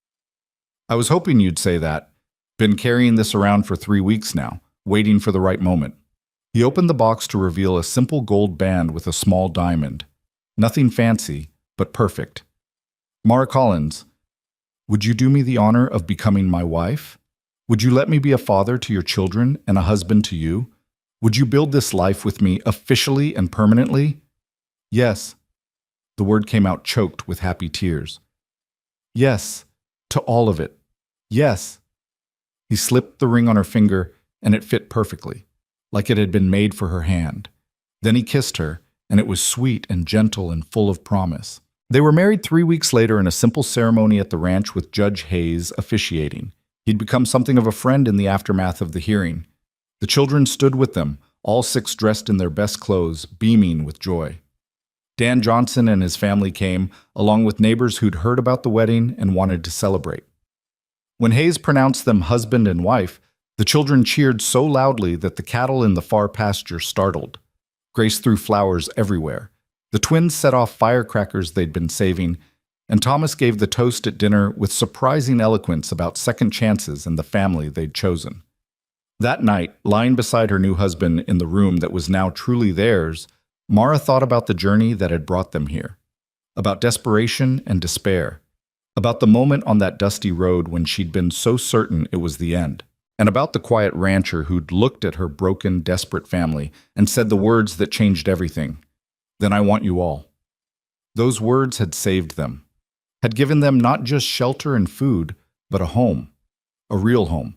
"I was hoping you'd say that. Been carrying this around for 3 weeks now, waiting for the right moment." He opened the box to reveal a simple gold band with a small diamond. Nothing fancy, but perfect. "Mara Collins, would you do me the honor of becoming my wife? Would you let me be a father to your children and a husband to you? Would you build this life with me officially and permanently?" "Yes." The word came out choked with happy tears. "Yes, to all of it. Yes." He slipped the ring on her finger and it fit perfectly, like it had been made for her hand. Then he kissed her, and it was sweet and gentle and full of promise. They were married 3 weeks later in a simple ceremony at the ranch with Judge Hayes officiating. He'd become something of a friend in the aftermath of the hearing. The children stood with them, all 6 dressed in their best clothes, beaming with joy. Dan Johnson and his family came, along with neighbors who'd heard about the wedding and wanted to celebrate. When Hayes pronounced them husband and wife, the children cheered so loudly that the cattle in the far pasture startled. Grace threw flowers everywhere. The twins set off firecrackers they'd been saving, and Thomas gave the toast at dinner with surprising eloquence about second chances and the family they'd chosen. That night, lying beside her new husband in the room that was now truly theirs, Mara thought about the journey that had brought them here, about desperation and despair, about the moment on that dusty road when she'd been so certain it was the end, and about the quiet rancher who'd looked at her broken, desperate family and said the words that changed everything. "Then I want you all." Those words had saved them, had given them not just shelter and food, but a home, a real home,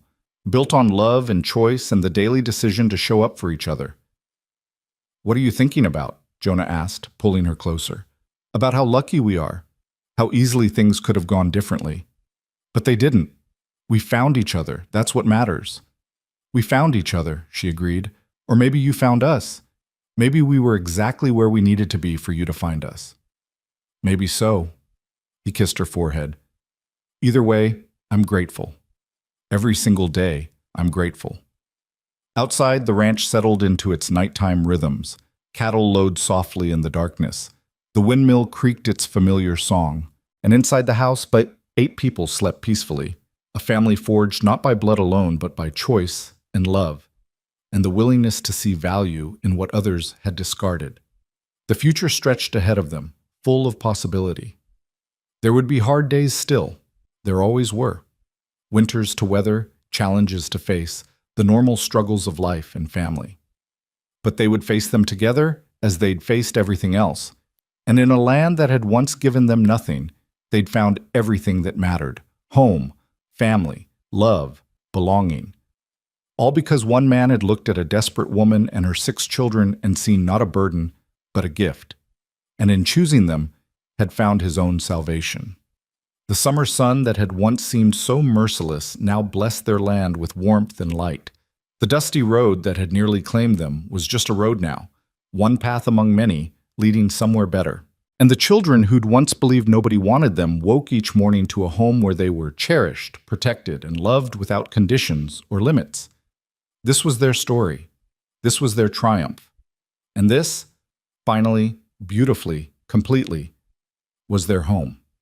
built on love and choice and the daily decision to show up for each other. "What are you thinking about?" Jonah asked, pulling her closer. "About how lucky we are, how easily things could have gone differently. But they didn't. We found each other. That's what matters." "We found each other," she agreed. "Or maybe you found us. Maybe we were exactly where we needed to be for you to find us." "Maybe so." He kissed her forehead. "Either way, I'm grateful. Every single day, I'm grateful." Outside, the ranch settled into its nighttime rhythms. Cattle lowed softly in the darkness. The windmill creaked its familiar song. And inside the house, but 8 people slept peacefully, a family forged not by blood alone, but by choice and love, and the willingness to see value in what others had discarded. The future stretched ahead of them, full of possibility. There would be hard days still. There always were. Winters to weather, challenges to face, the normal struggles of life and family. But they would face them together as they'd faced everything else. And in a land that had once given them nothing, they'd found everything that mattered: home, family, love, belonging. All because one man had looked at a desperate woman and her 6 children and seen not a burden, but a gift. And in choosing them, had found his own salvation. The summer sun that had once seemed so merciless now blessed their land with warmth and light. The dusty road that had nearly claimed them was just a road now, one path among many, leading somewhere better. And the children who'd once believed nobody wanted them woke each morning to a home where they were cherished, protected, and loved without conditions or limits. This was their story. This was their triumph. And this, finally, beautifully, completely, was their home.